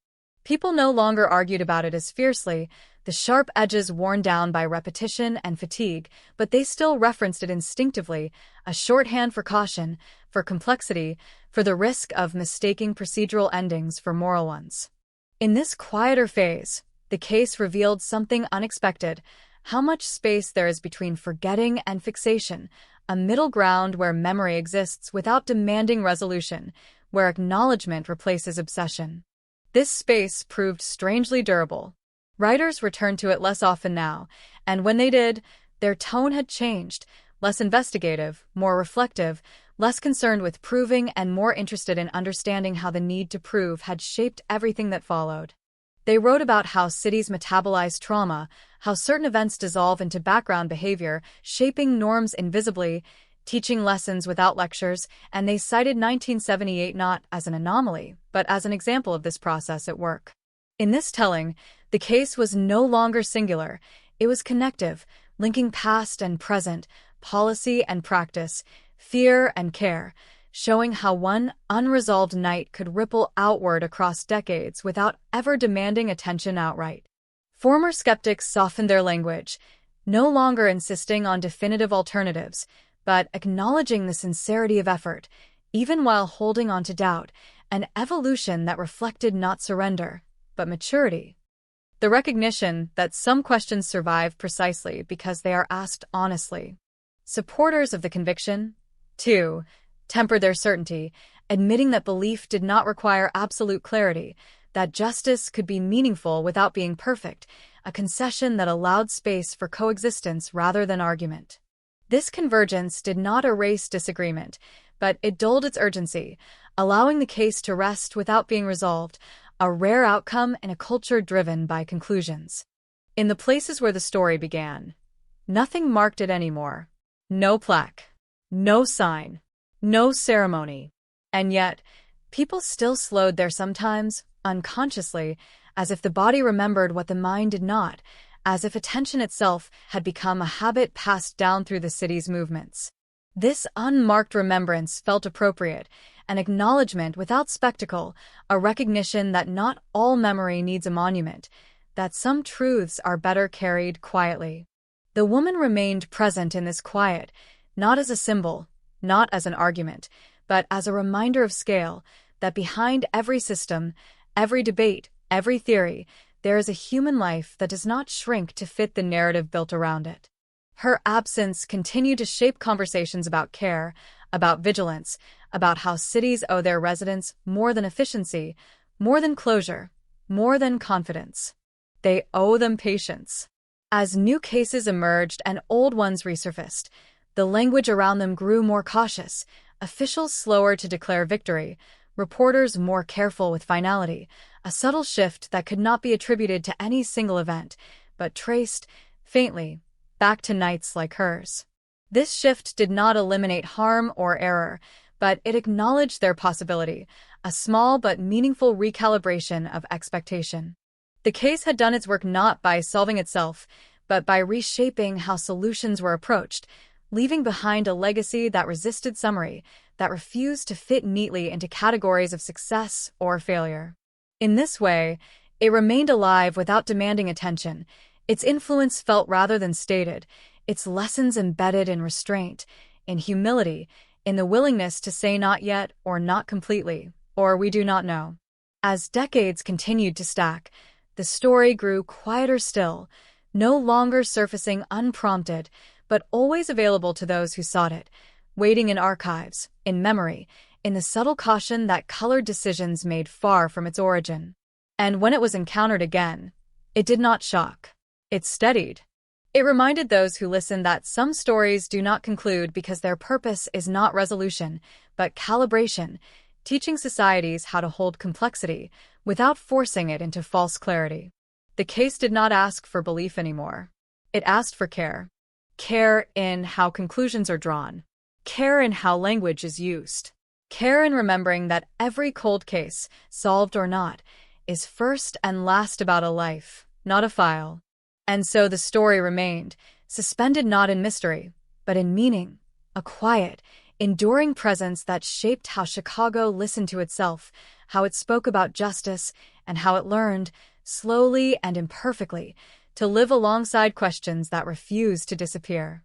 People no longer argued about it as fiercely, the sharp edges worn down by repetition and fatigue, but they still referenced it instinctively, a shorthand for caution, for complexity, for the risk of mistaking procedural endings for moral ones. In this quieter phase, the case revealed something unexpected, how much space there is between forgetting and fixation, a middle ground where memory exists without demanding resolution, where acknowledgement replaces obsession. This space proved strangely durable. Writers returned to it less often now, and when they did, their tone had changed, less investigative, more reflective, less concerned with proving and more interested in understanding how the need to prove had shaped everything that followed. They wrote about how cities metabolize trauma, how certain events dissolve into background behavior, shaping norms invisibly, teaching lessons without lectures, and they cited 1978 not as an anomaly, but as an example of this process at work. In this telling, the case was no longer singular. It was connective, linking past and present, policy and practice, fear and care, showing how one unresolved night could ripple outward across decades without ever demanding attention outright. Former skeptics softened their language, no longer insisting on definitive alternatives, but acknowledging the sincerity of effort, even while holding on to doubt, an evolution that reflected not surrender, but maturity. The recognition that some questions survive precisely because they are asked honestly. Supporters of the conviction, too, tempered their certainty, admitting that belief did not require absolute clarity, that justice could be meaningful without being perfect, a concession that allowed space for coexistence rather than argument. This convergence did not erase disagreement, but it dulled its urgency, allowing the case to rest without being resolved, a rare outcome in a culture driven by conclusions. In the places where the story began, nothing marked it anymore. No plaque, no sign, no ceremony. And yet, people still slowed there sometimes, unconsciously, as if the body remembered what the mind did not, as if attention itself had become a habit passed down through the city's movements. This unmarked remembrance felt appropriate, an acknowledgement without spectacle, a recognition that not all memory needs a monument, that some truths are better carried quietly. The woman remained present in this quiet, not as a symbol, not as an argument, but as a reminder of scale, that behind every system, every debate, every theory, there is a human life that does not shrink to fit the narrative built around it. Her absence continued to shape conversations about care, about vigilance, about how cities owe their residents more than efficiency, more than closure, more than confidence. They owe them patience. As new cases emerged and old ones resurfaced, the language around them grew more cautious, officials slower to declare victory, reporters more careful with finality, a subtle shift that could not be attributed to any single event, but traced, faintly, back to nights like hers. This shift did not eliminate harm or error, but it acknowledged their possibility, a small but meaningful recalibration of expectation. The case had done its work not by solving itself, but by reshaping how solutions were approached, leaving behind a legacy that resisted summary, that refused to fit neatly into categories of success or failure. In this way, it remained alive without demanding attention. Its influence felt rather than stated, its lessons embedded in restraint, in humility, in the willingness to say not yet or not completely, or we do not know. As decades continued to stack, the story grew quieter still, no longer surfacing unprompted, but always available to those who sought it, waiting in archives, in memory, in the subtle caution that colored decisions made far from its origin. And when it was encountered again, it did not shock. It steadied. It reminded those who listened that some stories do not conclude because their purpose is not resolution, but calibration, teaching societies how to hold complexity without forcing it into false clarity. The case did not ask for belief anymore. It asked for care. Care in how conclusions are drawn. Care in how language is used. Care in remembering that every cold case, solved or not, is first and last about a life, not a file. And so the story remained, suspended not in mystery, but in meaning, a quiet, enduring presence that shaped how Chicago listened to itself, how it spoke about justice, and how it learned, slowly and imperfectly, to live alongside questions that refused to disappear.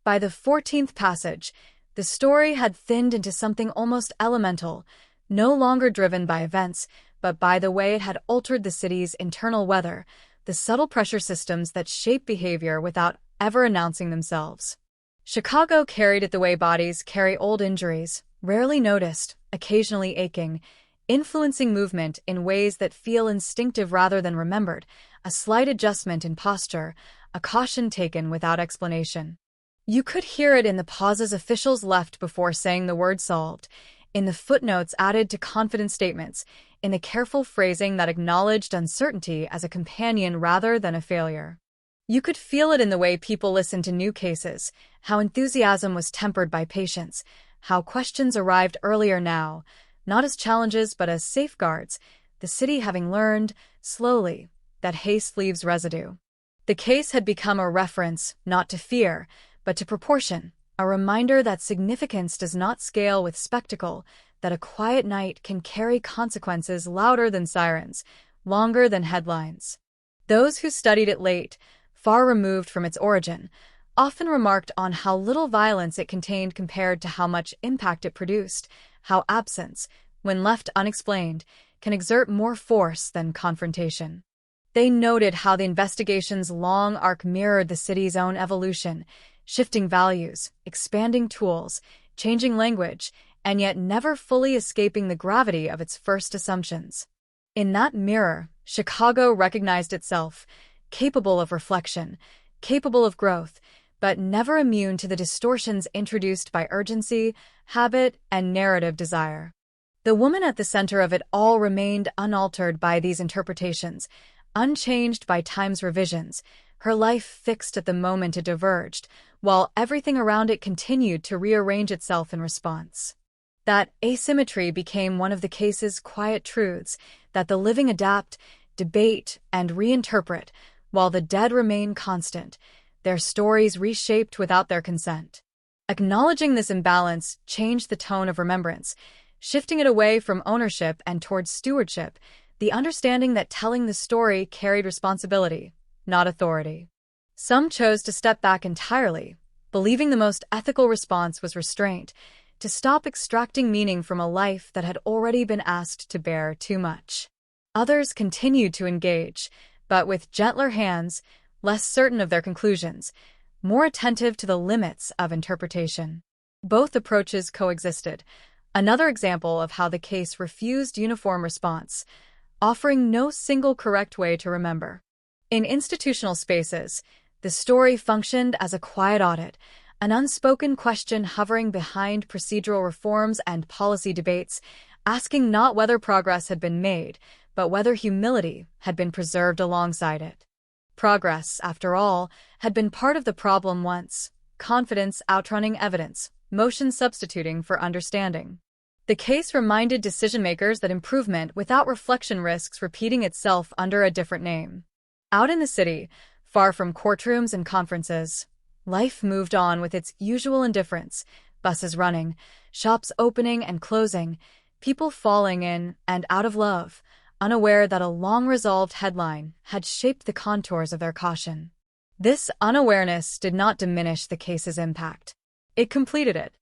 By the 14th passage, the story had thinned into something almost elemental, no longer driven by events, but by the way it had altered the city's internal weather, the subtle pressure systems that shape behavior without ever announcing themselves. Chicago carried it the way bodies carry old injuries, rarely noticed, occasionally aching, influencing movement in ways that feel instinctive rather than remembered, a slight adjustment in posture, a caution taken without explanation. You could hear it in the pauses officials left before saying the word solved, in the footnotes added to confident statements, in the careful phrasing that acknowledged uncertainty as a companion rather than a failure. You could feel it in the way people listened to new cases, how enthusiasm was tempered by patience, how questions arrived earlier now, not as challenges but as safeguards, the city having learned, slowly, that haste leaves residue. The case had become a reference, not to fear, but to proportion, a reminder that significance does not scale with spectacle, that a quiet night can carry consequences louder than sirens, longer than headlines. Those who studied it late, far removed from its origin, often remarked on how little violence it contained compared to how much impact it produced, how absence, when left unexplained, can exert more force than confrontation. They noted how the investigation's long arc mirrored the city's own evolution, shifting values, expanding tools, changing language, and yet never fully escaping the gravity of its first assumptions. In that mirror, Chicago recognized itself, capable of reflection, capable of growth, but never immune to the distortions introduced by urgency, habit, and narrative desire. The woman at the center of it all remained unaltered by these interpretations, unchanged by time's revisions, her life fixed at the moment it diverged, while everything around it continued to rearrange itself in response. That asymmetry became one of the case's quiet truths, that the living adapt, debate, and reinterpret, while the dead remain constant, their stories reshaped without their consent. Acknowledging this imbalance changed the tone of remembrance, shifting it away from ownership and towards stewardship, the understanding that telling the story carried responsibility, not authority. Some chose to step back entirely, believing the most ethical response was restraint, to stop extracting meaning from a life that had already been asked to bear too much. Others continued to engage, but with gentler hands, less certain of their conclusions, more attentive to the limits of interpretation. Both approaches coexisted, another example of how the case refused uniform response, offering no single correct way to remember. In institutional spaces, the story functioned as a quiet audit, an unspoken question hovering behind procedural reforms and policy debates, asking not whether progress had been made, but whether humility had been preserved alongside it. Progress, after all, had been part of the problem once, confidence outrunning evidence, motion substituting for understanding. The case reminded decision-makers that improvement without reflection risks repeating itself under a different name. Out in the city, far from courtrooms and conferences, life moved on with its usual indifference, buses running, shops opening and closing, people falling in and out of love, unaware that a long-resolved headline had shaped the contours of their caution. This unawareness did not diminish the case's impact. It completed it.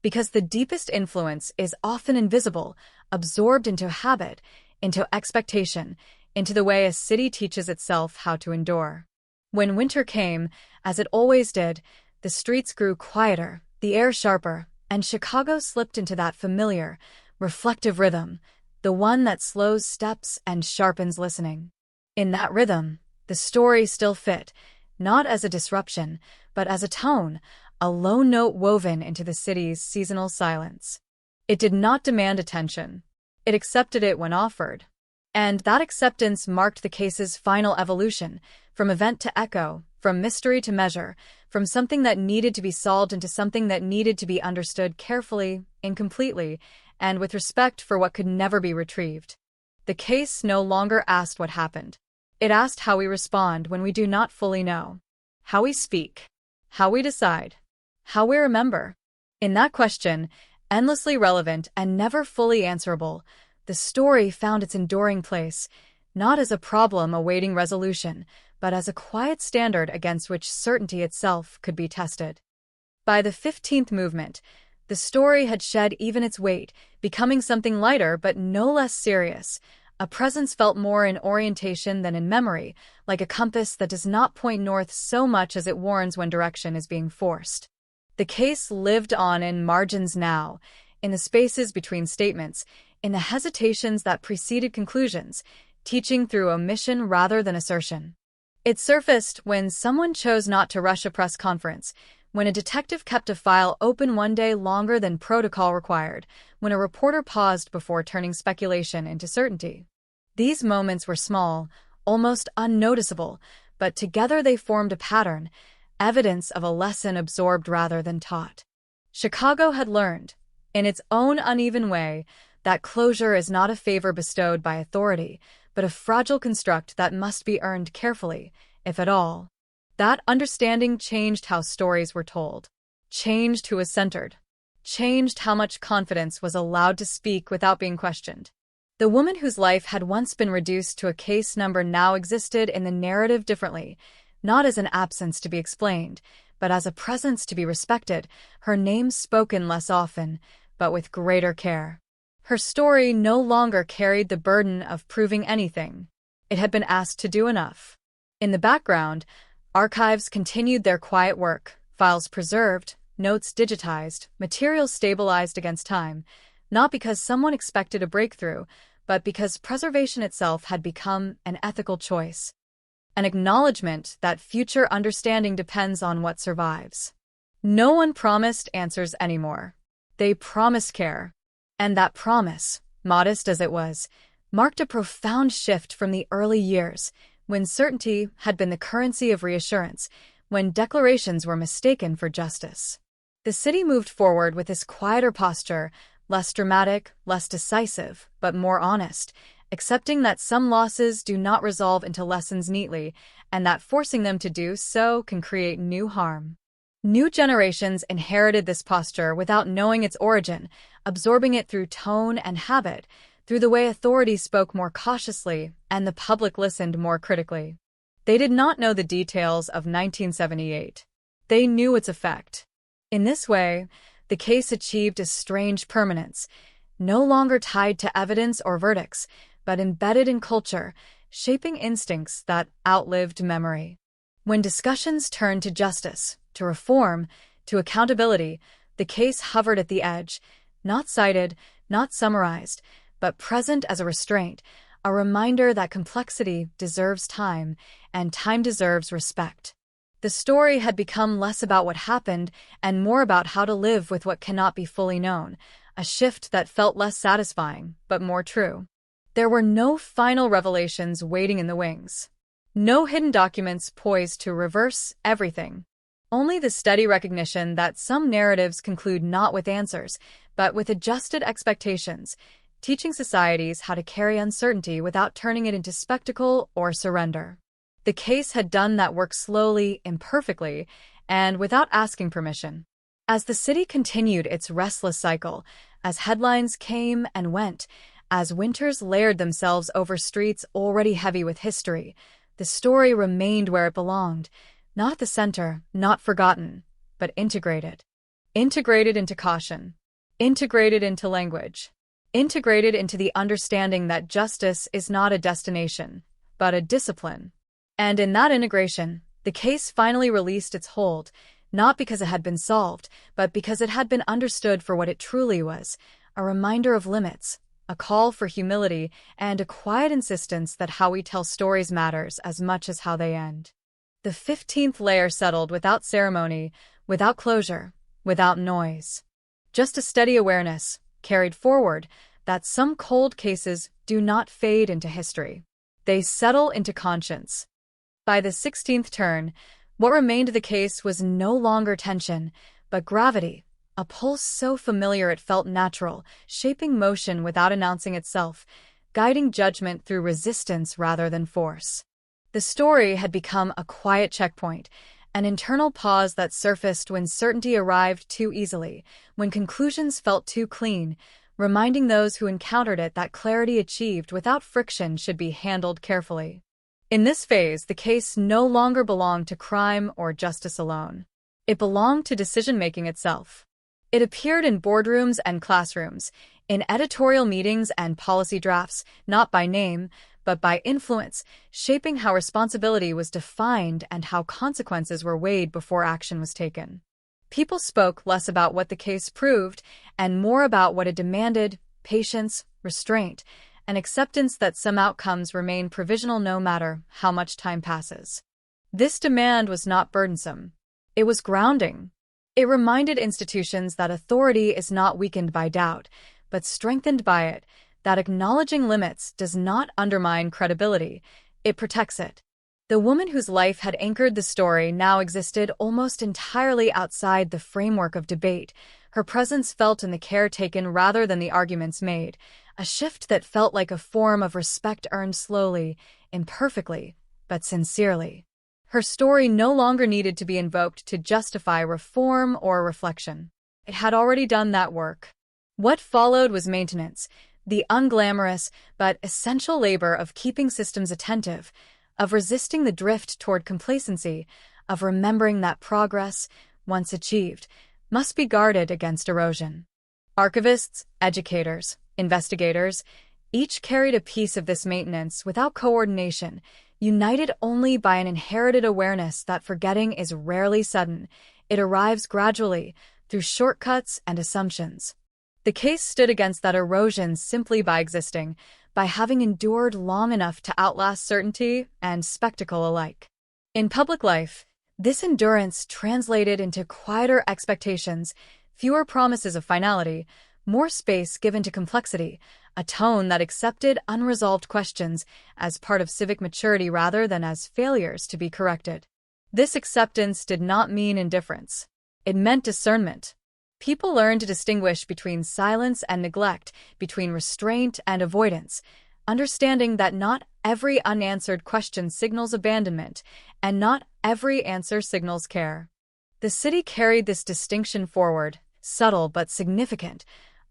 Because the deepest influence is often invisible, absorbed into habit, into expectation, into the way a city teaches itself how to endure. When winter came, as it always did, the streets grew quieter, the air sharper, and Chicago slipped into that familiar, reflective rhythm, the one that slows steps and sharpens listening. In that rhythm, the story still fit, not as a disruption, but as a tone, a low note woven into the city's seasonal silence. It did not demand attention. It accepted it when offered. And that acceptance marked the case's final evolution, from event to echo, from mystery to measure, from something that needed to be solved into something that needed to be understood carefully, incompletely, and with respect for what could never be retrieved. The case no longer asked what happened. It asked how we respond when we do not fully know, how we speak, how we decide, how we remember. In that question, endlessly relevant and never fully answerable, the story found its enduring place, not as a problem awaiting resolution, but as a quiet standard against which certainty itself could be tested. By the 15th movement, the story had shed even its weight, becoming something lighter but no less serious. A presence felt more in orientation than in memory, like a compass that does not point north so much as it warns when direction is being forced. The case lived on in margins now, in the spaces between statements, in the hesitations that preceded conclusions, teaching through omission rather than assertion. It surfaced when someone chose not to rush a press conference, when a detective kept a file open one day longer than protocol required, when a reporter paused before turning speculation into certainty. These moments were small, almost unnoticeable, but together they formed a pattern, evidence of a lesson absorbed rather than taught. Chicago had learned, in its own uneven way, that closure is not a favor bestowed by authority, but a fragile construct that must be earned carefully, if at all. That understanding changed how stories were told, changed who was centered, changed how much confidence was allowed to speak without being questioned. The woman whose life had once been reduced to a case number now existed in the narrative differently, not as an absence to be explained, but as a presence to be respected, her name spoken less often, but with greater care. Her story no longer carried the burden of proving anything. It had been asked to do enough. In the background, archives continued their quiet work, files preserved, notes digitized, materials stabilized against time, not because someone expected a breakthrough, but because preservation itself had become an ethical choice, an acknowledgement that future understanding depends on what survives. No one promised answers anymore. They promised care, and that promise, modest as it was, marked a profound shift from the early years, when certainty had been the currency of reassurance, when declarations were mistaken for justice. The city moved forward with this quieter posture, less dramatic, less decisive, but more honest, accepting that some losses do not resolve into lessons neatly, and that forcing them to do so can create new harm. New generations inherited this posture without knowing its origin, absorbing it through tone and habit, through the way authorities spoke more cautiously and the public listened more critically. They did not know the details of 1978. They knew its effect. In this way, the case achieved a strange permanence, no longer tied to evidence or verdicts, but embedded in culture, shaping instincts that outlived memory. When discussions turned to justice, to reform, to accountability, the case hovered at the edge, not cited, not summarized, but present as a restraint, a reminder that complexity deserves time, and time deserves respect. The story had become less about what happened and more about how to live with what cannot be fully known, a shift that felt less satisfying, but more true. There were no final revelations waiting in the wings. No hidden documents poised to reverse everything. Only the steady recognition that some narratives conclude not with answers, but with adjusted expectations, teaching societies how to carry uncertainty without turning it into spectacle or surrender. The case had done that work slowly, imperfectly, and without asking permission. As the city continued its restless cycle, as headlines came and went, as winters layered themselves over streets already heavy with history, the story remained where it belonged, not at the center, not forgotten, but integrated. Integrated into caution. Integrated into language. Integrated into the understanding that justice is not a destination, but a discipline. And in that integration, the case finally released its hold, not because it had been solved, but because it had been understood for what it truly was, a reminder of limits, a call for humility, and a quiet insistence that how we tell stories matters as much as how they end. The 15th layer settled without ceremony, without closure, without noise. Just a steady awareness, carried forward, that some cold cases do not fade into history. They settle into conscience. By the 16th turn, what remained of the case was no longer tension, but gravity, a pulse so familiar it felt natural, shaping motion without announcing itself. guiding judgment through resistance rather than force. The story had become a quiet checkpoint, an internal pause that surfaced when certainty arrived too easily, when conclusions felt too clean, reminding those who encountered it that clarity achieved without friction should be handled carefully. In this phase, the case no longer belonged to crime or justice alone. It belonged to decision-making itself. It appeared in boardrooms and classrooms, in editorial meetings and policy drafts, not by name, but by influence, shaping how responsibility was defined and how consequences were weighed before action was taken. People spoke less about what the case proved and more about what it demanded: patience, restraint, and acceptance that some outcomes remain provisional no matter how much time passes. This demand was not burdensome. It was grounding. It reminded institutions that authority is not weakened by doubt, but strengthened by it, that acknowledging limits does not undermine credibility, it protects it. The woman whose life had anchored the story now existed almost entirely outside the framework of debate, her presence felt in the care taken rather than the arguments made, a shift that felt like a form of respect earned slowly, imperfectly, but sincerely. Her story no longer needed to be invoked to justify reform or reflection. It had already done that work. What followed was maintenance, the unglamorous but essential labor of keeping systems attentive, of resisting the drift toward complacency, of remembering that progress, once achieved, must be guarded against erosion. Archivists, educators, investigators, each carried a piece of this maintenance without coordination, united only by an inherited awareness that forgetting is rarely sudden. It arrives gradually, through shortcuts and assumptions. The case stood against that erosion simply by existing, by having endured long enough to outlast certainty and spectacle alike. In public life, this endurance translated into quieter expectations, fewer promises of finality, more space given to complexity, a tone that accepted unresolved questions as part of civic maturity rather than as failures to be corrected. This acceptance did not mean indifference. It meant discernment. People learned to distinguish between silence and neglect, between restraint and avoidance, understanding that not every unanswered question signals abandonment, and not every answer signals care. The city carried this distinction forward, subtle but significant,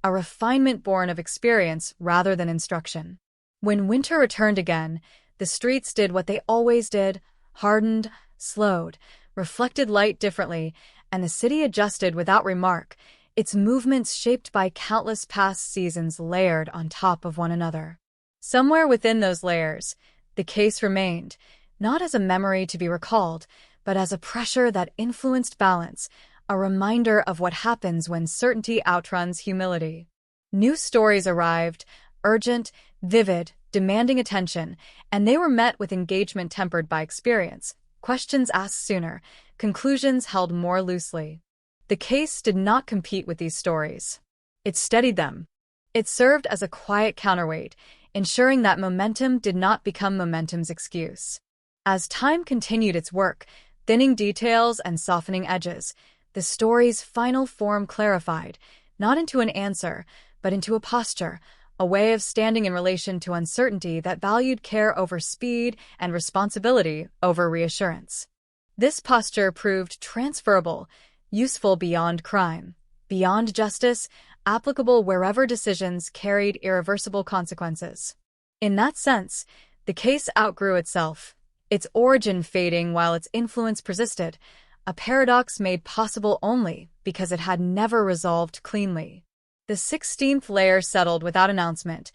a refinement born of experience rather than instruction. When winter returned again, the streets did what they always did: hardened, slowed, reflected light differently, and the city adjusted without remark, its movements shaped by countless past seasons layered on top of one another. Somewhere within those layers, the case remained, not as a memory to be recalled, but as a pressure that influenced balance, a reminder of what happens when certainty outruns humility. New stories arrived, urgent, vivid, demanding attention, and they were met with engagement tempered by experience, questions asked sooner, conclusions held more loosely. The case did not compete with these stories. It steadied them. It served as a quiet counterweight, ensuring that momentum did not become momentum's excuse. As time continued its work, thinning details and softening edges, the story's final form clarified, not into an answer, but into a posture, a way of standing in relation to uncertainty that valued care over speed and responsibility over reassurance. This posture proved transferable, useful beyond crime, beyond justice, applicable wherever decisions carried irreversible consequences. In that sense, the case outgrew itself, its origin fading while its influence persisted, a paradox made possible only because it had never resolved cleanly. The 16th layer settled without announcement,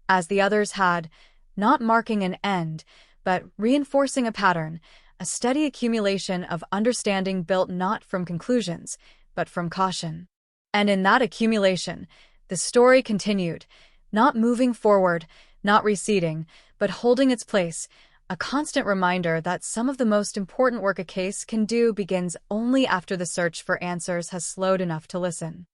as the others had, not marking an end, but reinforcing a pattern, a steady accumulation of understanding built not from conclusions, but from caution. And in that accumulation, the story continued, not moving forward, not receding, but holding its place, a constant reminder that some of the most important work a case can do begins only after the search for answers has slowed enough to listen.